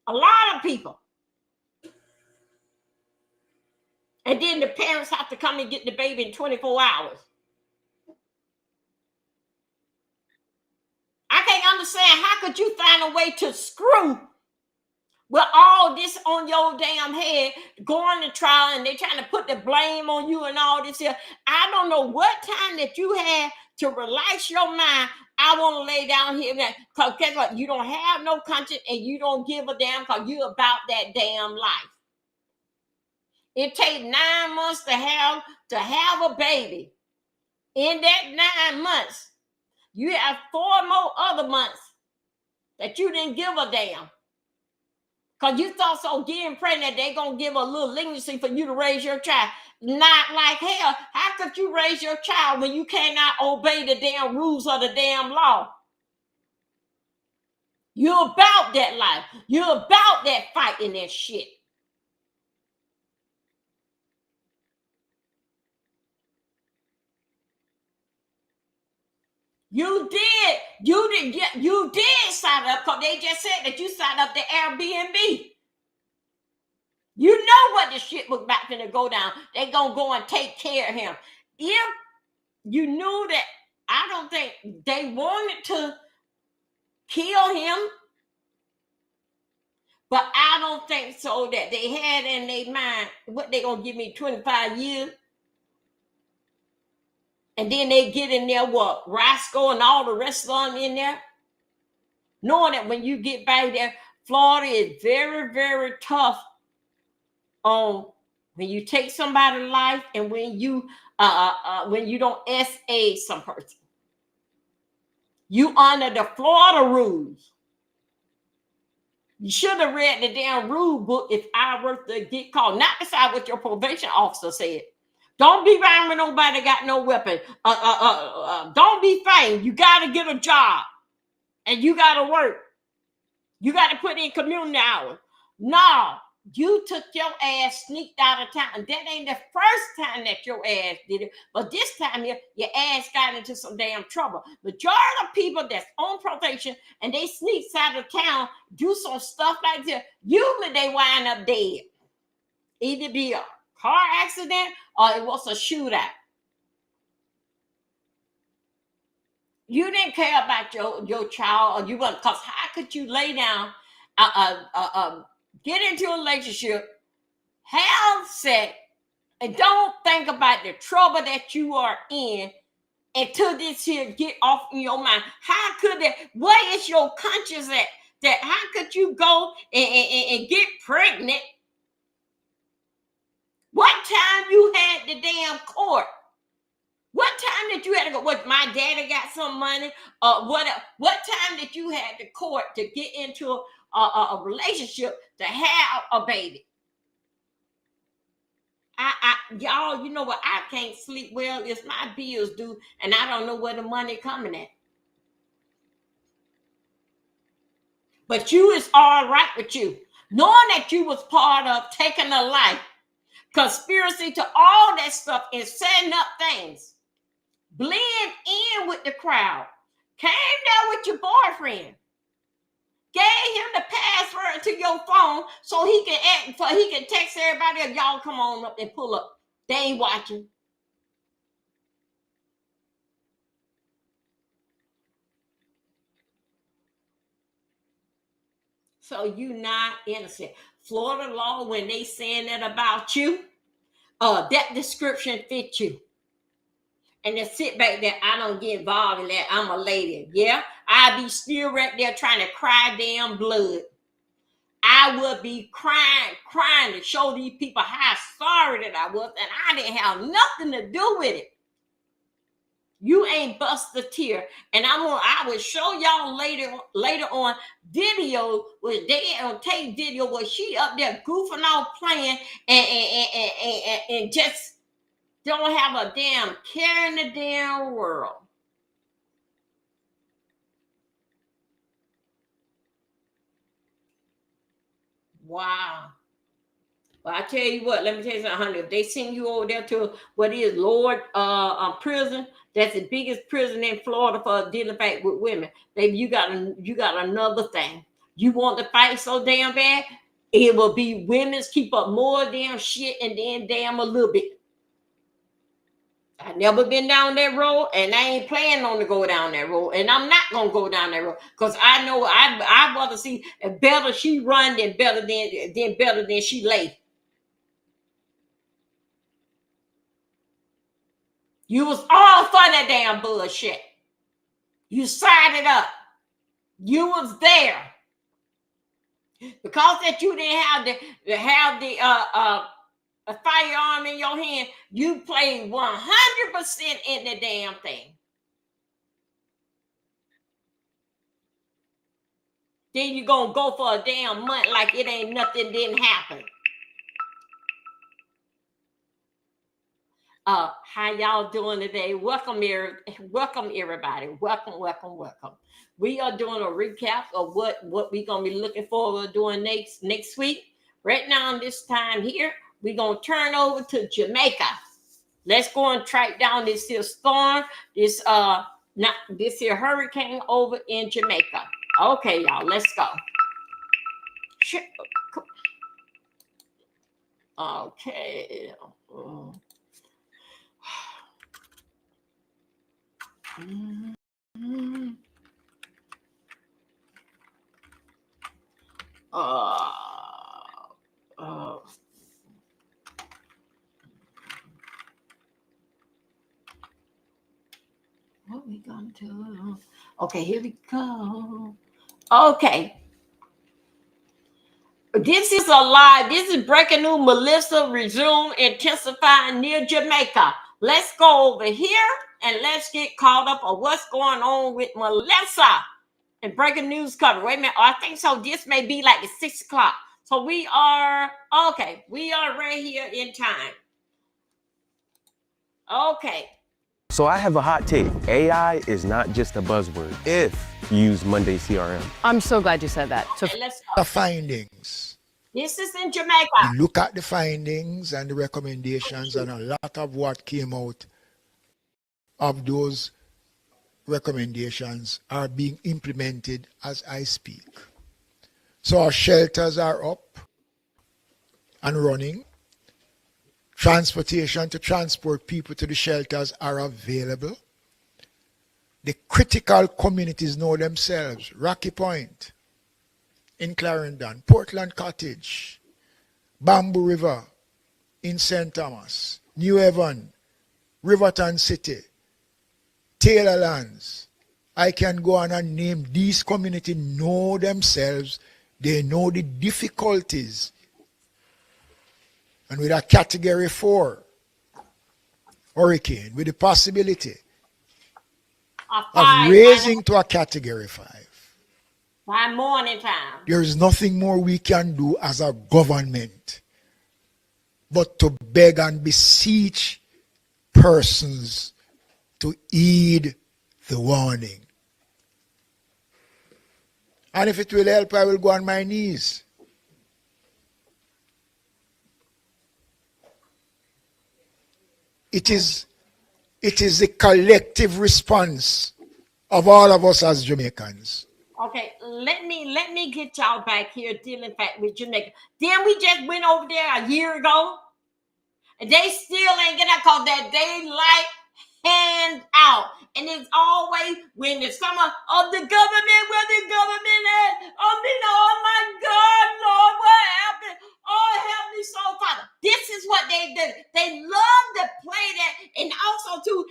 [SPEAKER 1] A lot of people. And then the parents have to come and get the baby in 24 hours. I can't understand how could you find a way to screw with all this on your damn head, going to trial, and they trying to put the blame on you and all this here. I don't know what time that you had to relax your mind. I want to lay down here because guess what? You don't have no conscience and you don't give a damn because you about that damn life. It takes 9 months to have a baby. In that 9 months, you have 4 more other months that you didn't give a damn. Because you thought so getting pregnant, they're going to give a little leniency for you to raise your child. Not like hell. How could you raise your child when you cannot obey the damn rules of the damn law? You're about that life. You're about that fighting that shit. You did sign up because they just said that you signed up to Airbnb. You know what this shit was about to go down. They're going to go and take care of him. If you knew that, I don't think they wanted to kill him, but I don't think so that they had in their mind, what they going to give me 25 years? And then they get in there, what, Roscoe and all the rest of them in there? Knowing that when you get back there, Florida is very, very tough on when you take somebody's life and when you don't SA some person. You honor the Florida rules. You should have read the damn rule book if I were to get caught. Not decide what your probation officer said. Don't be around with nobody got no weapon. Don't be fighting. You got to get a job. And you got to work. You got to put in community hours. No, you took your ass, sneaked out of town. That ain't the first time that your ass did it. But this time your ass got into some damn trouble. Majority of people that's on probation and they sneak out of town, do some stuff like this, usually they wind up dead. either be a car accident or it was a shootout. You didn't care about your child, or you want, because how could you lay down, get into a relationship, have sex, and don't think about the trouble that you are in until this here get off in your mind? How could that? Where is your conscience at? That how could you go and get pregnant? What time you had the damn court? What time did you have to go? What, my daddy got some money? What time did you have to court to get into a relationship to have a baby? Y'all, you know what? I can't sleep well. It's my bills due, and I don't know where the money coming at. But you is all right with you, knowing that you was part of taking a life, conspiracy to all that stuff, and setting up things. Blend in with the crowd. Came there with your boyfriend. Gave him the password to your phone so he can text everybody else, y'all come on up and pull up. They ain't watching. So you not innocent. Florida law, when they saying that about you, that description fit you. And then sit back there, I don't get involved in that. I'm a lady. Yeah, I be still right there trying to cry damn blood. I would be crying to show these people how sorry that I was, and I didn't have nothing to do with it. You ain't bust a tear, and I will show y'all later on video where they on tape video where she up there goofing off playing and just don't have a damn care in the damn world. Wow. Well, I tell you what, let me tell you something, honey. If they send you over there to what is Lord prison, that's the biggest prison in Florida for dealing back with women. Baby, you got another thing. You want to fight so damn bad, it will be women's keep up more damn shit and then damn a little bit. I never been down that road, and I ain't planning on to go down that road, and I'm not gonna go down that road because I know I rather see better she run than better than she lay. You was all for that damn bullshit. You sided up. You was there because that you didn't have the a firearm in your hand. You played 100% in the damn thing. Then you gonna go for a damn month like it ain't nothing didn't happen. How y'all doing today? Welcome everybody. Welcome. We are doing a recap of what we're gonna be looking forward to doing next week. Right now, this time here, we're gonna turn over to Jamaica. Let's go and track down this here storm, this here hurricane over in Jamaica. Okay, y'all, let's go. Okay. What we gonna do? Okay, here we go. Okay. This is a live. This is breaking news. Melissa resume intensifying near Jamaica. Let's go over here and let's get caught up on what's going on with Melissa and breaking news cover. Wait a minute. I think so. This may be like the 6 o'clock. So we are okay. We are right here in time. Okay.
[SPEAKER 21] So I have a hot take. AI is not just a buzzword if you use Monday CRM.
[SPEAKER 22] I'm so glad you said that. So
[SPEAKER 1] let's
[SPEAKER 23] the findings.
[SPEAKER 1] This is in Jamaica.
[SPEAKER 23] You look at the findings and the recommendations, and a lot of what came out of those recommendations are being implemented as I speak. So our shelters are up and running. Transportation to transport people to the shelters are available. The critical communities know themselves. Rocky Point in Clarendon, Portland Cottage, Bamboo River in St. Thomas, New Haven, Riverton City, Taylorlands. I can go on and name these communities know themselves. They know the difficulties. And with a category 4 hurricane, with the possibility of raising to a category 5,
[SPEAKER 1] by morning time,
[SPEAKER 23] there is nothing more we can do as a government but to beg and beseech persons to heed the warning. And if it will help, I will go on my knees. It is a collective response of all of us as Jamaicans.
[SPEAKER 1] Okay, let me get y'all back here dealing back with Jamaica. Then we just went over there a year ago, and they still ain't get out cause that daylight hand out. And it's always when the summer of the government, where the government at? Oh my God, Lord, what happened? Oh, Heavenly Soul Father. This is what they do. They love to play that, and also too,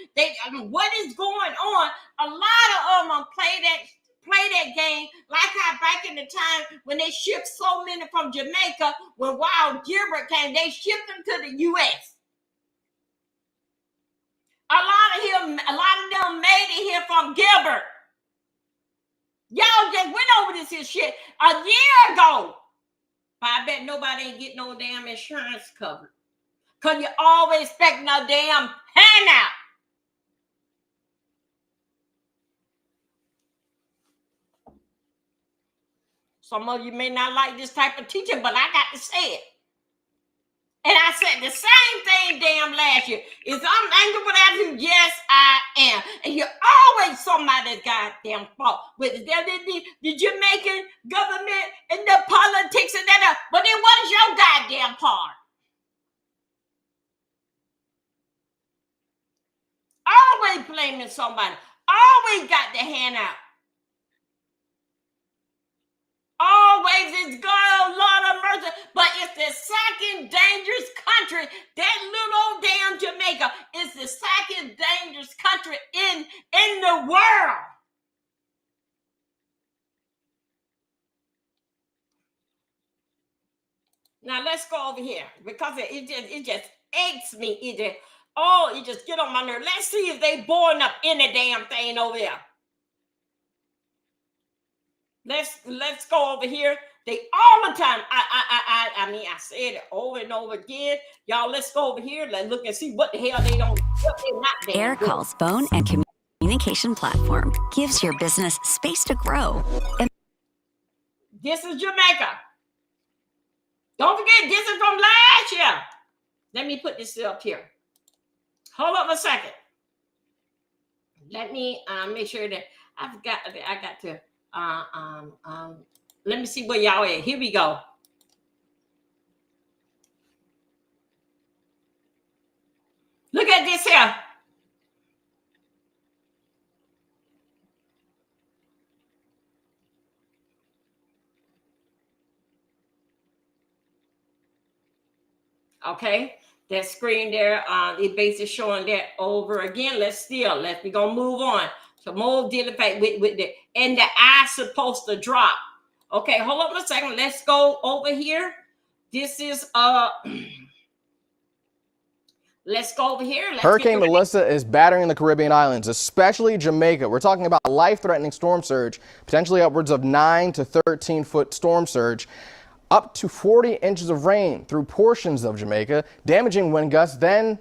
[SPEAKER 1] what is going on? A lot of them play that game like how back in the time when they shipped so many from Jamaica, when Wild Gilbert came, they shipped them to the U.S. A lot of them made it here from Gilbert. Y'all just went over this here shit a year ago. But I bet nobody ain't getting no damn insurance covered. Because you always expect no damn handout. Some of you may not like this type of teaching, but I got to say it. And I said the same thing damn last year. Is I'm angry with you? Yes, I am. And you're always somebody's goddamn fault. With the Jamaican government and the politics and that. But then what is your goddamn part? Always blaming somebody. Always got the hand out. Always it's God, Lord of mercy, but it's the second dangerous country. That little old damn Jamaica is the second dangerous country in the world. Now let's go over here because it just aches me. It just get on my nerve. Let's see if they boring up any damn thing over there. Let's go over here. They all the time. I mean, I said it over and over again. Y'all, let's go over here. Let's look and see what the hell they don't. What they're not doing.
[SPEAKER 2] AirCall's phone and communication platform gives your business space to grow. And
[SPEAKER 1] this is Jamaica. Don't forget, this is from last year. Let me put this up here. Hold up a second. Let me make sure that I got to. Let me see where y'all at. Here we go. Look at this here. Okay, that screen there, it basically showing that over again. We're gonna move on. So more dealing with the and the eye's supposed to drop. Okay, hold on a second. Let's go over here. This is let's go over here.
[SPEAKER 4] Hurricane Melissa is battering the Caribbean islands, especially Jamaica. We're talking about a life-threatening storm surge, potentially upwards of 9 to 13-foot storm surge. Up to 40 inches of rain through portions of Jamaica, damaging wind gusts. Then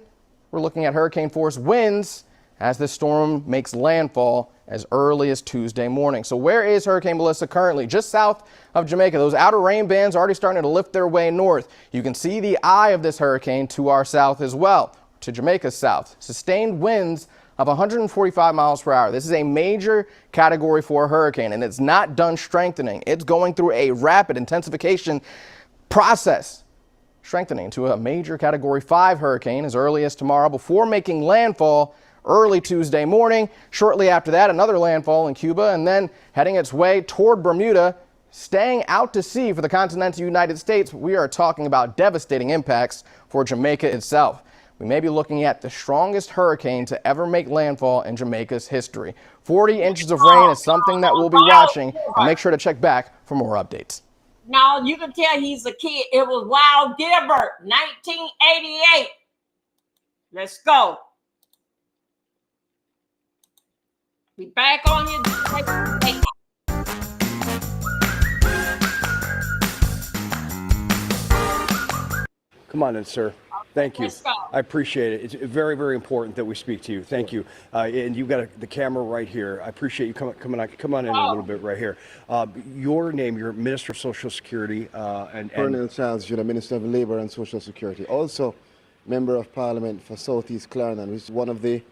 [SPEAKER 4] we're looking at hurricane force winds as this storm makes landfall as early as Tuesday morning. So where is Hurricane Melissa currently? Just south of Jamaica. Those outer rain bands already starting to lift their way north. You can see the eye of this hurricane to our south as well, to Jamaica's south. Sustained winds of 145 miles per hour. This is a major Category 4 hurricane, and it's not done strengthening. It's going through a rapid intensification process. strengthening to a major Category 5 hurricane as early as tomorrow before making landfall early Tuesday morning. Shortly after that, another landfall in Cuba and then heading its way toward Bermuda, staying out to sea for the continental United States. We are talking about devastating impacts for Jamaica itself. We may be looking at the strongest hurricane to ever make landfall in Jamaica's history. 40 inches of rain is something that we'll be watching, and make sure to check back for more updates.
[SPEAKER 1] Now you can tell he's a kid. It was Wild Gilbert, 1988. Let's go. Be back on you.
[SPEAKER 10] Come on in, sir. Thank you.
[SPEAKER 1] Let's go.
[SPEAKER 10] I appreciate it. It's very, very important that we speak to you. Thank you. And you've got the camera right here. I appreciate you come on in a little bit right here. Your name, you're Minister of Social Security.
[SPEAKER 5] Colonel Charles Jr., Minister of Labor and Social Security. Also, Member of Parliament for Southeast Clarendon, which is one of the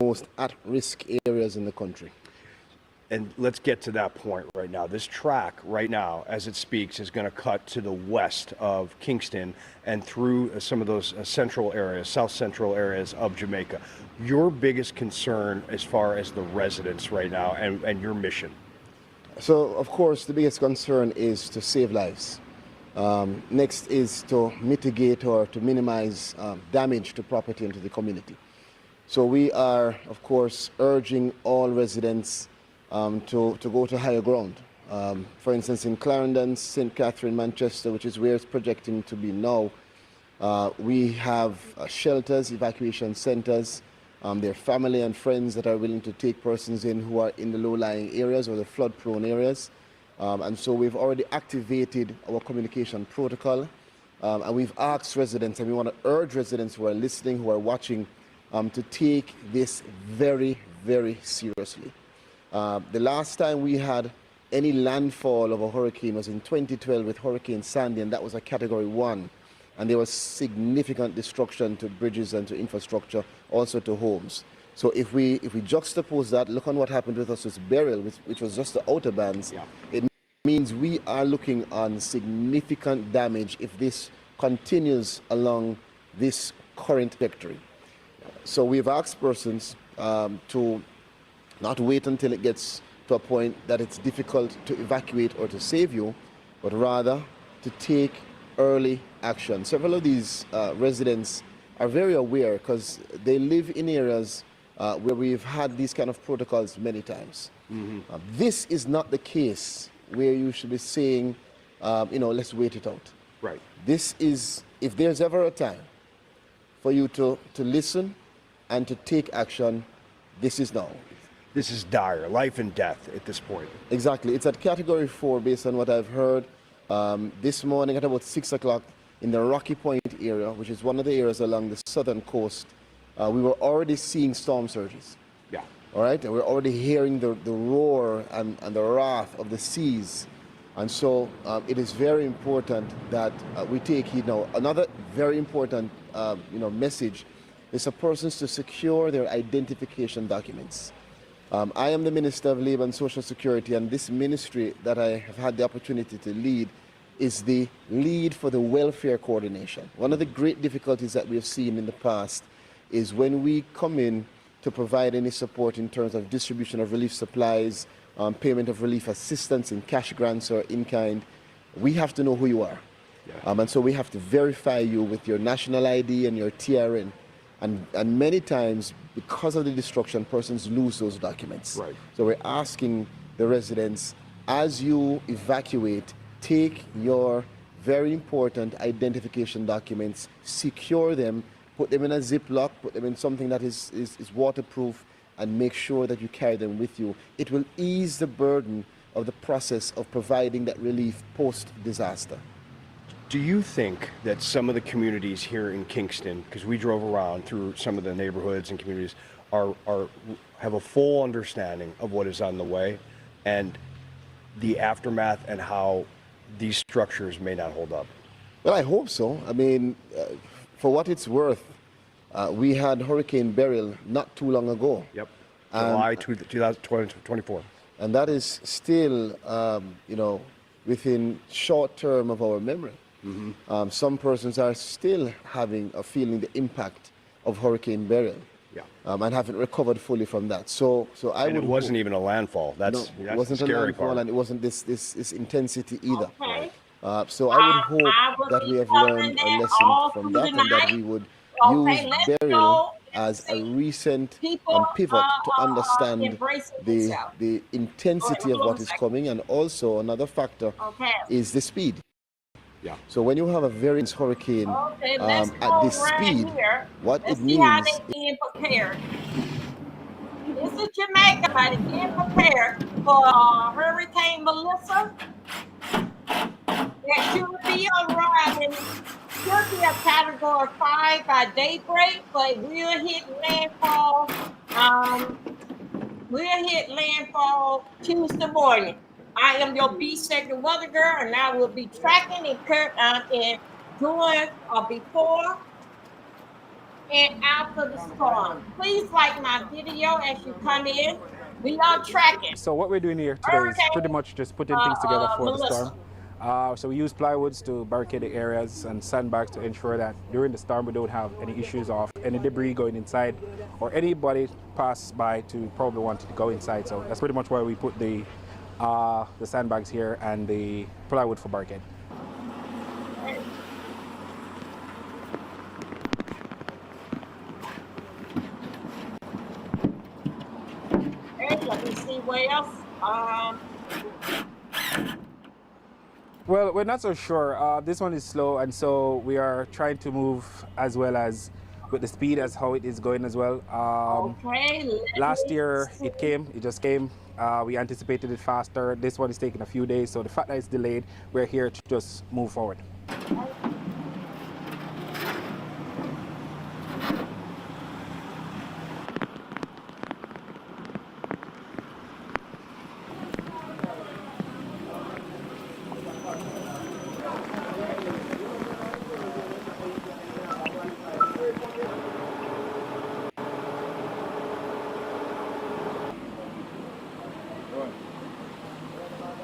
[SPEAKER 5] most at-risk areas in the country.
[SPEAKER 10] And let's get to that point right now. This track right now, as it speaks, is going to cut to the west of Kingston and through some of those central areas, south central areas of Jamaica. Your biggest concern as far as the residents right now and your mission?
[SPEAKER 5] So, of course, the biggest concern is to save lives. Next is to mitigate or to minimize damage to property and to the community. So we are, of course, urging all residents to go to higher ground. For instance, in Clarendon, St. Catherine, Manchester, which is where it's projecting to be now, we have shelters, evacuation centers. There are family and friends that are willing to take persons in who are in the low-lying areas or the flood-prone areas. And so we've already activated our communication protocol. And we've asked residents, and we want to urge residents who are listening, who are watching, to take this very, very seriously. The last time we had any landfall of a hurricane was in 2012 with Hurricane Sandy, and that was a Category 1. And there was significant destruction to bridges and to infrastructure, also to homes. So if we juxtapose that, look on what happened with us with Beryl, which was just the outer bands, it means we are looking on significant damage if this continues along this current trajectory. So we've asked persons to not wait until it gets to a point that it's difficult to evacuate or to save you, but rather to take early action. Several of these residents are very aware because they live in areas where we've had these kind of protocols many times. This is not the case where you should be saying, let's wait it out.
[SPEAKER 10] Right.
[SPEAKER 5] This is, if there's ever a time for you to listen and to take action, this is now.
[SPEAKER 10] This is dire, life and death at this point.
[SPEAKER 5] Exactly. It's at Category 4 based on what I've heard. This morning at about 6 o'clock in the Rocky Point area, which is one of the areas along the southern coast, we were already seeing storm surges.
[SPEAKER 10] Yeah.
[SPEAKER 5] All right? And we're already hearing the roar and the wrath of the seas. And so it is very important that we take heed now. Another very important message is for persons to secure their identification documents. I am the Minister of Labor and Social Security, and this ministry that I have had the opportunity to lead is the lead for the welfare coordination. One of the great difficulties that we have seen in the past is when we come in to provide any support in terms of distribution of relief supplies, payment of relief assistance in cash grants or in kind, we have to know who you are. Yeah. And so we have to verify you with your national ID and your TRN. And many times, because of the destruction, persons lose those documents.
[SPEAKER 10] Right.
[SPEAKER 5] So we're asking the residents, as you evacuate, take your very important identification documents, secure them, put them in a Ziploc, put them in something that is waterproof, and make sure that you carry them with you. It will ease the burden of the process of providing that relief post-disaster.
[SPEAKER 10] Do you think that some of the communities here in Kingston, because we drove around through some of the neighborhoods and communities, have a full understanding of what is on the way and the aftermath and how these structures may not hold up?
[SPEAKER 5] Well, I hope so. I mean, for what it's worth, we had Hurricane Beryl not too long ago.
[SPEAKER 10] Yep. July 2024.
[SPEAKER 5] And that is still, within short term of our memory. Some persons are still feeling the impact of Hurricane Beryl. And haven't recovered fully from that. So I
[SPEAKER 10] And
[SPEAKER 5] would.
[SPEAKER 10] it wasn't even a landfall. That's
[SPEAKER 5] it wasn't
[SPEAKER 10] the
[SPEAKER 5] a
[SPEAKER 10] scary
[SPEAKER 5] landfall,
[SPEAKER 10] part.
[SPEAKER 5] and it wasn't this intensity either.
[SPEAKER 1] Okay.
[SPEAKER 5] So I would hope
[SPEAKER 1] I will
[SPEAKER 5] that
[SPEAKER 1] be
[SPEAKER 5] we have
[SPEAKER 1] covering
[SPEAKER 5] learned a
[SPEAKER 1] that
[SPEAKER 5] lesson
[SPEAKER 1] all
[SPEAKER 5] from
[SPEAKER 1] through
[SPEAKER 5] that,
[SPEAKER 1] the
[SPEAKER 5] and that
[SPEAKER 1] night.
[SPEAKER 5] we would
[SPEAKER 1] Okay,
[SPEAKER 5] use
[SPEAKER 1] let's
[SPEAKER 5] burial
[SPEAKER 1] go and
[SPEAKER 5] as a
[SPEAKER 1] see
[SPEAKER 5] recent
[SPEAKER 1] people
[SPEAKER 5] pivot to understand
[SPEAKER 1] embracing
[SPEAKER 5] the
[SPEAKER 1] themselves.
[SPEAKER 5] intensity of
[SPEAKER 1] Hold on
[SPEAKER 5] what
[SPEAKER 1] a
[SPEAKER 5] is
[SPEAKER 1] second.
[SPEAKER 5] coming, and also another factor
[SPEAKER 1] Okay.
[SPEAKER 5] is the speed. So when you have a very intense hurricane
[SPEAKER 1] Okay, let's
[SPEAKER 5] at
[SPEAKER 1] go
[SPEAKER 5] this
[SPEAKER 1] right
[SPEAKER 5] speed,
[SPEAKER 1] here.
[SPEAKER 5] what
[SPEAKER 1] Let's
[SPEAKER 5] it
[SPEAKER 1] see how
[SPEAKER 5] means.
[SPEAKER 1] they getting prepared. This is Jamaica, but getting prepared for Hurricane Melissa. That should be arriving. Should be a Category 5 by daybreak, but we'll hit landfall. We'll hit landfall Tuesday morning. I am your B2nd weather girl, and I will be tracking and doing before and after the storm. Please like my video as you come in. We are tracking.
[SPEAKER 6] So what we're doing here today is pretty much just putting things together for the storm. So we use plywoods to barricade the areas and sandbags to ensure that during the storm we don't have any issues of any debris going inside or anybody pass by to probably want to go inside. So that's pretty much why we put the sandbags here and the plywood for barricade.
[SPEAKER 1] Okay, let me see what else.
[SPEAKER 6] Well, we're not so sure. This one is slow, and so we are trying to move as well as with the speed as how it is going as well.
[SPEAKER 1] Okay.
[SPEAKER 6] Last year it just came. We anticipated it faster. This one is taking a few days, so the fact that it's delayed, we're here to just move forward.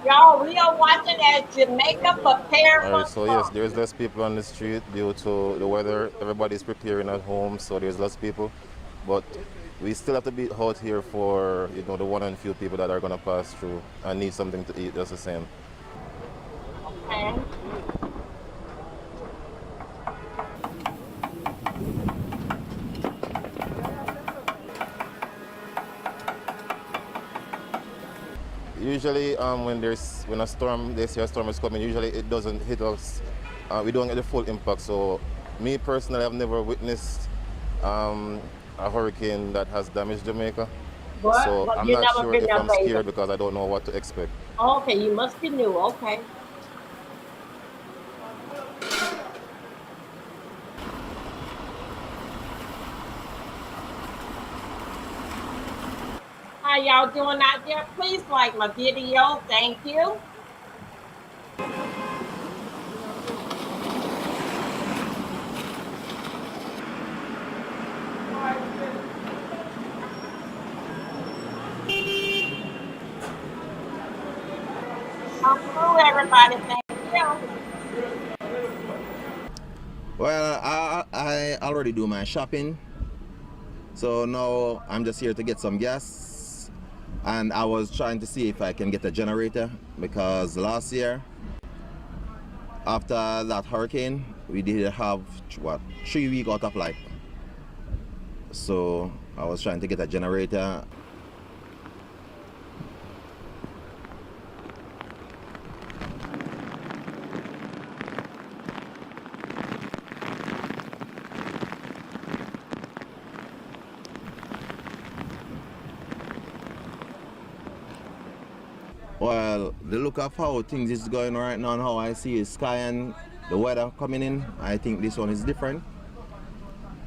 [SPEAKER 1] Y'all, we are watching as Jamaica prepare for
[SPEAKER 7] So yes, there's less people on the street due to the weather. Everybody's preparing at home, so there's less people. But we still have to be out here for the one and few people that are going to pass through and need something to eat just the same.
[SPEAKER 1] Okay.
[SPEAKER 7] Usually, when they see a storm is coming, usually it doesn't hit us. We don't get the full impact. So, me personally, I've never witnessed a hurricane that has damaged Jamaica. So I'm not sure if I'm scared because I don't know what to expect.
[SPEAKER 1] Okay, you must be new. Okay. How y'all doing out there? Please like my video. Thank you. Come through, everybody. Thank you.
[SPEAKER 22] Well, I already do my shopping. So now I'm just here to get some gas. And I was trying to see if I can get a generator because last year, after that hurricane, we did have, 3 weeks out of light. So I was trying to get a generator. Well, the look of how things is going right now and how I see the sky and the weather coming in, I think this one is different.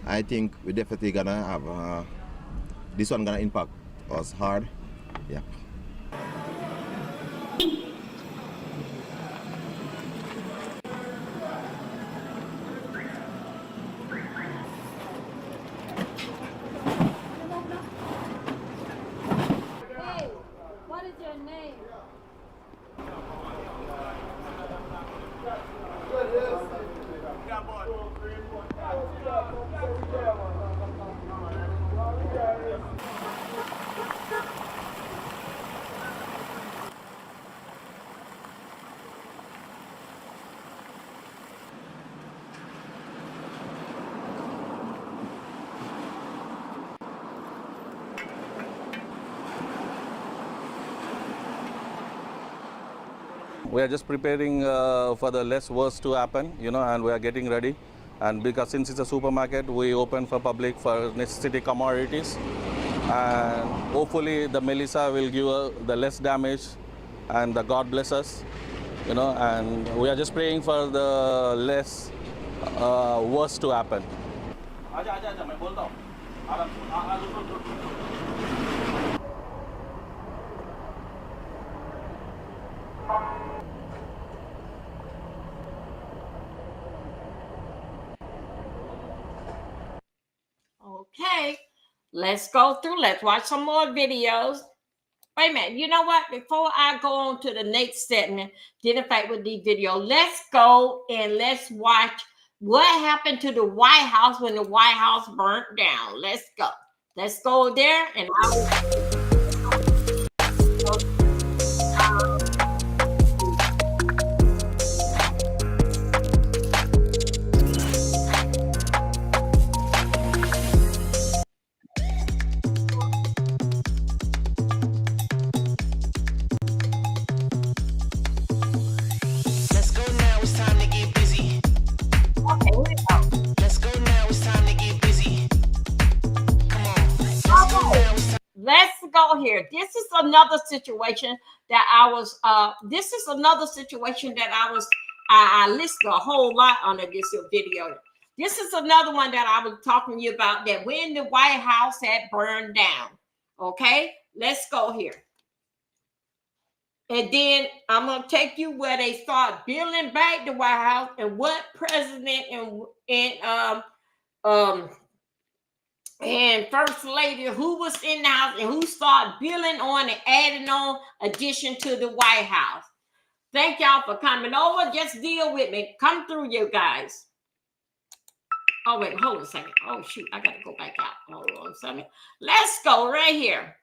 [SPEAKER 22] I think we're definitely gonna have, this one gonna impact us hard. Yeah.
[SPEAKER 24] Hey, what is your name?
[SPEAKER 3] we are just preparing for the less worse to happen, and we are getting ready. And because since it's a supermarket, we open for public for necessity commodities. And hopefully the Melissa will give the less damage and the God bless us, and we are just praying for the less worse to happen.
[SPEAKER 1] Okay, let's go through. Let's watch some more videos. Wait a minute. You know what? Before I go on to the next segment, didn't fight with the video, let's go and let's watch what happened to the White House when the White House burnt down. Let's go. Let's go there and let's go here. This is another situation that I listed a whole lot under this video. This is another one that I was talking to you about, that when the White House had burned down. Okay, let's go here. And then I'm going to take you where they start building back the White House and what president and First Lady who was in the house and who started building on and adding on addition to the White House. Thank y'all for coming over. Just deal with me. Come through, you guys. Oh, wait, hold on a second. Oh, shoot, I got to go back out. Hold on a second. Let's go right here.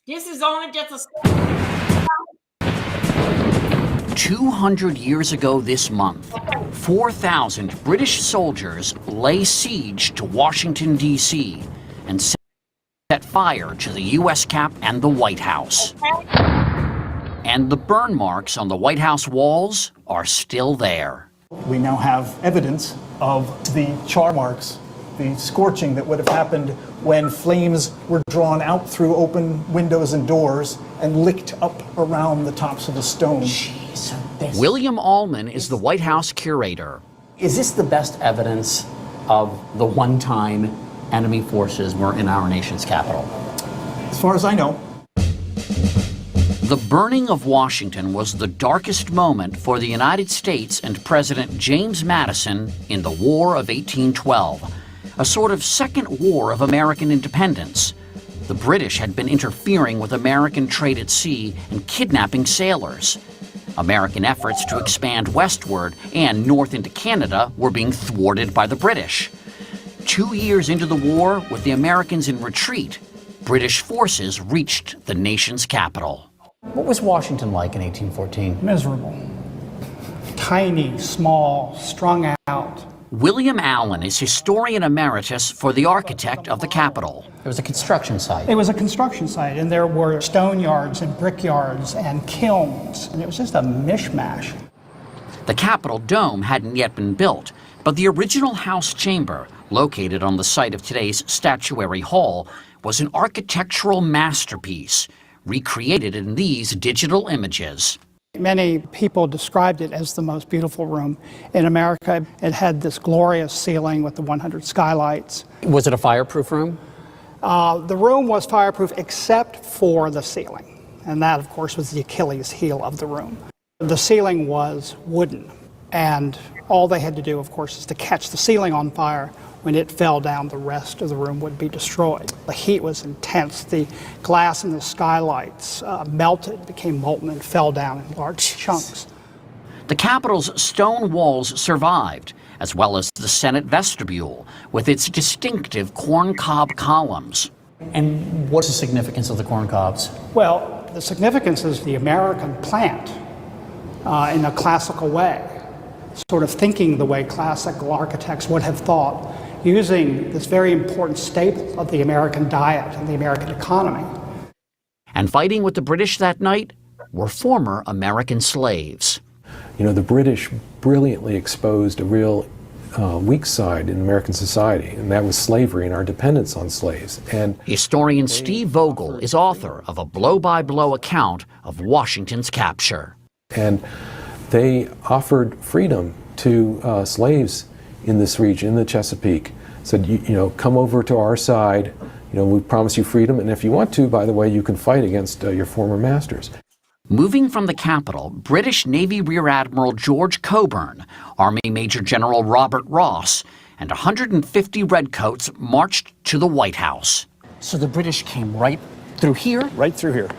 [SPEAKER 1] This is only just a...
[SPEAKER 8] 200 years ago this month, 4,000 British soldiers lay siege to Washington, D.C. and set fire to the U.S. Cap and the White House. And the burn marks on the White House walls are still there.
[SPEAKER 11] We now have evidence of the char marks, the scorching that would have happened when flames were drawn out through open windows and doors and licked up around the tops of the stone.
[SPEAKER 8] William Allman is the White House curator.
[SPEAKER 13] Is this the best evidence of the one-time enemy forces were in our nation's capital?
[SPEAKER 11] As far as I know.
[SPEAKER 8] The burning of Washington was the darkest moment for the United States and President James Madison in the War of 1812, a sort of second war of American independence. The British had been interfering with American trade at sea and kidnapping sailors. American efforts to expand westward and north into Canada were being thwarted by the British. 2 years into the war, with the Americans in retreat, British forces reached the nation's capital.
[SPEAKER 13] What was Washington like in 1814?
[SPEAKER 11] Miserable. Tiny, small, strung out.
[SPEAKER 8] William Allen is historian emeritus for the architect of the Capitol.
[SPEAKER 13] It was a construction site.
[SPEAKER 11] It was a construction site, and there were stone yards and brick yards and kilns, and it was just a mishmash.
[SPEAKER 8] The Capitol dome hadn't yet been built, but the original House chamber, located on the site of today's Statuary Hall, was an architectural masterpiece, recreated in these digital images.
[SPEAKER 11] Many people described it as the most beautiful room in America. It had this glorious ceiling with the 100 skylights.
[SPEAKER 13] Was it a fireproof room?
[SPEAKER 11] The room was fireproof except for the ceiling, and that, of course, was the Achilles heel of the room. The ceiling was wooden, and all they had to do, of course, is to catch the ceiling on fire. When it fell down, the rest of the room would be destroyed. The heat was intense. The glass in the skylights melted, became molten, and fell down in large chunks.
[SPEAKER 8] The Capitol's stone walls survived, as well as the Senate vestibule, with its distinctive corncob columns.
[SPEAKER 13] And what's the significance of the corncobs?
[SPEAKER 11] Well, the significance is the American plant in a classical way, sort of thinking the way classical architects would have thought, using this very important staple of the American diet and the American economy.
[SPEAKER 8] And fighting with the British that night were former American slaves.
[SPEAKER 9] You know, the British brilliantly exposed a real weak side in American society, and that was slavery and our dependence on slaves. And
[SPEAKER 8] historian Steve Vogel is author of a blow-by-blow account of Washington's capture.
[SPEAKER 9] And they offered freedom to slaves in this region, in the Chesapeake. Said, you know, come over to our side. You know, we promise you freedom, and if you want to, by the way, you can fight against your former masters.
[SPEAKER 8] Moving from the capital, British Navy Rear Admiral George Cockburn, Army Major General Robert Ross, and 150 redcoats marched to the White House.
[SPEAKER 13] So the British came right through here?
[SPEAKER 12] Right through here.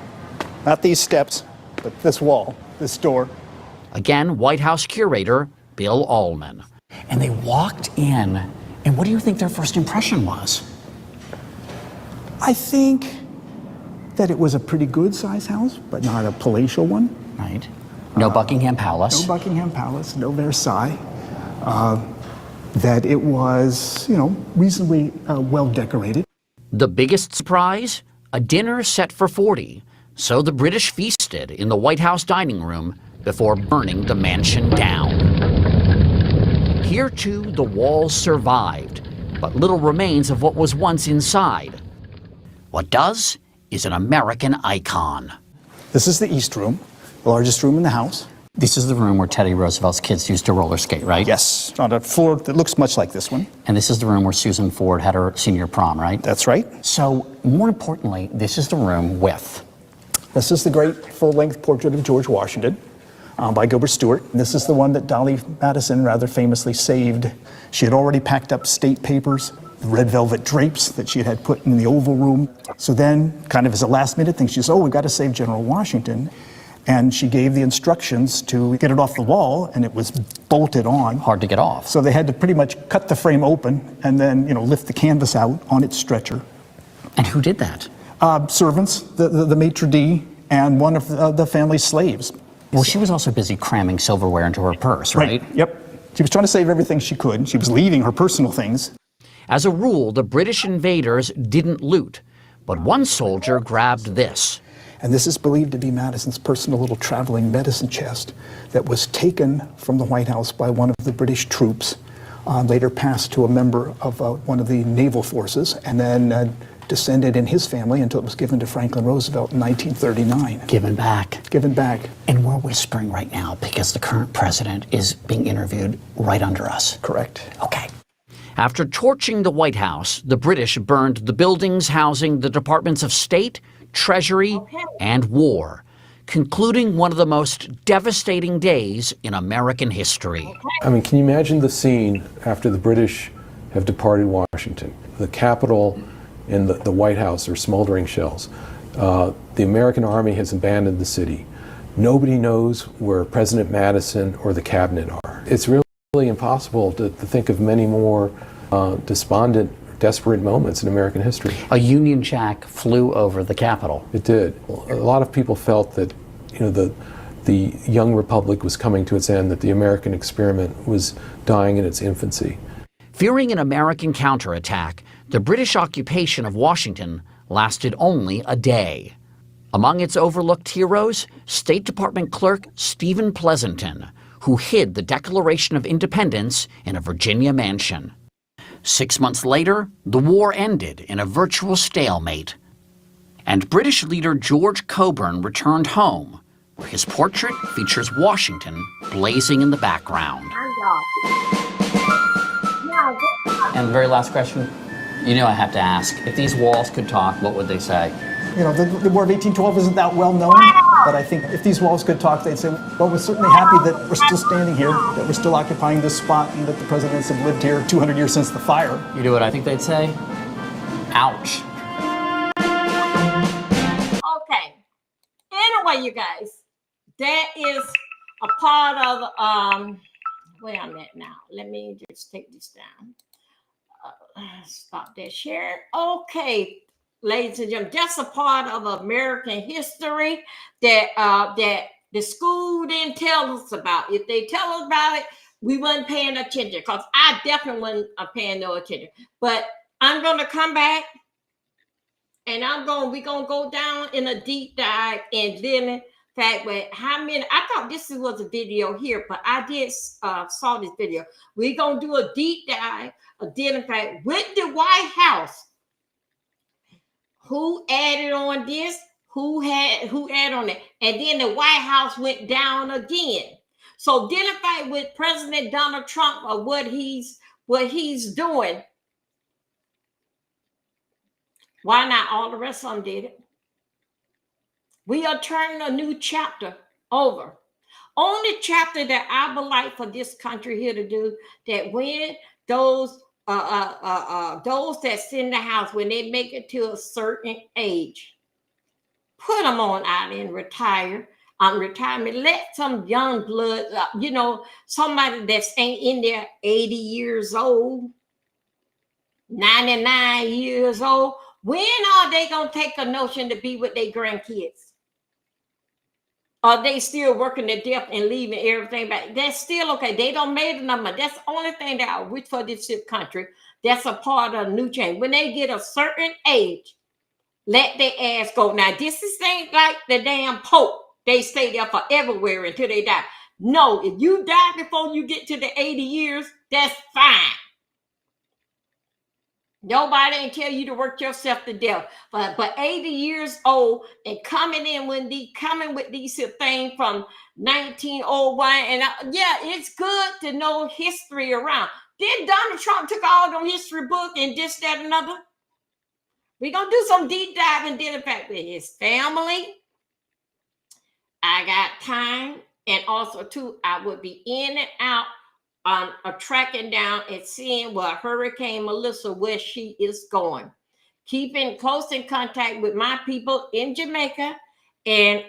[SPEAKER 12] Not these steps, but this wall, this door.
[SPEAKER 8] Again, White House curator Bill Ullman.
[SPEAKER 13] And they walked in, and what do you think their first impression was?
[SPEAKER 12] I think that it was a pretty good size house, but not a palatial one.
[SPEAKER 13] Right. No Buckingham Palace.
[SPEAKER 12] No Buckingham Palace, no Versailles. That it was, you know, reasonably well decorated.
[SPEAKER 8] The biggest surprise? A dinner set for 40. So the British feasted in the White House dining room before burning the mansion down. Here too, the walls survived, but little remains of what was once inside. What does is an American icon.
[SPEAKER 12] This is the East Room, the largest room in the house.
[SPEAKER 13] This is the room where Teddy Roosevelt's kids used to roller skate, right?
[SPEAKER 12] Yes, on a floor that looks much like this one.
[SPEAKER 13] And this is the room where Susan Ford had her senior prom, right?
[SPEAKER 12] That's right.
[SPEAKER 13] So, more importantly, this is the room with...
[SPEAKER 12] This is the great full-length portrait of George Washington by Gilbert Stuart. This is the one that Dolly Madison rather famously saved. She had already packed up state papers, the red velvet drapes that she had put in the Oval Room. So then, kind of as a last-minute thing, she says, oh, we've got to save General Washington. And she gave the instructions to get it off the wall, and it was bolted on.
[SPEAKER 13] Hard to get off.
[SPEAKER 12] So they had to pretty much cut the frame open and then, you know, lift the canvas out on its stretcher.
[SPEAKER 13] And who did that?
[SPEAKER 12] Servants, the maitre d', and one of the family's slaves.
[SPEAKER 13] Well, she was also busy cramming silverware into her purse, right?
[SPEAKER 12] Yep. She was trying to save everything she could. She was leaving her personal things.
[SPEAKER 8] As a rule, the British invaders didn't loot, but one soldier grabbed this.
[SPEAKER 12] And this is believed to be Madison's personal little traveling medicine chest that was taken from the White House by one of the British troops, later passed to a member of one of the naval forces, and then descended in his family until it was given to Franklin Roosevelt in 1939.
[SPEAKER 13] Given back.
[SPEAKER 12] Given back.
[SPEAKER 13] And we're whispering right now because the current president is being interviewed right under us.
[SPEAKER 12] Correct.
[SPEAKER 13] Okay.
[SPEAKER 8] After torching the White House, the British burned the buildings housing the Departments of State, Treasury, and War, concluding one of the most devastating days in American history.
[SPEAKER 9] I mean, can you imagine the scene after the British have departed Washington? The Capitol and the White House are smoldering shells. The American Army has abandoned the city. Nobody knows where President Madison or the cabinet are. It's really impossible to think of many more despondent, desperate moments in American history.
[SPEAKER 13] A Union Jack flew over the Capitol.
[SPEAKER 9] It did. A lot of people felt that, you know, the young republic was coming to its end, that the American experiment was dying in its infancy.
[SPEAKER 8] Fearing an American counterattack, the British occupation of Washington lasted only a day. Among its overlooked heroes, State Department clerk Stephen Pleasanton, who hid the Declaration of Independence in a Virginia mansion. 6 months later, the war ended in a virtual stalemate, and British leader George Cockburn returned home, where his portrait features Washington blazing in the background.
[SPEAKER 13] And the very last question, you know I have to ask, if these walls could talk, what would they say?
[SPEAKER 12] You know, the War of 1812 isn't that well known, but I think if these walls could talk, they'd say, well, we're certainly happy that we're still standing here, that we're still occupying this spot, and that the presidents have lived here 200 years since the fire.
[SPEAKER 13] You know what I think they'd say? Ouch.
[SPEAKER 1] Okay. Anyway, you guys, that is a part of where I'm at now. Let me just take this down. Stop that share. Okay. Ladies and gentlemen, that's a part of American history that that the school didn't tell us about. If they tell us about it, we wasn't paying attention, because I definitely wasn't paying no attention. But I'm gonna come back, and we're gonna go down in a deep dive and then fact, but how many? I thought this was a video here, but I did saw this video. We're gonna do a deep dive, identify with the White House who added on this, who added on it, and then the White House went down again. So identify with President Donald Trump or what he's doing. Why not all the rest of them did it? We are turning a new chapter over. Only chapter that I would like for this country here to do, that when those that sit in the house, when they make it to a certain age, put them on out and retire. Retirement. Let some young blood, somebody that's ain't in there 80 years old, 99 years old. When are they gonna take a notion to be with their grandkids? Are they still working to death and leaving everything back? That's still okay. They don't make enough money. That's the only thing that I wish for this country. That's a part of the new change. When they get a certain age, let their ass go. Now, this is ain't like the damn Pope. They stay there forever until they die. No, if you die before you get to the 80 years, that's fine. Nobody ain't tell you to work yourself to death. But 80 years old and coming with these things from 1901. And it's good to know history around. Then Donald Trump took all them history books and this, that, and another. We're going to do some deep dive and deal with his family. I got time. And also, too, I would be in and out tracking down and seeing what Hurricane Melissa, where she is going. Keeping close in contact with my people in Jamaica, and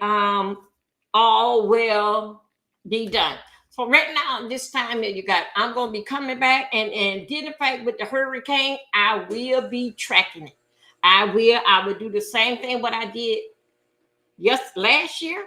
[SPEAKER 1] all will be done. So right now, this time that you got, I'm going to be coming back and identify with the hurricane. I will be tracking it. I will do the same thing what I did last year.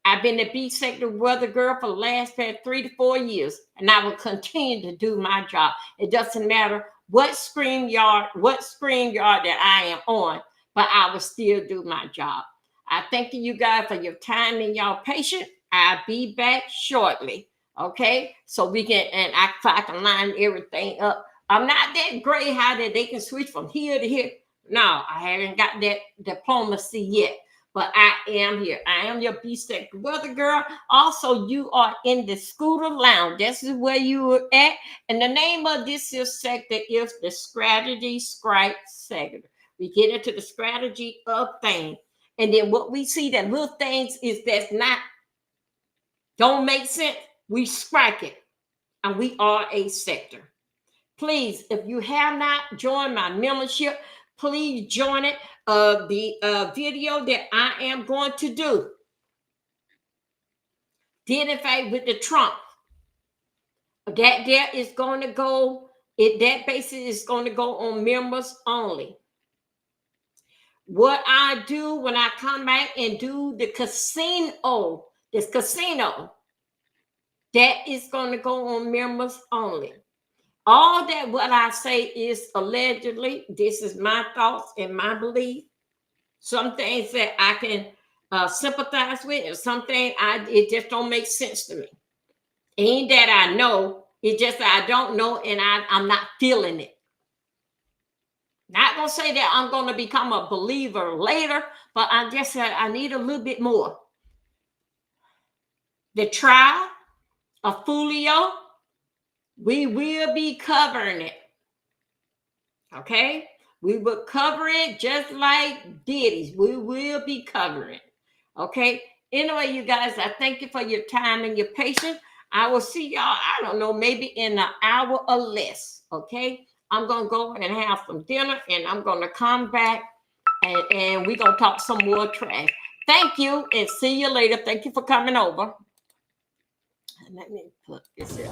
[SPEAKER 1] I've been the B sector weather girl for the last 3 to 4 years, and I will continue to do my job. It doesn't matter what stream yard that I am on, but I will still do my job. I thank you guys for your time and your patience. I'll be back shortly. Okay, so we can, and I can line everything up. I'm not that great how that they can switch from here to here. No, I haven't got that diplomacy yet. But I am here. I am your B-Sec weather girl. Also, you are in the Scooter Lounge. This is where you are at. And the name of this sector is the Strategy Scribe Sector. We get into the strategy of things. And then what we see that little things is that's not, don't make sense. We strike it. And we are a sector. Please, if you have not joined my membership, please join it. The video that I am going to do, identify with the Trump, that there is going to go, that basis is going to go on members only. What I do when I come back and do the casino, that is going to go on members only. All that what I say is allegedly. This is my thoughts and my belief. Some things that I can sympathize with, and some things it just don't make sense to me. Ain't that I know, it's just that I don't know, and I'm not feeling it. Not gonna say that I'm gonna become a believer later, but I just said I need a little bit more. The trial of Fulio, we will be covering it. Okay? We will cover it just like Diddy's. We will be covering it. Okay? Anyway, you guys, I thank you for your time and your patience. I will see y'all, I don't know, maybe in an hour or less. Okay? I'm going to go and have some dinner, and I'm going to come back, and we're going to talk some more trash. Thank you, and see you later. Thank you for coming over. Let me put this here.